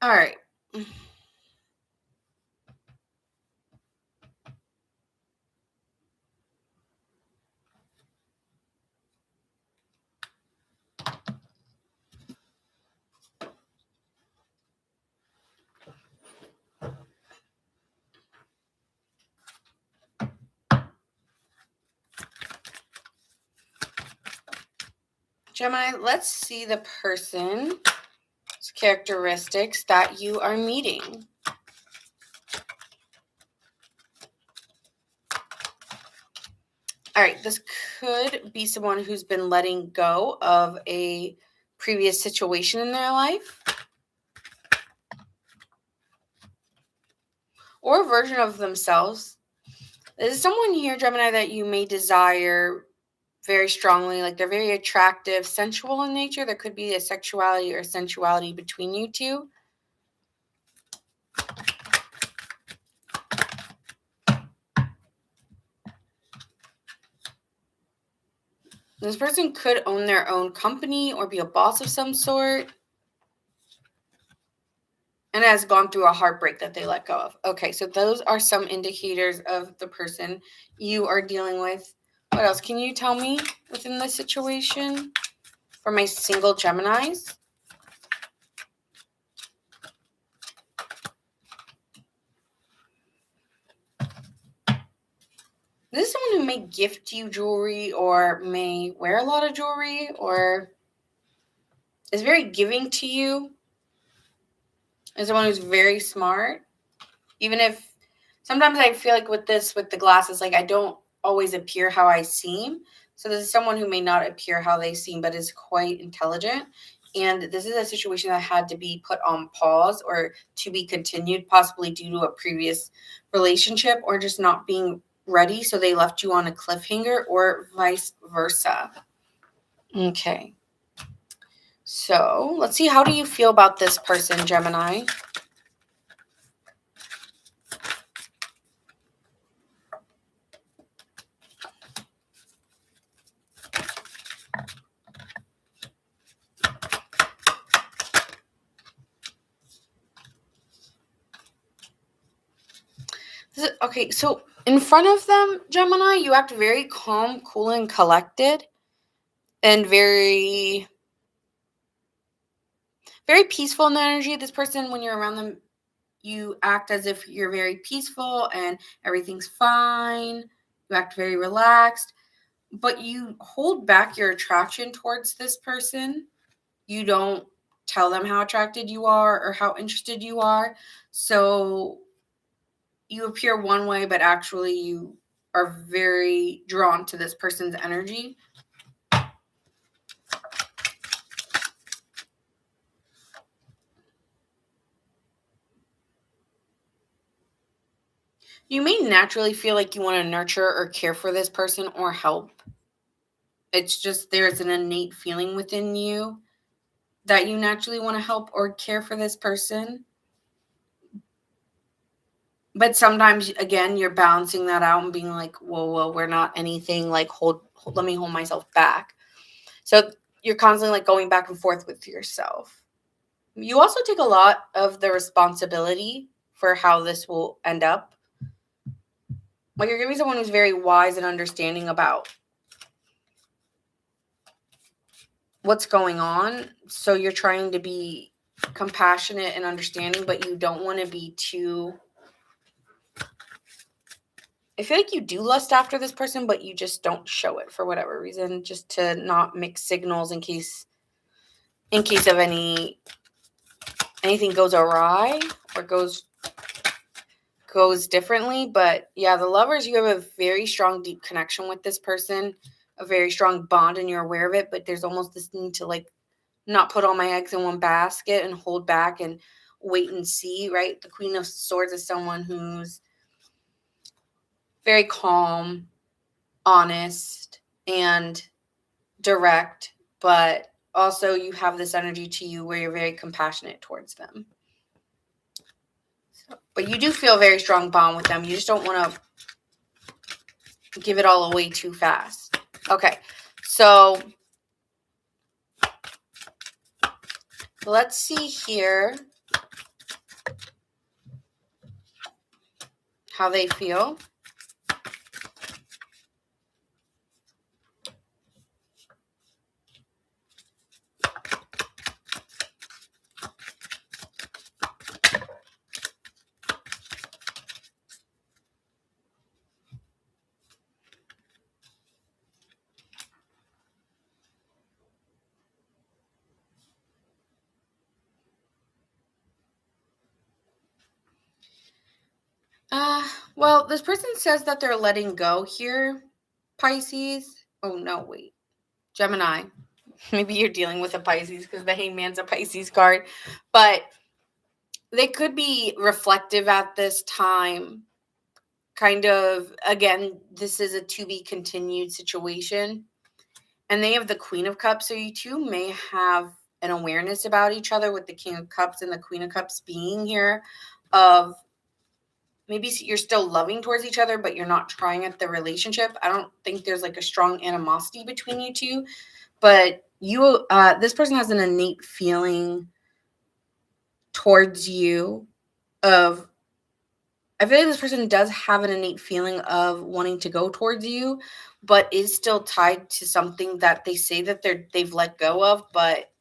All right. Gemini, let's see the person's characteristics that you are meeting. All right, this could be someone who's been letting go of a previous situation in their life. or a version of themselves. This is someone here, Gemini, that you may desire very strongly. Like they're very attractive, sensual in nature. There could be a sexuality or sensuality between you two. This person could own their own company or be a boss of some sort. And has gone through a heartbreak that they let go of. Okay, so those are some indicators of the person you are dealing with. What else can you tell me within this situation for my single Geminis? This is someone who may gift you jewelry or may wear a lot of jewelry or is very giving to you. Is someone who's very smart. Even if sometimes I feel like with the glasses, like I don't always appear how I seem. So this is someone who may not appear how they seem, but is quite intelligent. And this is a situation that had to be put on pause or to be continued, possibly due to a previous relationship or just not being ready. So they left you on a cliffhanger or vice versa. Okay. So let's see. How do you feel about this person, Gemini? Okay, so in front of them, Gemini, you act very calm, cool, and collected, and very, very peaceful in the energy. This person, when you're around them, you act as if you're very peaceful and everything's fine. You act very relaxed, but you hold back your attraction towards this person. You don't tell them how attracted you are or how interested you are. So you appear one way, but actually you are very drawn to this person's energy. You may naturally feel like you want to nurture or care for this person or help. It's just there's an innate feeling within you that you naturally want to help or care for this person. But sometimes, again, you're balancing that out and being like, whoa, we're not anything, like, let me hold myself back. So you're constantly like going back and forth with yourself. You also take a lot of the responsibility for how this will end up. Like you're going to be someone who's very wise and understanding about what's going on. So you're trying to be compassionate and understanding, but you don't want to be too. I feel like you do lust after this person, but you just don't show it for whatever reason, just to not mix signals in case of anything goes awry or goes differently. But yeah, the Lovers, you have a very strong, deep connection with this person, a very strong bond, and you're aware of it. But there's almost this need to like not put all my eggs in one basket and hold back and wait and see, right? The Queen of Swords is someone who's very calm, honest, and direct, but also you have this energy to you where you're very compassionate towards them. But you do feel a very strong bond with them. You just don't want to give it all away too fast. Okay, so let's see here how they feel. Well, this person says that they're letting go here, Pisces. Oh, no, wait. Gemini. Maybe you're dealing with a Pisces because the Hangman's a Pisces card. But They could be reflective at this time. Kind of, again, this is a to be continued situation. And they have the Queen of Cups. So you two may have an awareness about each other with the King of Cups and the Queen of Cups being here, of maybe you're still loving towards each other, but you're not trying at the relationship. I don't think there's like a strong animosity between you two, but this person has an innate feeling towards you of, I feel like this person does have an innate feeling of wanting to go towards you, but is still tied to something that they say that they've let go of, but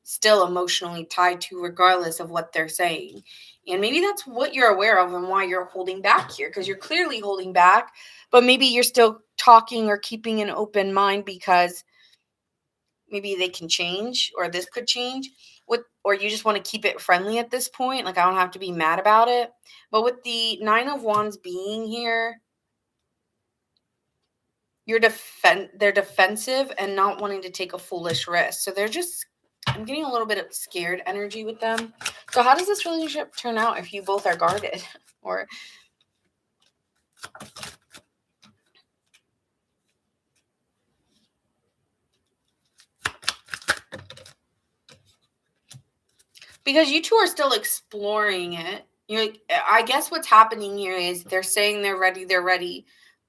still emotionally tied to regardless of what they're saying. And maybe that's what you're aware of and why you're holding back here, because you're clearly holding back, but maybe you're still talking or keeping an open mind because maybe they can change or this could change. Or you just want to keep it friendly at this point, like I don't have to be mad about it. But with the 9 of Wands being here, they're defensive and not wanting to take a foolish risk. So I'm getting a little bit of scared energy with them. So how does this relationship turn out if you both are guarded? Or because you two are still exploring it. I guess what's happening here is they're saying they're ready,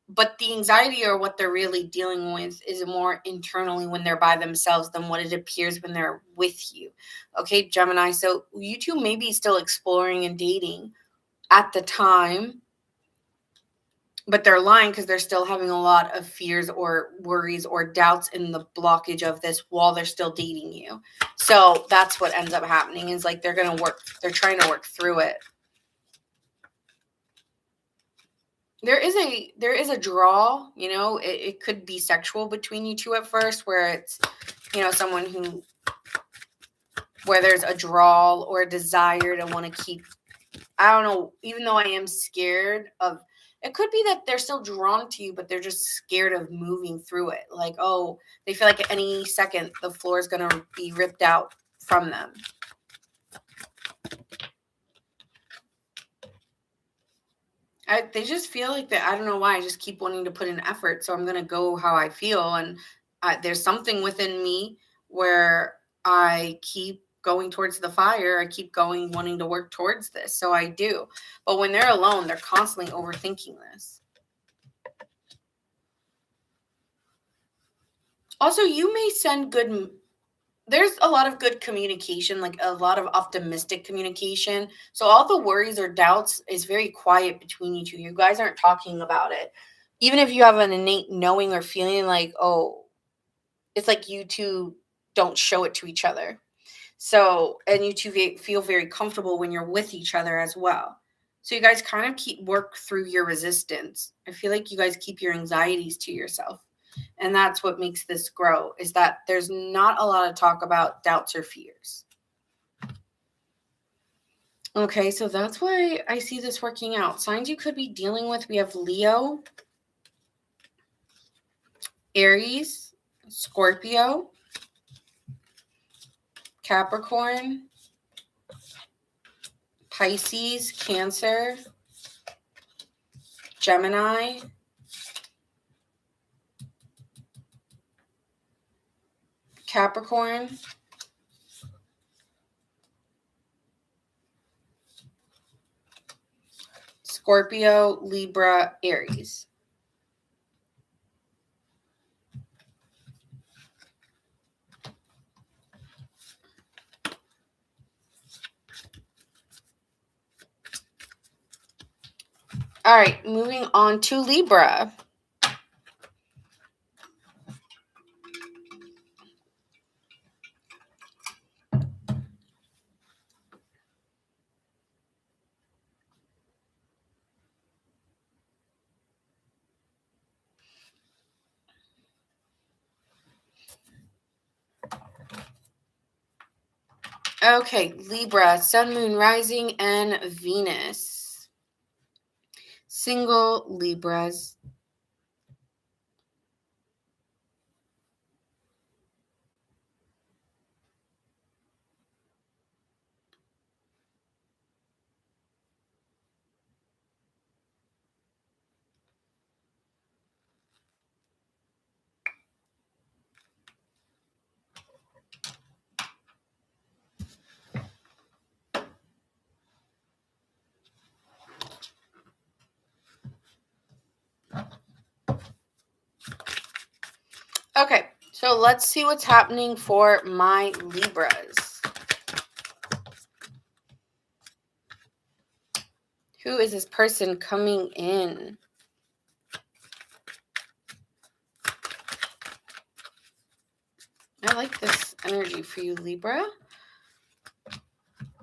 but the anxiety or what they're really dealing with is more internally when they're by themselves than what it appears when they're with you. Okay, Gemini. So you two may be still exploring and dating at the time, but they're lying because they're still having a lot of fears or worries or doubts in the blockage of this while they're still dating you. So that's what ends up happening, is like they're trying to work through it. There is a draw, it could be sexual between you two at first, where it's, someone where there's a draw or a desire to want to keep, I don't know, even though I am scared of, it could be that they're still drawn to you, but they're just scared of moving through it. Like, oh, they feel like at any second the floor is going to be ripped out from them. They just feel like that. I don't know why. I just keep wanting to put in effort. So I'm going to go how I feel. And there's something within me where I keep going towards the fire. I keep going, wanting to work towards this. So I do. But when they're alone, they're constantly overthinking this. Also, you may send there's a lot of good communication, like a lot of optimistic communication. So all the worries or doubts is very quiet between you two. You guys aren't talking about it. Even if you have an innate knowing or feeling like, oh, it's like you two don't show it to each other. So, and you two feel very comfortable when you're with each other as well. So you guys kind of work through your resistance. I feel like you guys keep your anxieties to yourself. And that's what makes this grow, is that there's not a lot of talk about doubts or fears. Okay, so that's why I see this working out. Signs you could be dealing with, we have Leo, Aries, Scorpio, Capricorn, Pisces, Cancer, Gemini, Capricorn, Scorpio, Libra, Aries. All right, moving on to Libra. Okay, Libra, Sun, Moon, Rising, and Venus. Single Libras. So let's see what's happening for my Libras. Who is this person coming in? I like this energy for you, Libra.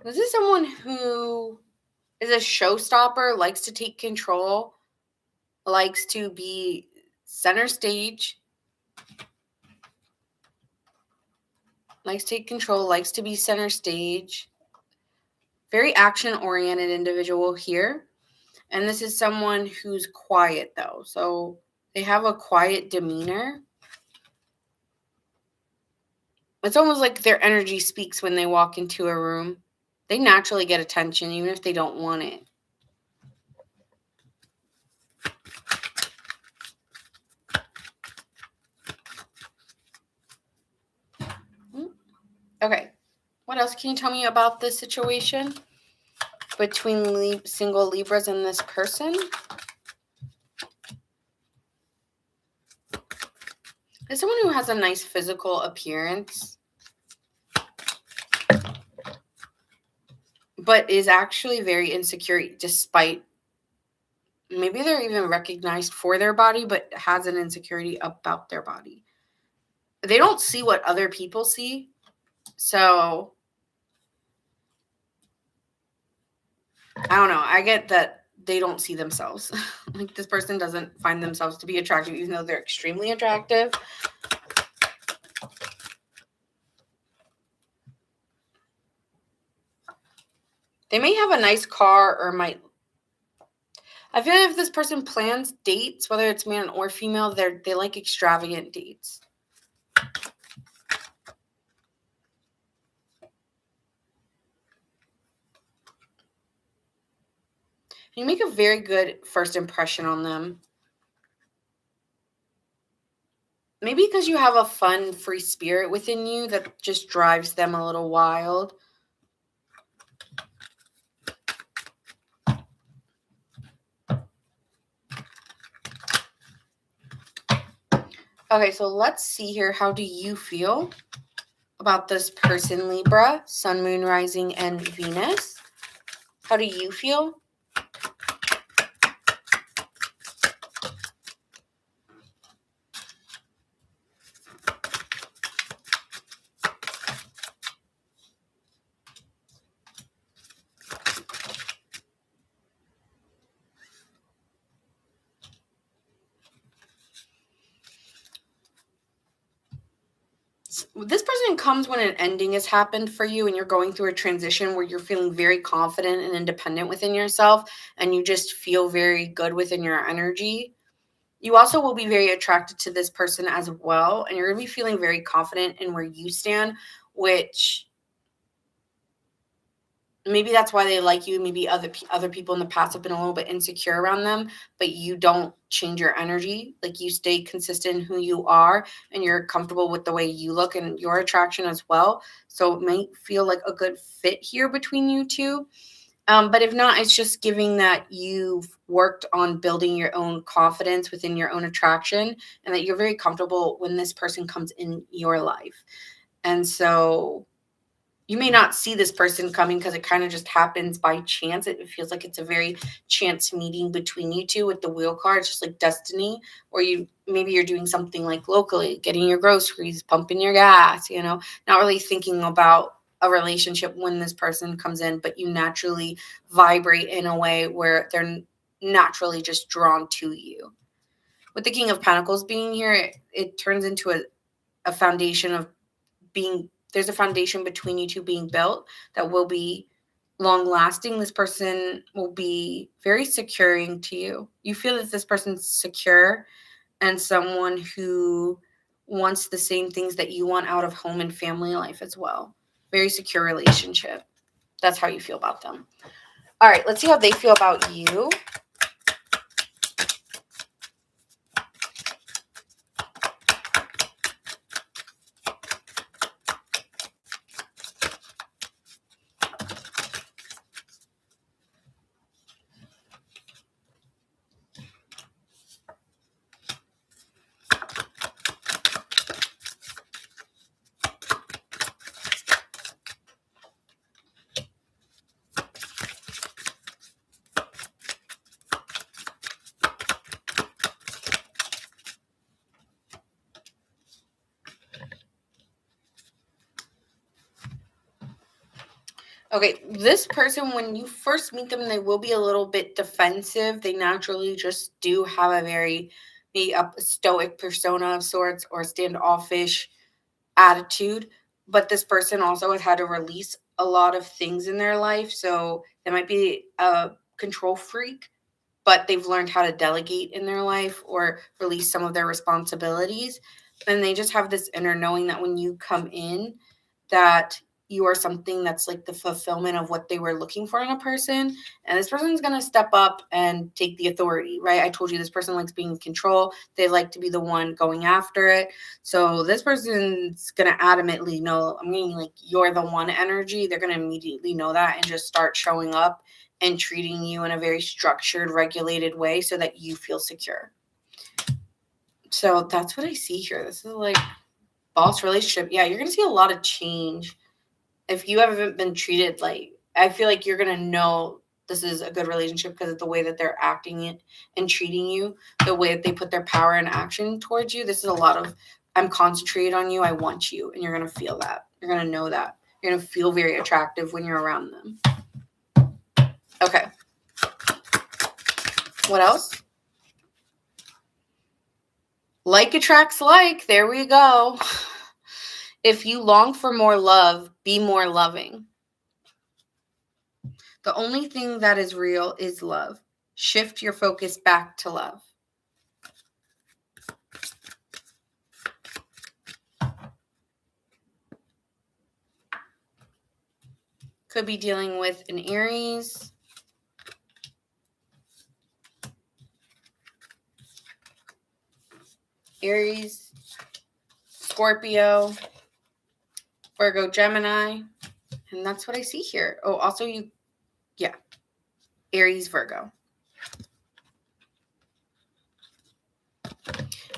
This is someone who is a showstopper, likes to take control, likes to be center stage, likes to take control, likes to be center stage. Very action-oriented individual here. And this is someone who's quiet, though. So they have a quiet demeanor. It's almost like their energy speaks when they walk into a room. They naturally get attention, even if they don't want it. Okay. What else can you tell me about this situation between single Libras and this person? There's someone who has a nice physical appearance, but is actually very insecure despite, maybe they're even recognized for their body, but has an insecurity about their body. They don't see what other people see. So I don't know. I get that they don't see themselves. Like, this person doesn't find themselves to be attractive, even though they're extremely attractive. They may have a nice car or might. I feel like if this person plans dates, whether it's man or female, they like extravagant dates. You make a very good first impression on them. Maybe because you have a fun, free spirit within you that just drives them a little wild. Okay, so let's see here. How do you feel about this person, Libra, Sun, Moon, Rising, and Venus? How do you feel? This person comes when an ending has happened for you and you're going through a transition where you're feeling very confident and independent within yourself and you just feel very good within your energy. You also will be very attracted to this person as well, and you're going to be feeling very confident in where you stand, which maybe that's why they like you. Maybe other people in the past have been a little bit insecure around them, but you don't change your energy. Like, you stay consistent in who you are and you're comfortable with the way you look and your attraction as well. So it might feel like a good fit here between you two. But if not, it's just giving that you've worked on building your own confidence within your own attraction and that you're very comfortable when this person comes in your life. And so you may not see this person coming because it kind of just happens by chance. It feels like it's a very chance meeting between you two with the wheel card. It's just like destiny, or maybe you're doing something like locally, getting your groceries, pumping your gas, not really thinking about a relationship when this person comes in, but you naturally vibrate in a way where they're naturally just drawn to you. With the King of Pentacles being here, it turns into a foundation of there's a foundation between you two being built that will be long lasting. This person will be very securing to you. You feel that this person's secure and someone who wants the same things that you want out of home and family life as well. Very secure relationship. That's how you feel about them. All right, let's see how they feel about you. Okay, this person, when you first meet them, they will be a little bit defensive. They naturally just do have a very maybe a stoic persona of sorts or standoffish attitude. But this person also has had to release a lot of things in their life. So they might be a control freak, but they've learned how to delegate in their life or release some of their responsibilities. And they just have this inner knowing that when you come in, that you are something that's like the fulfillment of what they were looking for in a person. And this person's going to step up and take the authority, right? I told you this person likes being in control. They like to be the one going after it. So this person's going to adamantly know, I'm meaning like you're the one energy. They're going to immediately know that and just start showing up and treating you in a very structured, regulated way so that you feel secure. So that's what I see here. This is like boss relationship. Yeah, you're going to see a lot of change. If you haven't been treated like, I feel like you're going to know this is a good relationship because of the way that they're acting it and treating you, the way that they put their power in action towards you. This is a lot of, I'm concentrated on you, I want you, and you're going to feel that. You're going to know that. You're going to feel very attractive when you're around them. Okay. What else? Like attracts like. There we go. If you long for more love, be more loving. The only thing that is real is love. Shift your focus back to love. Could be dealing with an Aries. Aries, Scorpio, Virgo, Gemini. And that's what I see here. Oh, also Aries, Virgo.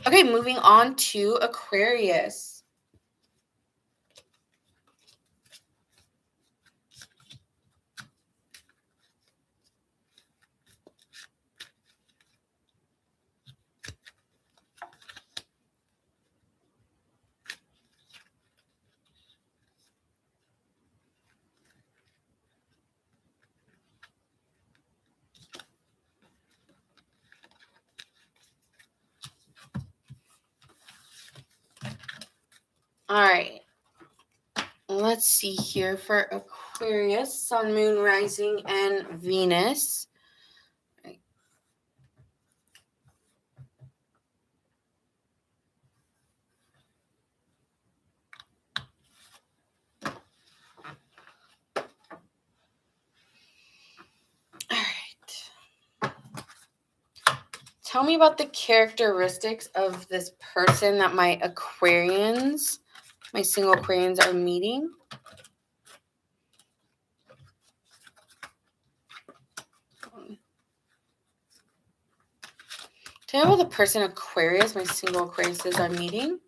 Okay, moving on to Aquarius. All right. Let's see here for Aquarius, Sun, Moon, Rising, and Venus. All right. Tell me about the characteristics of this person that my Aquarians, my single Aquarians, are meeting. Tell me about the person Aquarius, my single Aquariuses, are meeting.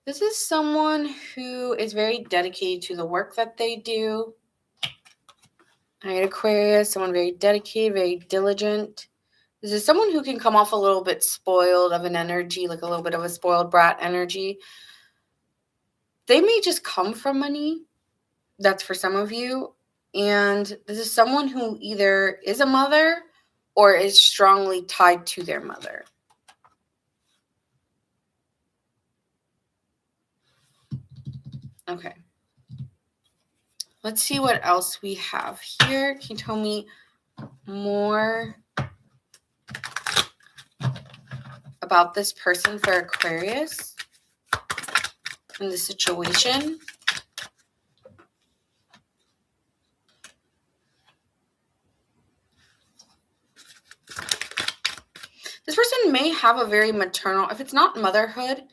This is someone who is very dedicated to the work that they do. All right, Aquarius, someone very dedicated, very diligent. This is someone who can come off a little bit spoiled of an energy, like a little bit of a spoiled brat energy. They may just come from money. That's for some of you. And this is someone who either is a mother or is strongly tied to their mother. Okay. Let's see what else we have here. Can you tell me more about this person for Aquarius and the situation? This person may have a very maternal, if it's not motherhood,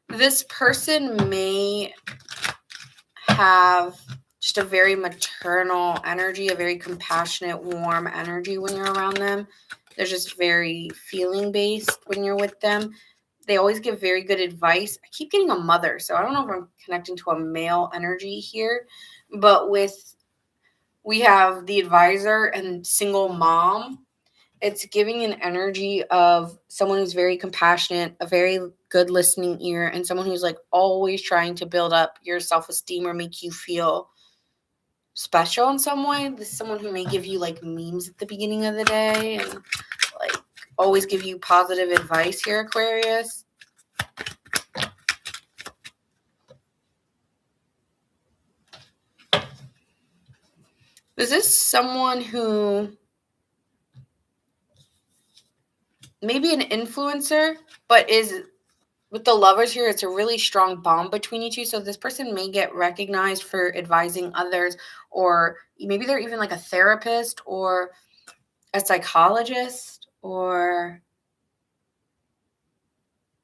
this person may have just a very maternal energy, a very compassionate, warm energy when you're around them. They're just very feeling based when you're with them. They always give very good advice. I keep getting a mother, so I don't know if I'm connecting to a male energy here, but with we have the advisor and single mom. It's giving an energy of someone who's very compassionate, a very good listening ear, and someone who's like always trying to build up your self-esteem or make you feel special in some way. This is someone who may give you like memes at the beginning of the day and like always give you positive advice here, Aquarius. Is this someone who maybe an influencer, but is with the lovers here, it's a really strong bond between you two. So this person may get recognized for advising others, or maybe they're even like a therapist or a psychologist or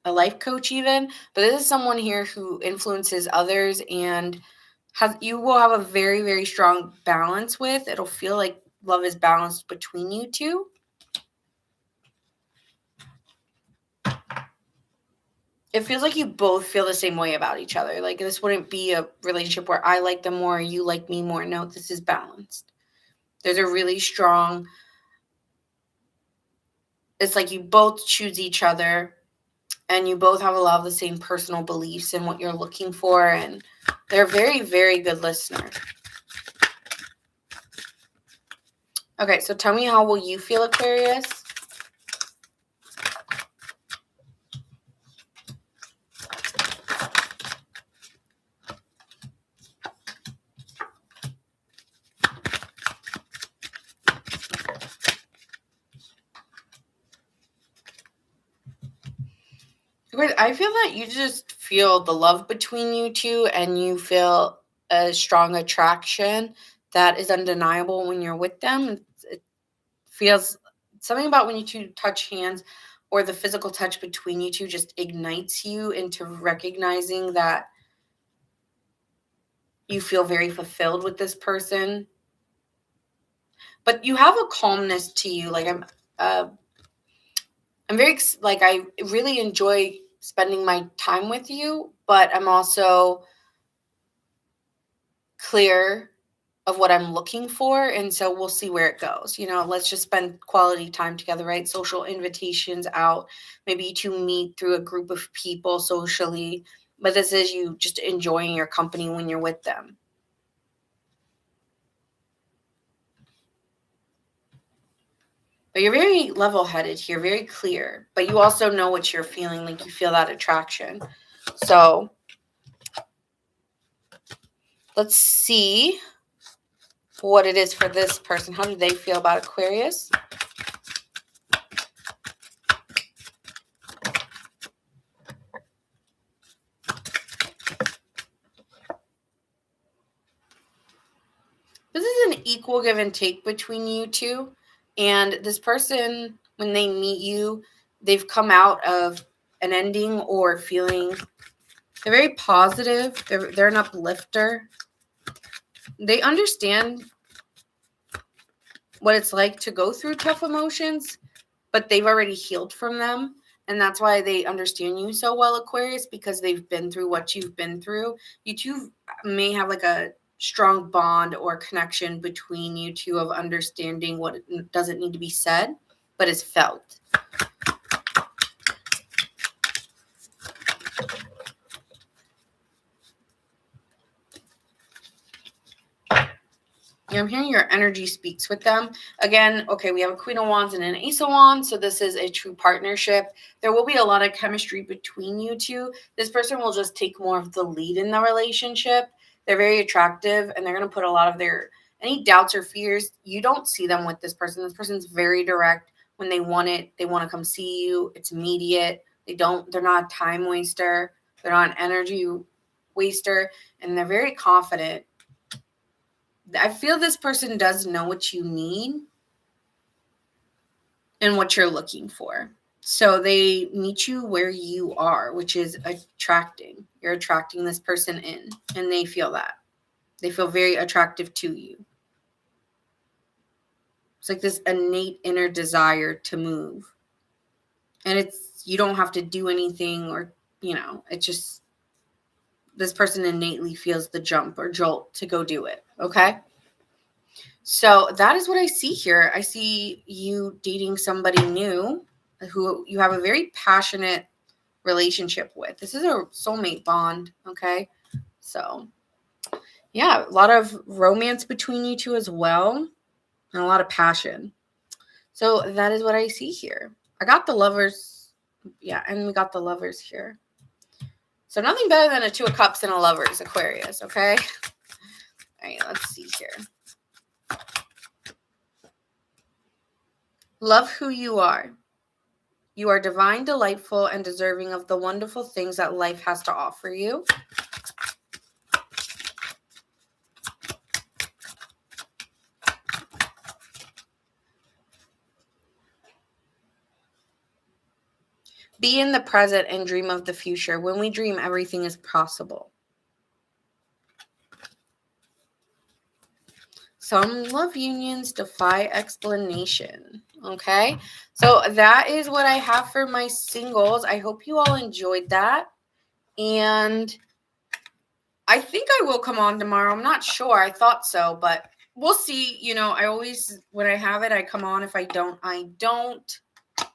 a life coach even. But this is someone here who influences others and you will have a very, very strong balance with. It'll feel like love is balanced between you two. It feels like you both feel the same way about each other. Like this wouldn't be a relationship where I like them more, you like me more. No, this is balanced. There's a really strong, it's like you both choose each other and you both have a lot of the same personal beliefs in what you're looking for. And they're very, very good listeners. Okay, so tell me, how will you feel, Aquarius? I feel that you just feel the love between you two and you feel a strong attraction that is undeniable when you're with them. It feels something about when you two touch hands or the physical touch between you two just ignites you into recognizing that you feel very fulfilled with this person. But you have a calmness to you. Like I'm very like I really enjoy spending my time with you, but I'm also clear of what I'm looking for. And so we'll see where it goes. You know, let's just spend quality time together, right? Social invitations out, maybe to meet through a group of people socially. But this is you just enjoying your company when you're with them. But you're very level-headed here, very clear. But you also know what you're feeling, like you feel that attraction. So let's see what it is for this person. How do they feel about Aquarius? This is an equal give and take between you two. And this person, when they meet you, they've come out of an ending or feeling, they're very positive. They're an uplifter. They understand what it's like to go through tough emotions, but they've already healed from them. And that's why they understand you so well, Aquarius, because they've been through what you've been through. You two may have like a strong bond or connection between you two of understanding what doesn't need to be said, but is felt. I'm hearing your energy speaks with them. Again, okay, we have a Queen of Wands and an Ace of Wands, so this is a true partnership. There will be a lot of chemistry between you two. This person will just take more of the lead in the relationship. They're very attractive, and they're going to put a lot of their any doubts or fears. You don't see them with this person. This person's very direct. When they want it, they want to come see you. It's immediate. They're not a time waster. They're not an energy waster, and they're very confident. I feel this person does know what you need and what you're looking for. So they meet you where you are, which is attracting. You're attracting this person in, and they feel that. They feel very attractive to you. It's like this innate inner desire to move. And you don't have to do anything or, it's just this person innately feels the jump or jolt to go do it. Okay? So that is what I see here. I see you dating somebody new who you have a very passionate relationship with. This is a soulmate bond, okay? So, yeah, a lot of romance between you two as well, and a lot of passion. So that is what I see here. I got the lovers. Yeah, and we got the lovers here. So nothing better than a two of cups and a lovers, Aquarius, okay? All right, let's see here. Love who you are. You are divine, delightful, and deserving of the wonderful things that life has to offer you. Be in the present and dream of the future. When we dream, everything is possible. Some love unions defy explanation. Okay, so that is what I have for my singles. I hope you all enjoyed that. And I think I will come on tomorrow. I'm not sure. I thought so, but we'll see. You know, I always, when I have it, I come on. If I don't, I don't.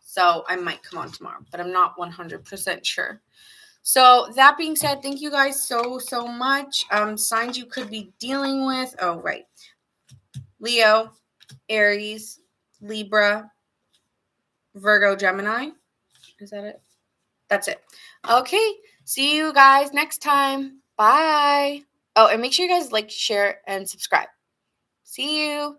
So I might come on tomorrow, but I'm not 100% sure. So that being said, thank you guys so much. Signs you could be dealing with. Oh, right. Leo, Aries, Libra, Virgo, Gemini. Is that it? That's it. Okay. See you guys next time. Bye. Oh, and make sure you guys like, share, and subscribe. See you.